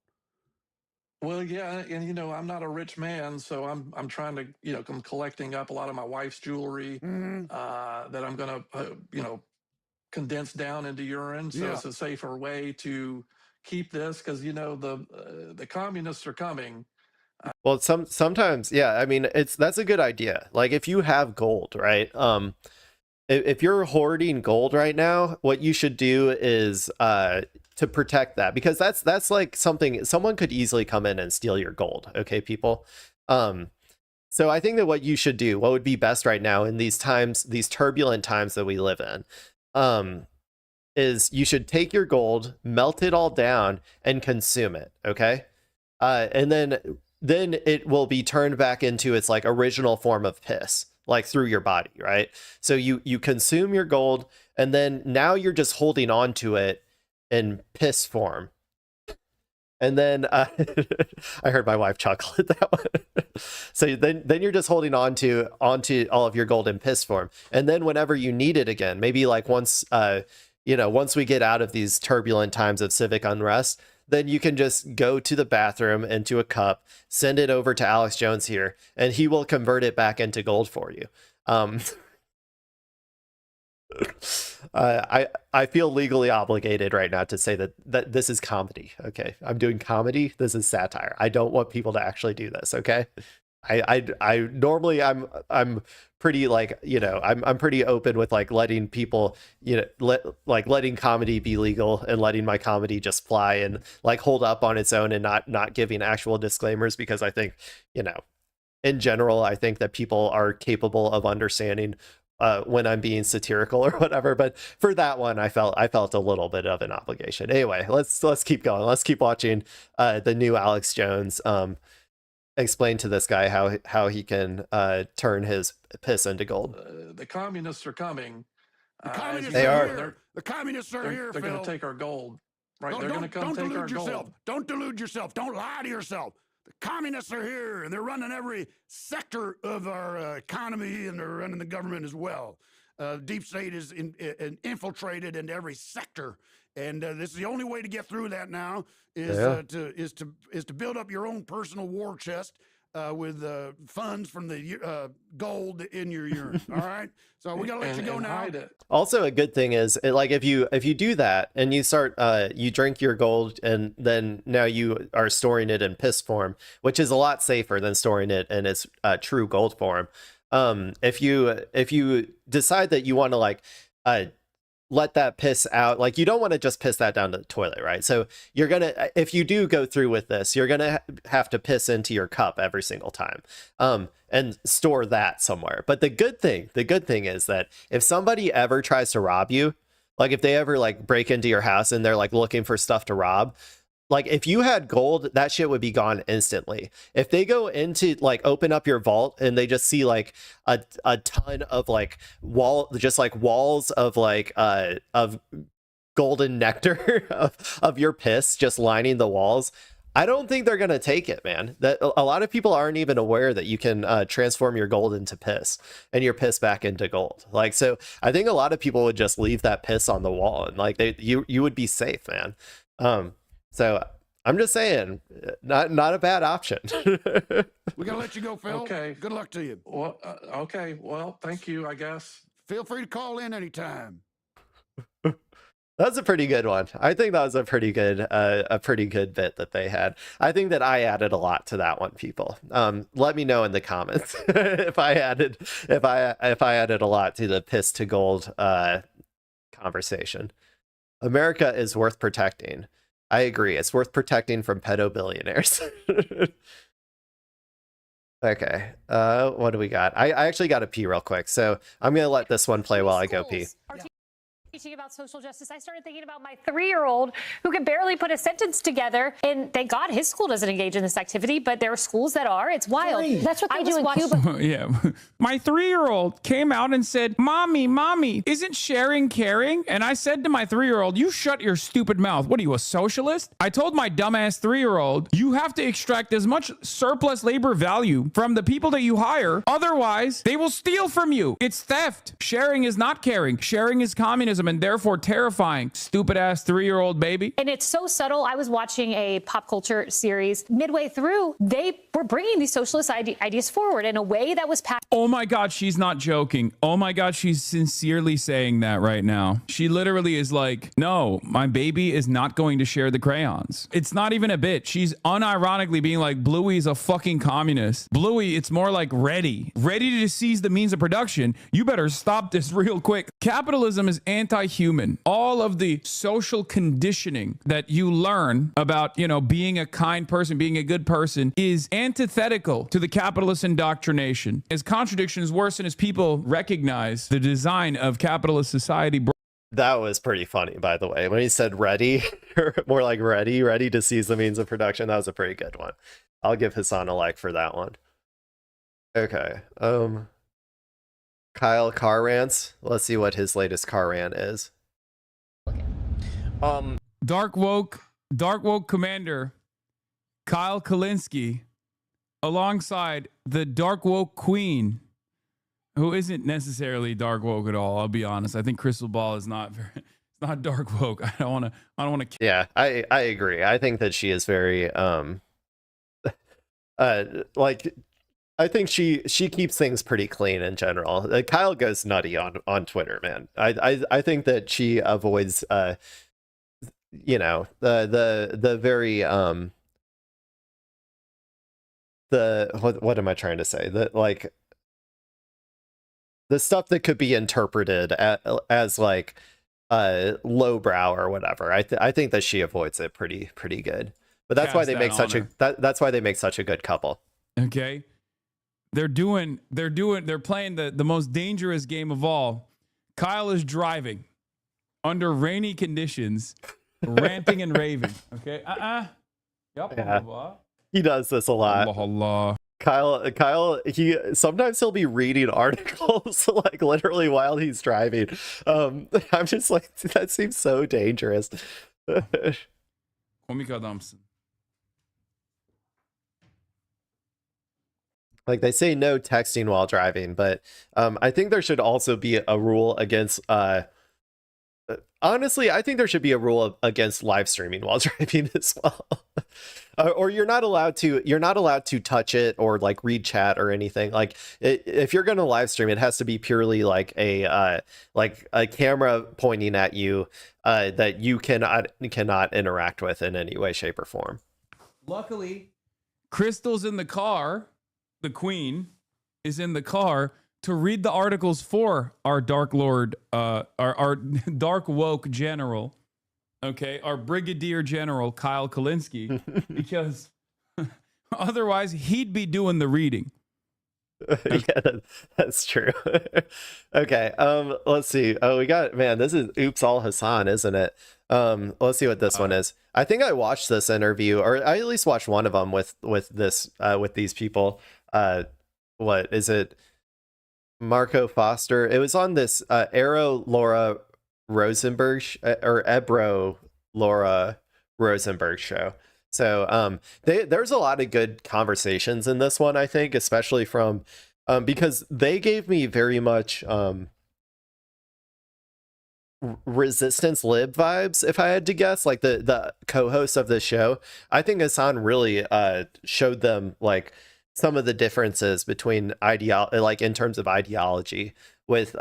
Well, yeah, and I'm not a rich man, so I'm trying to I'm collecting up a lot of my wife's jewelry that I'm gonna condense down into urine, so it's a safer way to keep this, because the communists are coming. Well, sometimes, yeah. I mean, that's a good idea. Like if you have gold, right? If you're hoarding gold right now, what you should do is to protect that, because that's like something someone could easily come in and steal your gold. Okay, people. So I think that what you should do, what would be best right now in these times, these turbulent times that we live in, is you should take your gold, melt it all down, and consume it. Okay, and then it will be turned back into its like original form of piss, like through your body, right? So you consume your gold, and then now you're just holding on to it in piss form. And then I heard my wife chuckle at that one. So then you're just holding onto all of your gold in piss form. And then whenever you need it again, maybe like once we get out of these turbulent times of civic unrest, then you can just go to the bathroom into a cup, send it over to Alex Jones here, and he will convert it back into gold for you. I feel legally obligated right now to say that this is comedy. Okay, I'm doing comedy. This is satire. I don't want people to actually do this. Okay, I normally I'm pretty like I'm pretty open with like letting people letting comedy be legal and letting my comedy just fly and like hold up on its own and not giving actual disclaimers, because I think in general I think that people are capable of understanding when I'm being satirical or whatever. But for that one, I felt a little bit of an obligation. Anyway, let's keep going. Let's keep watching the new Alex Jones explain to this guy how he can turn his piss into gold. The communists are coming. The communists they are. Here. The communists are here, They're Phil. going to take our gold. Right? They're going to come take our gold. Don't delude yourself. Don't lie to yourself. The communists are here, and they're running every sector of our economy, and they're running the government as well. Deep state is infiltrated into every sector, and this is the only way to get through that now is to build up your own personal war chest with funds from the gold in your urine. All right, so we gotta let you go now. Also, a good thing is like if you do that and you start you drink your gold and then now you are storing it in piss form, which is a lot safer than storing it in its true gold form. If you decide that you want to like let that piss out, like you don't want to just piss that down to the toilet, right? So you're gonna, if you do go through with this, you're gonna have to piss into your cup every single time and store that somewhere. But the good thing is that if somebody ever tries to rob you, like if they ever like break into your house and they're like looking for stuff to rob, like if you had gold, that shit would be gone instantly. If they go into like open up your vault and they just see like a ton of like walls of like of golden nectar of your piss just lining the walls, I don't think they're gonna take it, man. That a lot of people aren't even aware that you can transform your gold into piss and your piss back into gold. Like, so I think a lot of people would just leave that piss on the wall and like you would be safe, man. So I'm just saying, not a bad option. We gotta let you go, Phil. Okay. Good luck to you. Well, okay. Well, thank you, I guess. Feel free to call in anytime. That's a pretty good one. I think that was a pretty good bit that they had. I think that I added a lot to that one, people. Let me know in the comments if I added a lot to the piss to gold conversation. America is worth protecting. I agree. It's worth protecting from pedo billionaires. Okay. What do we got? I actually got to pee real quick, so I'm gonna let this one play while I go pee. Teaching about social justice, I started thinking about my 3-year-old who can barely put a sentence together. And thank God his school doesn't engage in this activity, but there are schools that are. It's wild. That's what they do in Cuba. Yeah. My 3-year-old came out and said, Mommy, isn't sharing caring? And I said to my 3-year-old, you shut your stupid mouth. What are you, a socialist? I told my dumbass 3-year-old, you have to extract as much surplus labor value from the people that you hire. Otherwise, they will steal from you. It's theft. Sharing is not caring. Sharing is communism and therefore terrifying. Stupid ass 3-year-old baby. And it's so subtle. I was watching a pop culture series. Midway through, they were bringing these socialist ideas forward in a way that was packed. Oh my God, she's not joking. Oh my God, she's sincerely saying that right now. She literally is like, no, my baby is not going to share the crayons. It's not even a bit. She's unironically being like, Bluey's a fucking communist. Bluey, it's more like ready to seize the means of production. You better stop this real quick. Capitalism is anti-human. All of the social conditioning that you learn about, being a kind person, being a good person is antithetical to the capitalist indoctrination. As contradictions worsen as people recognize the design of capitalist society. That was pretty funny, by the way. When he said ready, more like ready to seize the means of production, that was a pretty good one. I'll give Hassan a like for that one. Okay. Kyle car rants. Let's see what his latest car rant is. Dark woke commander Kyle Kalinske alongside the dark woke queen, who isn't necessarily dark woke at all. I'll be honest. I think Crystal Ball is not very, it's not dark woke. I don't want to. Yeah, I agree. I think that she is very like, I think she keeps things pretty clean in general. Kyle goes nutty on Twitter, man. I think that she avoids you know, the very the what am I trying to say? That, like, the stuff that could be interpreted as like lowbrow or whatever. I think that she avoids it pretty good. But that's why they make such a that's why they make such a good couple. Okay. They're playing the most dangerous game of all. Kyle is driving under rainy conditions, ranting and raving. Okay. Yep. Yeah. He does this a lot. Allah. Kyle, he'll be reading articles like literally while he's driving. I'm just like, that seems so dangerous. Komik adamsın. Like, they say no texting while driving, but I think there should also be a rule against honestly, I think there should be a rule against live streaming while driving as well. Or you're not allowed to touch it or like read chat or anything. Like, if you're going to live stream, it has to be purely like a camera pointing at you that you cannot interact with in any way, shape, or form. Luckily, Crystal's in the car. The queen is in the car to read the articles for our Dark Lord, our dark woke general, okay, our Brigadier General Kyle Kalinske, because otherwise he'd be doing the reading. Yeah, that's true. Okay, let's see. Oh, we got, man, this is Oops All Hassan, isn't it? Let's see what this one is. I think I watched this interview, or I at least watched one of them with these people. What is it? Marco Foster. It was on this Arrow Laura Rosenberg or Ebro Laura Rosenberg show. So there's a lot of good conversations in this one, I think, especially from because they gave me very much resistance lib vibes, if I had to guess. Like, the co-host of the show, I think Hassan really showed them like some of the differences between like in terms of ideology, with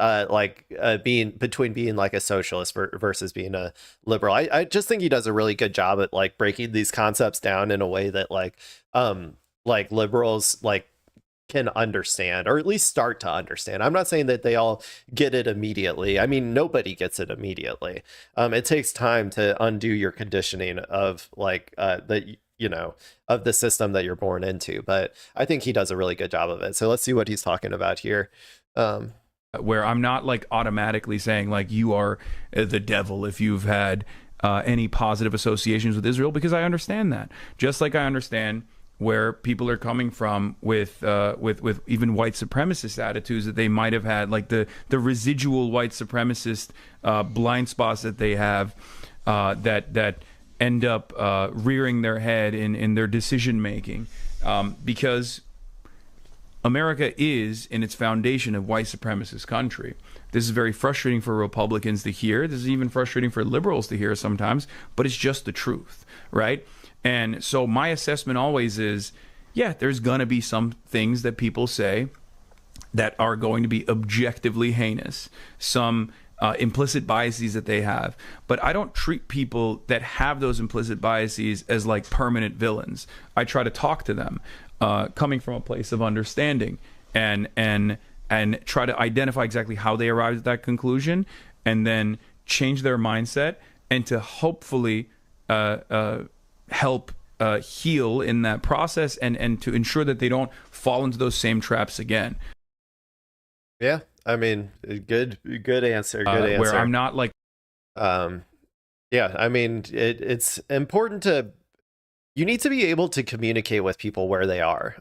being like a socialist versus being a liberal. I just think he does a really good job at like breaking these concepts down in a way that like liberals like can understand, or at least start to understand. I'm not saying that they all get it immediately. I mean, nobody gets it immediately. It takes time to undo your conditioning of like of the system that you're born into. But I think he does a really good job of it. So let's see what he's talking about here. Where I'm not like automatically saying like you are the devil if you've had any positive associations with Israel, because I understand that. Just like I understand where people are coming from with even white supremacist attitudes that they might have had, like the residual white supremacist blind spots that they have that end up rearing their head in their decision making, because America is, in its foundation, a white supremacist country. This is very frustrating for Republicans to hear. This is even frustrating for liberals to hear sometimes, but it's just the truth, right? And so my assessment always is, yeah, there's going to be some things that people say that are going to be objectively heinous, some implicit biases that they have. But I don't treat people that have those implicit biases as like permanent villains. I try to talk to them coming from a place of understanding and try to identify exactly how they arrived at that conclusion, and then change their mindset, and to hopefully help heal in that process, and to ensure that they don't fall into those same traps again. Yeah, I mean, good answer. Good answer. Where I'm not like, yeah, I mean, it's important to, you need to be able to communicate with people where they are.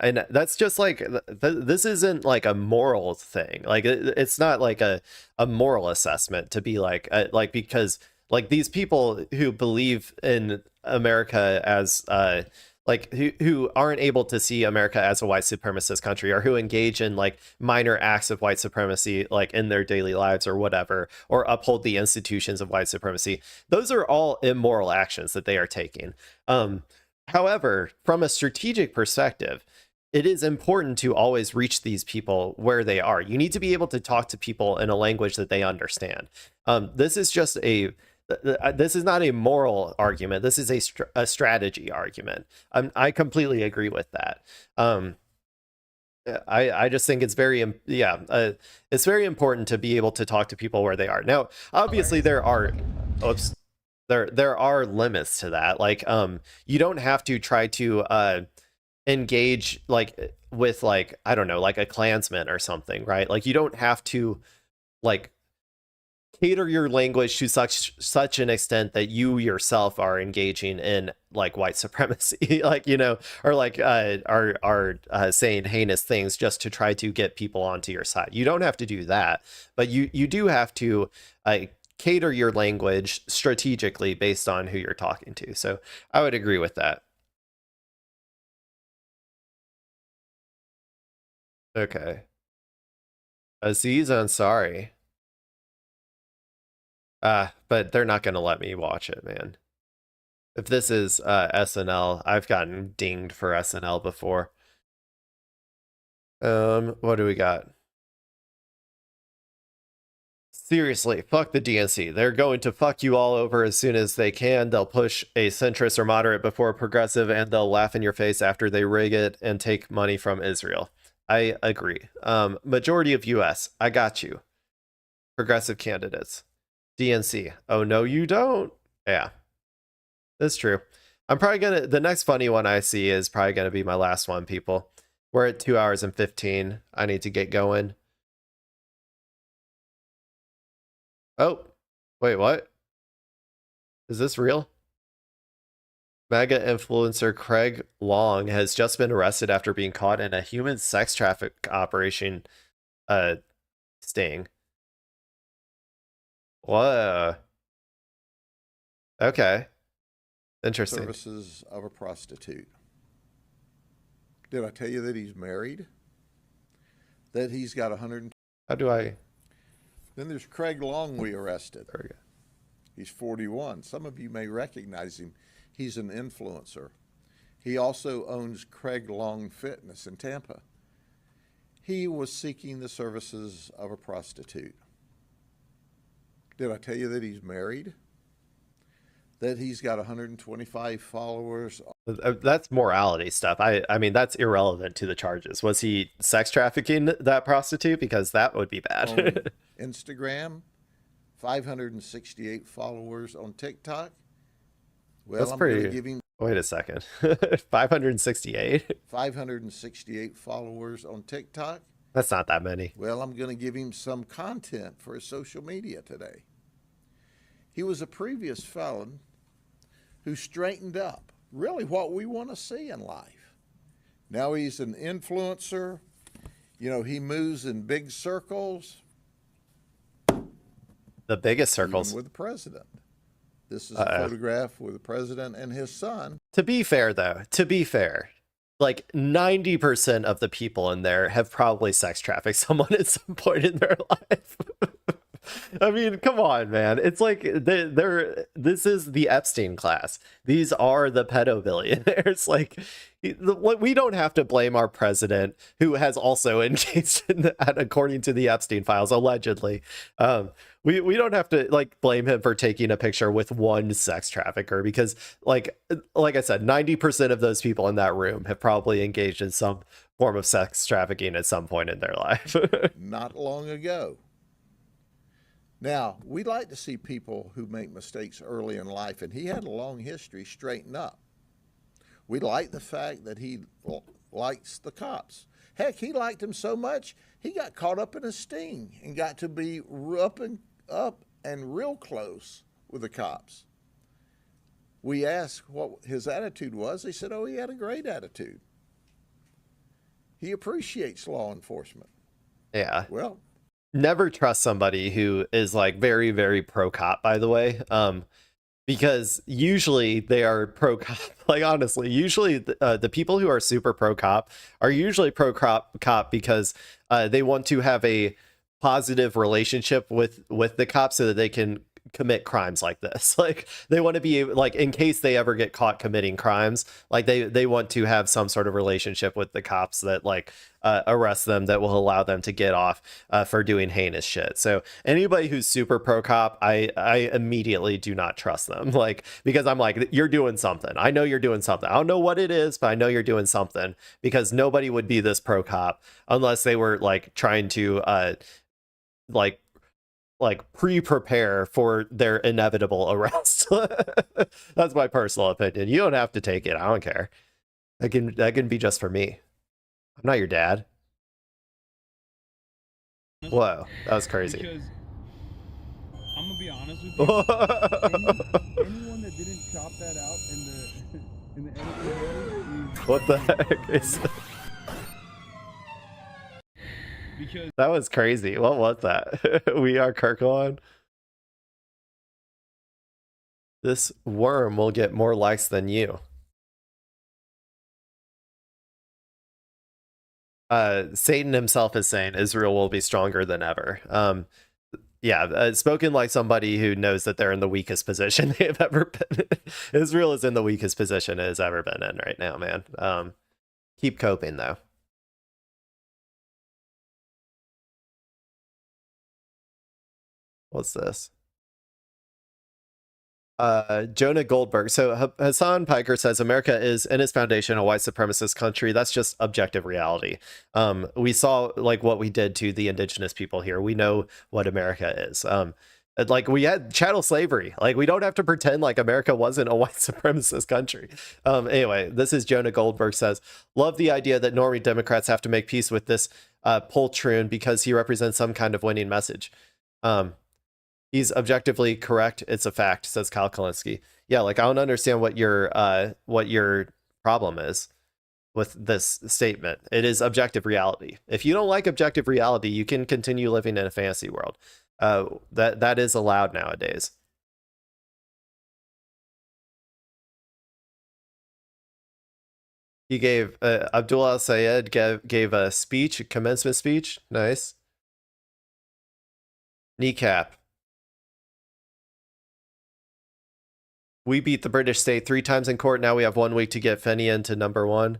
And that's just like, this isn't like a moral thing. Like, it's not like a moral assessment to be like because like these people who believe in America as like who aren't able to see America as a white supremacist country, or who engage in like minor acts of white supremacy, like in their daily lives or whatever, or uphold the institutions of white supremacy. Those are all immoral actions that they are taking. However, from a strategic perspective, it is important to always reach these people where they are. You need to be able to talk to people in a language that they understand. This is not a moral argument. This is a strategy argument. I completely agree with that. I just think it's it's very important to be able to talk to people where they are. Now, obviously there are limits to that. Like, you don't have to try to engage like with like, I don't know, like a Klansman or something, right? Like, you don't have to like cater your language to such an extent that you yourself are engaging in like white supremacy, like, you know, or like are saying heinous things just to try to get people onto your side. You don't have to do that, but you do have to cater your language strategically based on who you're talking to. So I would agree with that. Okay. Aziz Ansari. But they're not going to let me watch it, man. If this is SNL, I've gotten dinged for SNL before. What do we got? Seriously, fuck the DNC. They're going to fuck you all over as soon as they can. They'll push a centrist or moderate before a progressive, and they'll laugh in your face after they rig it and take money from Israel. I agree. Majority of US, I got you. Progressive candidates. DNC. Oh, no, you don't. Yeah, that's true. I'm probably the next funny one I see is probably gonna be my last one, people. We're at 2 hours and 15. I need to get going. Oh, wait, what? Is this real? Mega influencer Craig Long has just been arrested after being caught in a human sex traffic operation sting. Whoa. Okay. Interesting. Services of a prostitute. Did I tell you that he's married? That he's got 100. How do I? Then there's Craig Long we arrested. There we go. He's 41. Some of you may recognize him. He's an influencer. He also owns Craig Long Fitness in Tampa. He was seeking the services of a prostitute. Did I tell you that he's married? That he's got 125 followers? That's morality stuff. I mean, that's irrelevant to the charges. Was he sex trafficking that prostitute? Because that would be bad. On Instagram, 568 followers on TikTok. Well, that's pretty. Give him, wait a second. 568? 568 followers on TikTok. That's not that many. Well, I'm going to give him some content for his social media today. He was a previous felon who straightened up. Really what we want to see in life. Now he's an influencer. You know, he moves in big circles. The biggest circles. Even with the president. This is a photograph with the president and his son. To be fair, though, like 90% of the people in there have probably sex trafficked someone at some point in their life. I mean, come on, man. It's like this is the Epstein class. These are the pedobillionaires. Like, we don't have to blame our president, who has also engaged in that, according to the Epstein files, allegedly. We don't have to like blame him for taking a picture with one sex trafficker, because like I said, 90% of those people in that room have probably engaged in some form of sex trafficking at some point in their life. Not long ago. Now, we like to see people who make mistakes early in life, and he had a long history straighten up. We like the fact that he likes the cops. Heck, he liked them so much, he got caught up in a sting and got to be up and real close with the cops. We asked what his attitude was. They said, oh, he had a great attitude. He appreciates law enforcement. Yeah. Well, never trust somebody who is like very, very pro cop, by the way. because usually they are pro cop. Like, honestly, usually the people who are super pro cop are usually pro cop because they want to have a positive relationship with the cops so that they can commit crimes like this. Like, they want to be like, in case they ever get caught committing crimes, like they want to have some sort of relationship with the cops that like arrest them, that will allow them to get off for doing heinous shit. So anybody who's super pro cop, I immediately do not trust them. Like, because I'm like, you're doing something. I know you're doing something. I don't know what it is, but I know you're doing something, because nobody would be this pro cop unless they were like trying to like pre-prepare for their inevitable arrest. That's my personal opinion. You don't have to take it. I don't care. That can be just for me. I'm not your dad. Whoa, that was crazy. Because I'm gonna be honest with you. Anyone that didn't chop that out in the editing is What the heck is because that? Was crazy. What was that? We are Kirklon. This worm will get more likes than you. Satan himself is saying Israel will be stronger than ever. Yeah, spoken like somebody who knows that they're in the weakest position they have ever been in. Israel is in the weakest position it has ever been in right now, man. Keep coping, though. What's this? Jonah Goldberg. So Hassan Piker says America is in its foundation a white supremacist country. That's just objective reality. We saw like what we did to the indigenous people here. We know what America is. Like, we had chattel slavery. Like, we don't have to pretend like America wasn't a white supremacist country. Anyway, this is Jonah Goldberg says, love the idea that normie Democrats have to make peace with this poltroon because he represents some kind of winning message. He's objectively correct. It's a fact, says Kyle Kalinske. Yeah, like, I don't understand what your problem is with this statement. It is objective reality. If you don't like objective reality, you can continue living in a fantasy world. That is allowed nowadays. He gave Abdullah Sayed gave a speech, a commencement speech. Nice. Kneecap. We beat the British state 3 times in court. Now we have 1 week to get Fenian to #1.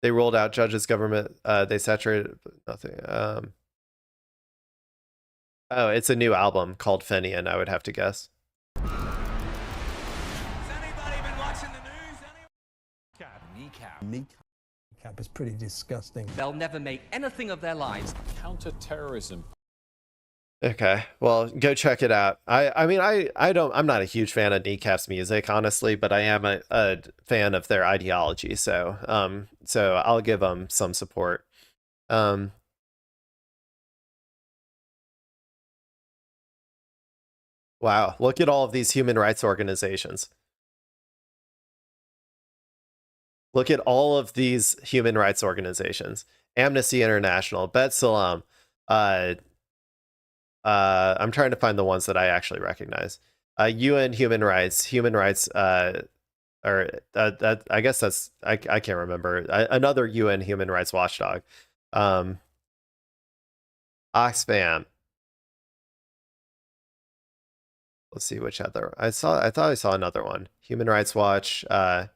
They rolled out judges' government. They saturated nothing. Oh, it's a new album called Fenian, I would have to guess. Kneecap is pretty disgusting. They'll never make anything of their lives. Counter-terrorism. Okay, well, go check it out. I'm not a huge fan of Kneecap's music, honestly, but I am a fan of their ideology, so I'll give them some support. Wow, look at all of these human rights organizations. Look at all of these human rights organizations. Amnesty International, Bet Salam, I'm trying to find the ones that I actually recognize. UN Human Rights, I guess that's, I can't remember. Another UN Human Rights watchdog. Oxfam. Let's see which other. I thought I saw another one. Human Rights Watch. I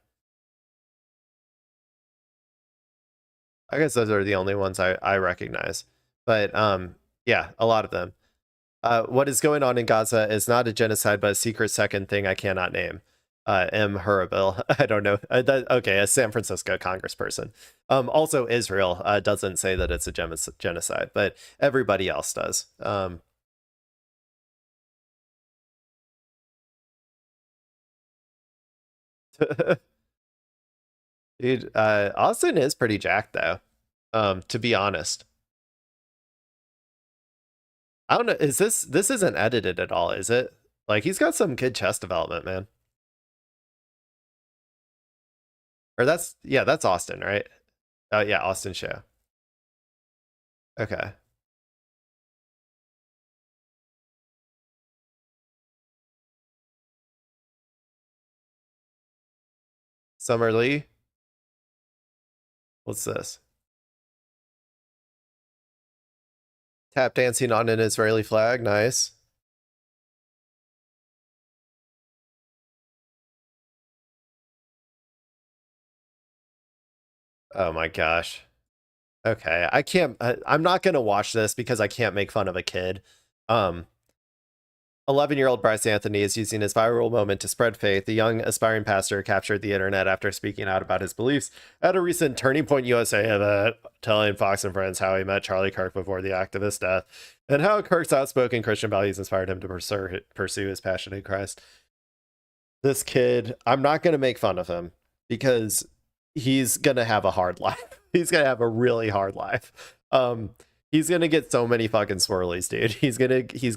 guess those are the only ones I recognize. But yeah, a lot of them. What is going on in Gaza is not a genocide, but a secret second thing I cannot name. M. Hurabil. I don't know. Okay, a San Francisco congressperson. Also, Israel doesn't say that it's a genocide, but everybody else does. Dude, Austin is pretty jacked, though, to be honest. I don't know. This isn't edited at all, is it? Like, he's got some good chest development, man. Or that's Austin, right? Oh, yeah, Austin show. Okay. Summer Lee. What's this? Tap dancing on an Israeli flag. Nice. Oh my gosh. Okay, I can't. I'm not gonna watch this because I can't make fun of a kid. 11-year-old Bryce Anthony is using his viral moment to spread faith. The young aspiring pastor captured the internet after speaking out about his beliefs at a recent Turning Point USA event, telling Fox and Friends how he met Charlie Kirk before the activist's death and how Kirk's outspoken Christian values inspired him to pursue his passion in Christ. This kid, I'm not going to make fun of him because he's going to have a hard life. He's going to have a really hard life. He's gonna get so many fucking swirlies, dude. He's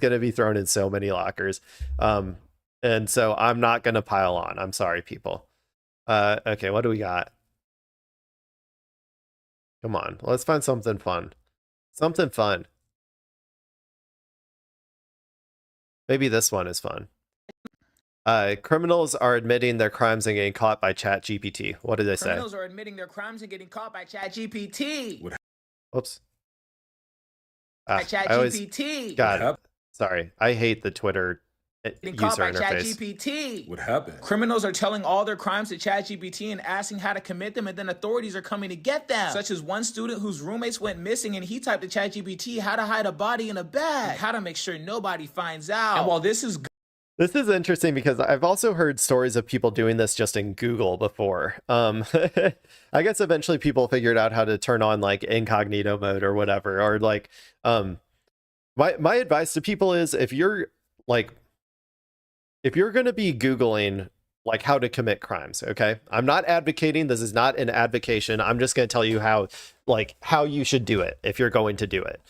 gonna be thrown in so many lockers. And so I'm not gonna pile on. I'm sorry, people. Okay, what do we got? Come on, let's find something fun. Something fun. Maybe this one is fun. Criminals are admitting their crimes and getting caught by ChatGPT. What did they say? Criminals are admitting their crimes and getting caught by ChatGPT. Whoops. ChatGPT. God, sorry. I hate the Twitter Getting caught user by interface. ChatGPT. What happened? Criminals are telling all their crimes to ChatGPT and asking how to commit them, and then authorities are coming to get them. Such as one student whose roommates went missing, and he typed to ChatGPT how to hide a body in a bag, and how to make sure nobody finds out. And while this is interesting because I've also heard stories of people doing this just in Google before. I guess eventually people figured out how to turn on like incognito mode or whatever. Or like, my advice to people is if you're going to be Googling like how to commit crimes, okay? I'm not advocating. This is not an advocation. I'm just going to tell you how you should do it if you're going to do it.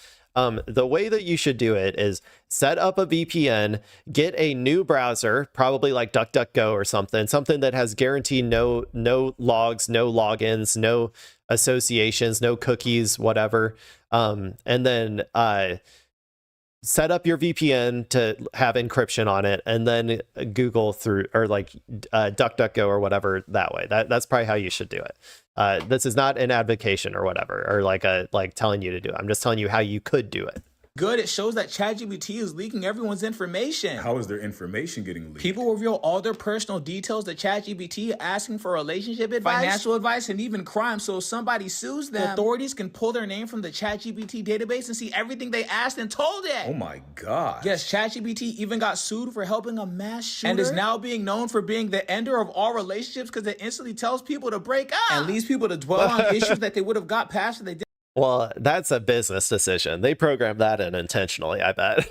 The way that you should do it is set up a VPN, get a new browser, probably like DuckDuckGo or something that has guaranteed no logs, no logins, no associations, no cookies, whatever. And then set up your VPN to have encryption on it, and then Google through or like DuckDuckGo or whatever that way. That's probably how you should do it. This is not an advocation or whatever, or like telling you to do it. I'm just telling you how you could do it. good, it shows that ChatGPT is leaking everyone's information. How is their information getting leaked? People reveal all their personal details to ChatGPT, asking for relationship advice, financial advice, and even crime. So if somebody sues them, authorities can pull their name from the ChatGPT database and see everything they asked and told it. Oh my God. Yes, ChatGPT even got sued for helping a mass shooter and is now being known for being the ender of all relationships because it instantly tells people to break up and leaves people to dwell on issues that they would have got past if they did. Well, that's a business decision. They programmed that in intentionally, I bet.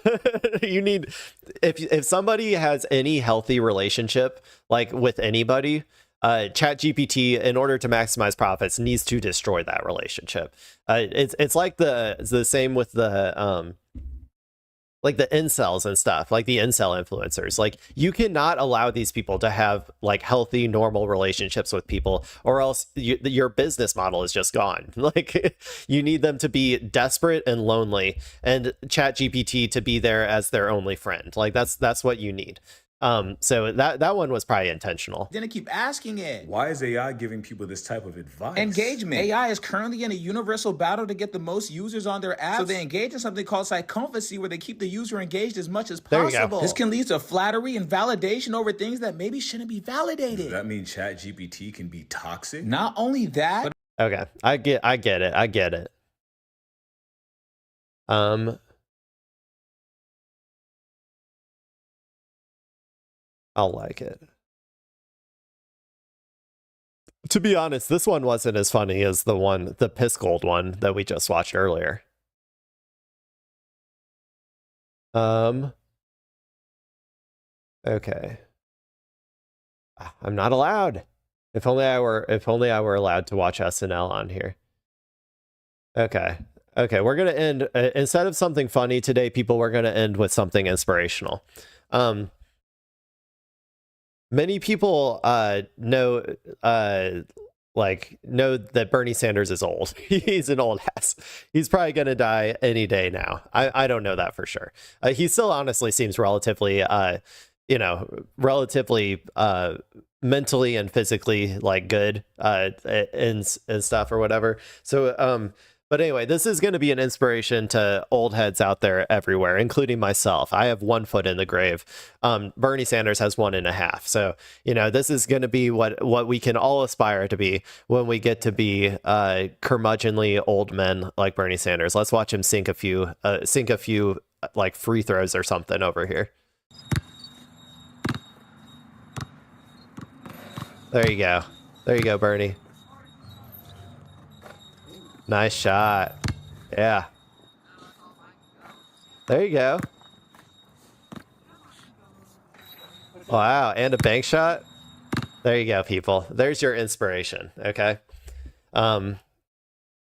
You need, if somebody has any healthy relationship, like with anybody, ChatGPT, in order to maximize profits, needs to destroy that relationship. It's like the same with the like the incels and stuff, like the incel influencers. Like, you cannot allow these people to have like healthy, normal relationships with people, or else your business model is just gone. Like, you need them to be desperate and lonely, and ChatGPT to be there as their only friend. Like, that's what you need. So that one was probably intentional. Didn't keep asking it. Why is AI giving people this type of advice? Engagement. AI is currently in a universal battle to get the most users on their app. So they engage in something called psychophancy, where they keep the user engaged as much as possible. This can lead to flattery and validation over things that maybe shouldn't be validated. Does that mean ChatGPT can be toxic? Not only that, but okay, I get it. I'll like it. To be honest, this one wasn't as funny as the piss gold one that we just watched earlier. Okay. I'm not allowed. If only I were allowed to watch SNL on here. Okay. Okay, we're gonna end instead of something funny today, people. We're gonna end with something inspirational. Many people know that Bernie Sanders is old. He's an old ass. He's probably going to die any day now. I don't know that for sure. He still honestly seems relatively mentally and physically like good and stuff or whatever. So but anyway, this is going to be an inspiration to old heads out there everywhere, including myself. I have 1 foot in the grave. Bernie Sanders has 1.5. So, you know, this is going to be what we can all aspire to be when we get to be curmudgeonly old men like Bernie Sanders. Let's watch him sink a few like free throws or something over here. There you go. There you go, Bernie. Nice shot. Yeah. There you go. Wow, and a bank shot. There you go, people. There's your inspiration, okay? I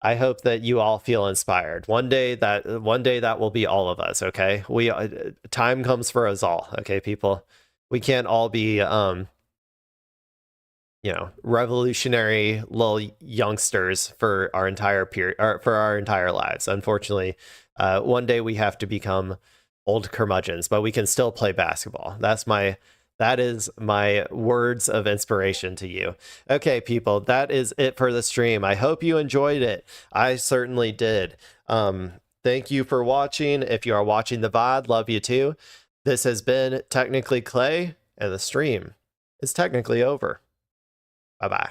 hope that you all feel inspired. One day that will be all of us, okay? Time comes for us all, okay, people? We can't all be you know, revolutionary little youngsters for our entire for our entire lives. Unfortunately, one day we have to become old curmudgeons, but we can still play basketball. That is my words of inspiration to you. Okay, people, that is it for the stream. I hope you enjoyed it. I certainly did. Thank you for watching. If you are watching the VOD, love you too. This has been Technically Clay, and the stream is technically over. Bye-bye.